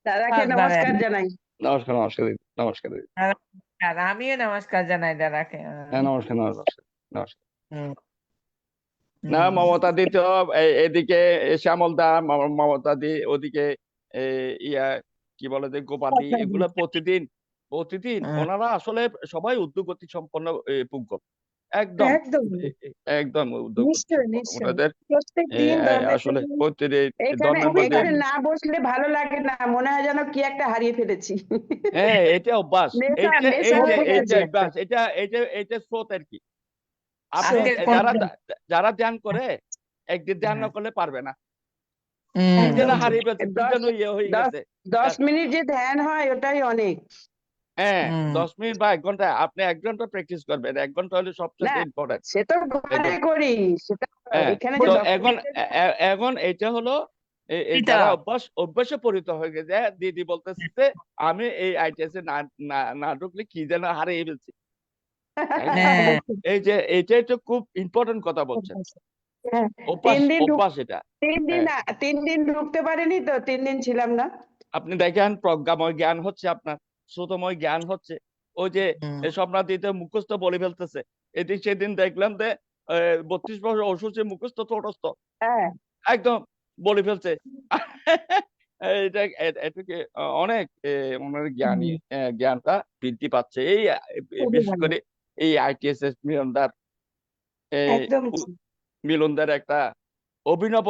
দাদাকে ভাবে। নমস্কার জানাই। নমস্কার, নমস্কার দিদি, নমস্কার দিদি। আর আমিও নমস্কার জানাই দাদাকে। হ্যাঁ, নমস্কার, নমস্কার, নমস্কার। হুম, না, হুম। মমতা দি তো এদিকে শ্যামল দা, মমতা দি ওদিকে ইয়া কি বলে যে গোপাদি, এগুলা প্রতিদিন ওনারা আসলে সবাই উদ্যোগতি সম্পন্ন পুঙ্খ, একদম একদম একদম উদ্যোগতি নিশ্চয়ই সম্পন্ন নিশ্চয়ই, ওনাদের। প্রত্যেক দিন ধর্মের আসলে জন্য প্রতিদিন এখানে ধর্মের মধ্যে, এখানে না বসলে ভালো লাগে না, মনে হয় যেন কি একটা হারিয়ে ফেলেছি। হ্যাঁ এটা অভ্যাস, নেশা এই নেশা যে হয়ে গেছে একটা। অভ্যাস, এটা স্রোত আর কি। আপনি আজকে যারা ধ্যান করে একদিন ধ্যান না করলে পারবে না, হুম, কি যেন একদম হারিয়ে ফেলছে, কি যেন ইয়ে হয়ে 10 গেছে। 10 মিনিট যে ধ্যান হয় ওটাই অনেক। হ্যাঁ, হুম। 10 মিনিট বা 1 ঘন্টা, আপনি 1 ঘন্টা প্র্যাকটিস করবেন, 1 ঘন্টা হলে না সবচেয়ে ইম্পর্টেন্ট। সে তো ঘরে করি, সেটা হ্যাঁ, এখানে তো যে 10 এখন মিনিটের এখন এটা হলো এটা যারা অভ্যাসে পরিণত হয়ে গেছে। দিদি বলতেছে যে আমি এই আইটিএস এ না ঢুকলে কি যেন হারিয়ে ফেলছি, তাই না? হ্যাঁ, এই যে এইটাই তো খুব ইম্পর্টেন্ট কথা বলছেন। হ্যাঁ, অভ্যাস 3 দিন অভ্যাস এটা। 3 দিন ঢুকতে পারেনি তো, 3 দিন ছিলাম না। আপনি দেখেন প্রজ্ঞাময় জ্ঞান হচ্ছে, আপনার শ্রুতময় জ্ঞান হচ্ছে। ওই যে স্বপ্নাদিতে মুখস্থ বলে ফেলতেছে। এদিন সেদিন দেখলাম যে 32 বছর অসুস্থ মুখস্থ তটস্থ হ্যাঁ, একদম বলে ফেলছে। এটা এটাকে অনেক ওনার জ্ঞানী জ্ঞানটা বৃদ্ধি পাচ্ছে। এই খুবই বিশেষ ভালো। করে এই ITSS মিলনদার একদম মিলনদার একটা অভিনব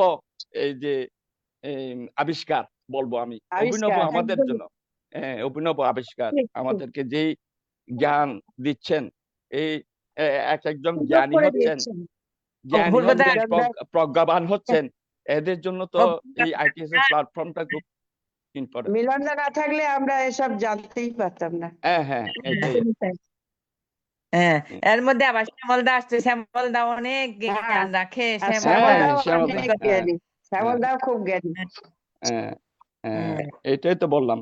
এই যে এই আবিষ্কার বলবো আমি, অভিনব আবিষ্কার। আমাদের একদম জন্য। অভিনব আবিষ্কার, ঠিক, ঠিক। আমাদেরকে যেই জ্ঞান দিচ্ছেন, এই এক একজন সুযোগ জ্ঞানী করে হচ্ছেন, দিয়েছেন। জ্ঞানী অপূর্বদা হচ্ছেন, প্রজ্ঞাবান হচ্ছেন, এদের জন্য তো এই অপূর্বদা ITSS প্ল্যাটফর্মটা খুব ইম্পর্টেন্ট। মিলনদা না থাকলে আমরা এসব জানতেই পারতাম না। হ্যাঁ এটাই। একদমই তাই। হ্যাঁ, এর মধ্যে আবার শ্যামলদা আসছে। শ্যামলদা অনেক হ্যাঁ, জ্ঞান রাখে। আর শ্যামলদার শ্যামলদাও শ্যামলদা, অনেক অভিজ্ঞতা। জ্ঞানী, শ্যামলদাও খুব জ্ঞানী। হ্যাঁ, হ্যাঁ, এটাই তো বললাম,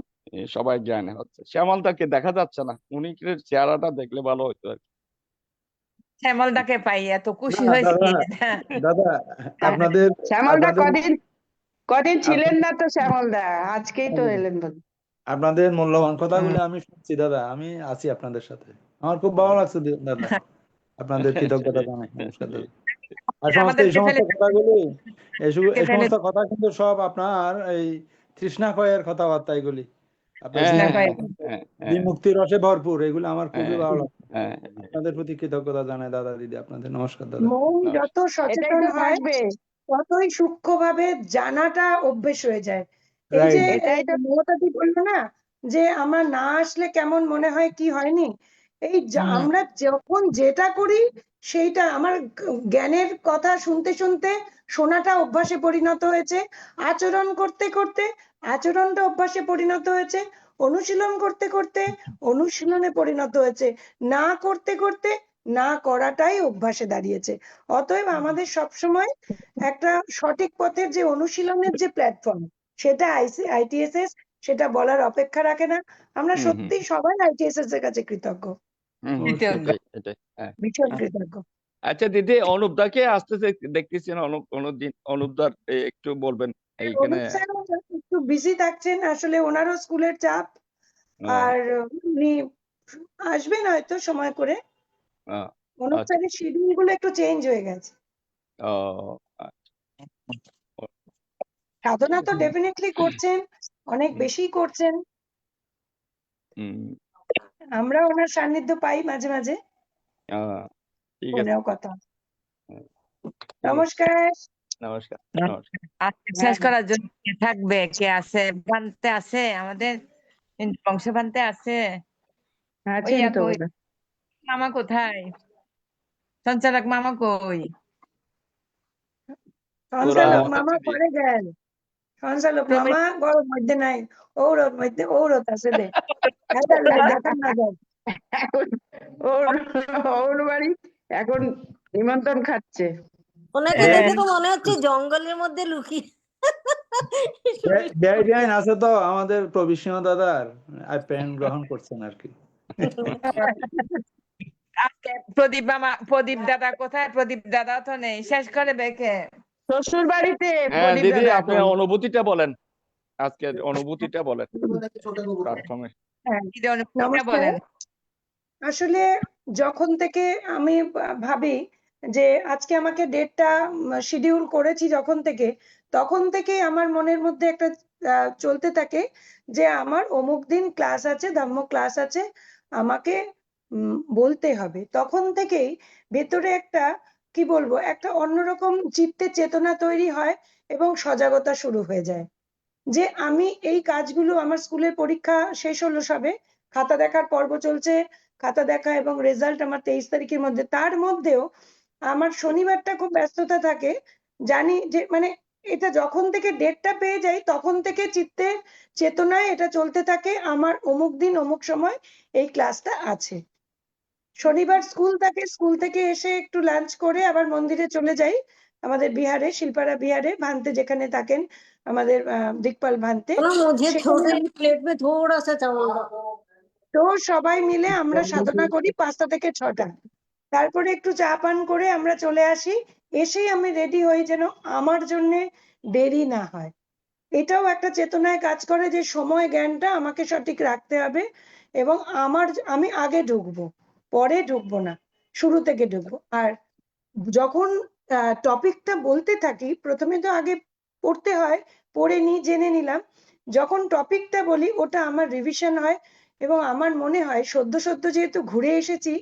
সবাই জ্ঞানী হচ্ছে। শ্যামলদাকে দেখা যাচ্ছে না, উনি চেহারাটা দেখলে ভালো হতো আর কি। শ্যামলদাকে পাই এত খুশি না হয়েছি। দাদা আপনাদের শ্যামলদা আপনাদের কদিন ছিলেন আপনাদের না তো, শ্যামলদা আজকেই তো এলেন বলে। আপনাদের মূল্যবান কথাগুলো আমি শুনছি দাদা, আমি আছি আপনাদের সাথে। আমার খুব ভালো লাগছে দাদা, আপনাদের কৃতজ্ঞতা জানাই। নমস্কার দাদা। আর এই আমাদেরকে সমস্ত ফেলে কথাগুলি এই ফেলে সমস্ত কথা কিন্তু সব আপনার এই তৃষ্ণা ক্ষয়ের কথাবার্তা, এগুলি আপনার কৃষ্ণা কয়। বিমুক্তি রসে ভরপুর, এগুলো আমার খুবই ভালো লাগছে। হ্যাঁ, আপনাদের প্রতি কৃতজ্ঞতা জানাই দাদা দিদি, আপনাদের নমস্কার দাদা। মন যত এটাই সচেতন তো হয় থাকবে। ততই সূক্ষ্মভাবে জানাটা অভ্যেস হয়ে যায়। এই রাইট যে এটাই তো মমতাদি বললো না যে আমার না আসলে কেমন মনে হয় কি হয়নি, এই আমরা যখন যেটা করি সেইটা আমার জ্ঞানের কথা শুনতে শুনতে শোনাটা অভ্যাসে পরিণত হয়েছে, আচরণ করতে করতে আচরণটা অভ্যাসে পরিণত হয়েছে, অনুশীলন করতে করতে অনুশীলনে পরিণত হয়েছে, না করতে করতে না করাটাই অভ্যাসে দাঁড়িয়েছে। অতএব আমাদের সবসময় একটা সঠিক পথের যে অনুশীলনের যে প্ল্যাটফর্ম, সেটা ITSS, সেটা বলার অপেক্ষা রাখে না। আমরা সত্যি সবাই ITSS এর কাছে কৃতজ্ঞ, এটাই। হ্যাঁ। ভীষণ কৃতজ্ঞ। আচ্ছা দিদি, অনুপদাকে আসতেছে দেখতেছি না, অনুপদার একটু বলবেন এইখানে। অনুপ স্যার একটু বিজি থাকছেন, আসলে ওনারও স্কুলের চাপ, আহ, আর উনি আসবেন হয়তো সময় করে। আহ, অনুপ আচ্ছা। স্যারের শিডিউল গুলো একটু চেঞ্জ হয়ে গেছে। ও, সাধনা তো ডেফিনেটলি করছেন, অনেক বেশি করছেন। আমরা ওনার সান্নিধ্য পাই মাঝে মাঝে, ঠিক আছে। ফোনেও কথা। ঠিক আছে। নমস্কার। নমস্কার। আজকে শেষ করার জন্য কে থাকবে? কে আছে? ভান্তে আছে আমাদের বংশ ভান্তে আছে। ওই আছেন তো ওই মামা কোথায়? সঞ্চালক মামা কই? সঞ্চালক আমাদের মামা দিদি। পরে গেল। সঞ্চালক প্রবীর মামা গরম মধ্যে নাই, ঔরত মধ্যে ঔরত আছে দে, এটার লাই দেখার না যায়। এখন ওর ওর বাড়ি এখন নিমন্ত্রণ খাচ্ছে। ওনাকে দেখে তো মনে হচ্ছে জঙ্গলের মধ্যে লুকিয়ে বেআইন আছে তো আমাদের প্রবিষ্ণ দাদার আপ্যায়ন গ্রহণ করছেন আর কি। আজকে প্রদীপ দাদা কোথায়? প্রদীপ দাদা তো নেই, শেষ করে বেকে। শ্বশুর বাড়িতে হ্যাঁ প্রদীপ দিদি, দাদা আপনি এখন। অনুভূতিটা বলেন, আজকের অনুভূতিটা বলেন প্ল্যাটফর্মে। হ্যাঁ, কি অনুভূতিটা নমস্কার। বলেন। আসলে যখন থেকে আমি ভাবি যে আজকে আমাকে ডেটটা শিডিউল করেছি, তখন থেকে আমার মনের মধ্যে একটা চলতে থাকে যে আমার অমুক দিন ক্লাস আছে, ধম্ম ক্লাস আছে, আমাকে বলতে হবে। তখন থেকেই ভেতরে একটা কি বলবো, একটা অন্যরকম চিত্তে চেতনা তৈরি হয় এবং সজাগতা শুরু হয়ে যায় যে আমি এই কাজগুলো, আমার স্কুলের পরীক্ষা শেষ হলো সবে, খাতা দেখার পর্ব চলছে, খাতা দেখা এবং রেজাল্ট আমার 23 তারিখের মধ্যে। তার মধ্যেও আমার শনিবারটা খুব ব্যস্ততা থাকে, জানি যে মানে এটা যখন থেকে ডেটটা পেয়ে যাই তখন থেকে চিত্তে চেতনায় এটা চলতে থাকে, আমার অমুক দিন অমুক সময় এই ক্লাসটা আছে। শনিবার স্কুল থাকে, স্কুল থেকে এসে একটু লাঞ্চ করে আবার মন্দিরে চলে যাই, আমাদের বিহারে, শিলপাড়া বিহারে ভান্তে যেখানে থাকেন আমাদের দিকপাল ভান্তে। मुझे সেখানে छोटे प्लेट में थोड़ा सा चावल दो। তো সবাই মিলে আমরা সাধনা করি 5টা থেকে 6টা। তারপরে একটু চা পান করে আমরা চলে আসি এসেই আমি রেডি হই যেন আমার জন্য দেরি না হয়। এটাও একটা চেতনায় কাজ করে যে সময় জ্ঞানটা আমাকে সঠিক রাখতে হবে এবং আমি আগে ঢুকবো, পরে ঢুকবো না, শুরু থেকে ঢুকবো। আর যখন টপিকটা বলতে থাকি, প্রথমে তো আগে পড়তে হয়, পড়ে জেনে নিলাম। যখন টপিকটা বলি ওটা আমার রিভিশন হয় এবং আমার মনে হয় সদ্য সদ্য যেহেতু ঘুরে এসেছি,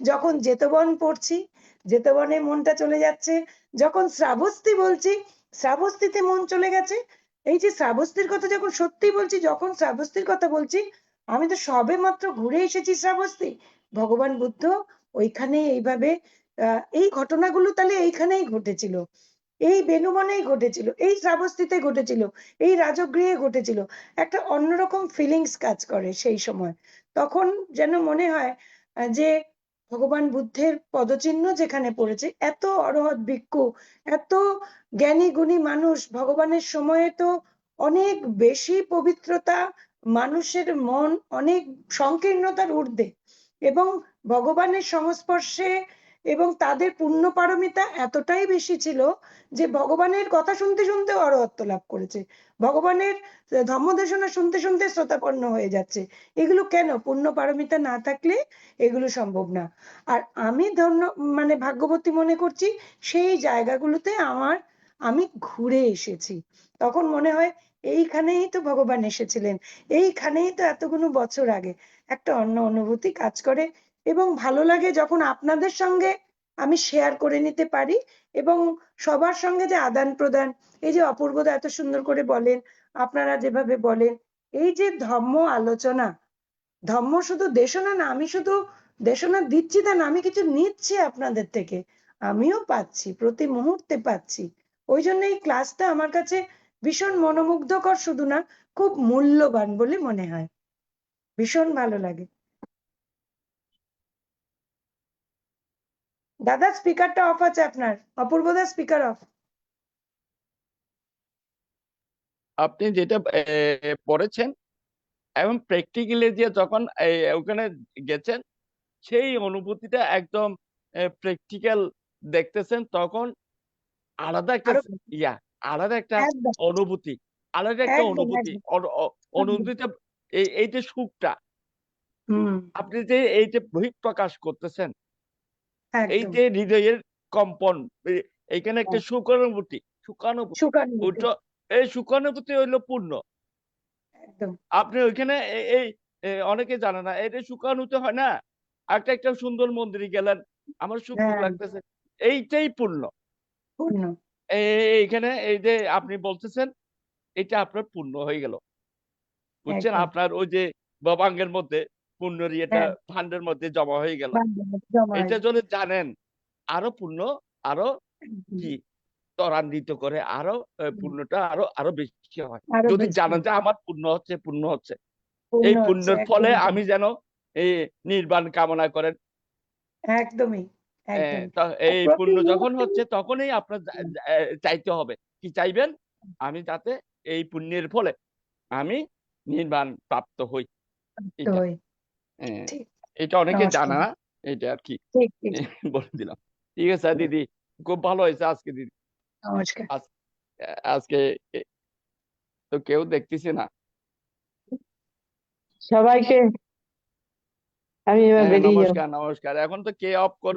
যখন জেতবন পড়ছি, জেতবনে মনটা চলে যাচ্ছে, যখন শ্রাবস্তি বলছি, শ্রাবস্তিতে মন চলে গেছে। এই যে শ্রাবস্তির কথা যখন সত্যি বলছি, যখন শ্রাবস্তির কথা বলছি, আমি তো সবে মাত্র ঘুরে এসেছি শ্রাবস্তি। ভগবান বুদ্ধ ওইখানে এইভাবে এই ঘটনাগুলো তাহলে এইখানেই ঘটেছিল, এই বেনুবনেই ঘটেছিল, এই শ্রাবস্তিতে ঘটেছিল, এই রাজগৃহে ঘটেছিল। একটা অন্যরকম ফিলিংস কাজ করে সেই সময়। তখন যেন মনে হয় যে ভগবান বুদ্ধের পদচিহ্ন যেখানে পড়েছে, এত অরহৎ ভিক্ষু, এত জ্ঞানী গুণী মানুষ, ভগবানের সময়ে তো অনেক বেশি পবিত্রতা, মানুষের মন অনেক সংকীর্ণতার ঊর্ধ্বে, এবং ভগবানের সংস্পর্শে এবং তাদের পুণ্য পারমিতা এতটাই বেশি ছিল যে ভগবানের কথা শুনতে শুনতে অরহত্ব লাভ করেছে, ভগবানের ধর্মদেশনা শুনতে শুনতে শ্রোতাপন্ন হয়ে যাচ্ছে। এগুলো কেন? পুণ্য পারমিতা না থাকলে এগুলো সম্ভব না। আর আমি ভাগ্যবতী মনে করছি সেই জায়গাগুলোতে আমি ঘুরে এসেছি। তখন মনে হয় এইখানেই তো ভগবান এসেছিলেন, এইখানেই তো এতগুলো বছর আগে। একটা অন্য অনুভূতি কাজ করে এবং ভালো লাগে যখন আপনাদের সঙ্গে আমি শেয়ার করে নিতে পারি এবং সবার সঙ্গে যে আদান প্রদান, এই যে অপূর্বদা এত সুন্দর করে বলেন, আপনারা যেভাবে বলেন, এই যে ধর্ম আলোচনা, ধর্ম শুধু দেশনা না, আমি শুধু দেশনা দিচ্ছি তা না, আমি কিছু নিচ্ছি আপনাদের থেকে, আমিও পাচ্ছি, প্রতি মুহূর্তে পাচ্ছি। ওই জন্য এই ক্লাসটা আমার কাছে ভীষণ মনোমুগ্ধকর, শুধু না, খুব মূল্যবান বলে মনে হয়। ভীষণ ভালো লাগে। দাদা স্পিকারটা অফ আছে আপনার, অপূর্বদা স্পিকার অফ। আপনি যেটা পড়েছেন এবং প্র্যাকটিক্যালি যে যখন ওখানে গেছেন সেই অনুভূতিটা একদম প্র্যাকটিক্যাল দেখতেছেন, তখন আলাদা একটা আরো ইয়া আলাদা একটা একদম অনুভূতি, আলাদা একটা একদম অনুভূতি একদম একদম। অনুভূতিটা এই যে সুখটা হুম, আপনি যে এই যে বহিঃপ্রকাশ করতেছেন, এই একদম যে হৃদয়ের কম্পন, এইখানে একটা সুখানুভূতি, সুখানুভূতি, সুখানুভূতি, ওইটা এই সুখানুভূতি হইলো পূর্ণ। একদম আপনি ওইখানে এই অনেকে জানে না এটা সুখানুভূতি হয় না। একটা সুন্দর মন্দিরে গেলেন, আমার সুখ হ্যাঁ, লাগতেছে, এইটাই পূর্ণ। পূর্ণ, এইখানে এই যে আপনি বলতেছেন এটা আপনার পূর্ণ হয়ে গেল, বুঝছেন? একদম। আপনার ওই যে ভবাঙ্গের মধ্যে পূর্ণর ইয়েটা হ্যাঁ, ভান্ডের মধ্যে জমা হয়ে গেল। জমা এটা হয়েছে। যদি জানেন আরো পূর্ণ, আরো একদম, কি ত্বরান্বিত করে, আরো হুম, পূর্ণটা আরো আরো বেশি হয়। আরো যদি বেশি জানেন যে আমার পূর্ণ হচ্ছে, পূর্ণ হচ্ছে, পূর্ণ এই হচ্ছে, পুণ্যের ফলে একদমই তাই, আমি যেন এই নির্বাণ কামনা করেন। একদমই একদমই। তো আর এই প্রতি পুণ্য যখন মুহূর্তে হচ্ছে তখনই আপনার চাইতে হবে, কি চাইবেন? আমি যাতে এই পুণ্যের ফলে আমি নির্বাণ প্রাপ্ত হই। এটা হই। আহ, ঠিক। এটা অনেকে নমস্কার। জানা না, এটা আর কি ঠিক ঠিক। বলে দিলাম। ঠিক আছে দিদি, খুব ভালো হয়েছে আজকে দিদি। নমস্কার। আজকে তো কেউ দেখতেছে না। সবাইকে আমি এবার বেরিয়ে যাবো। নমস্কার নমস্কার। এখন তো কে অফ করবে?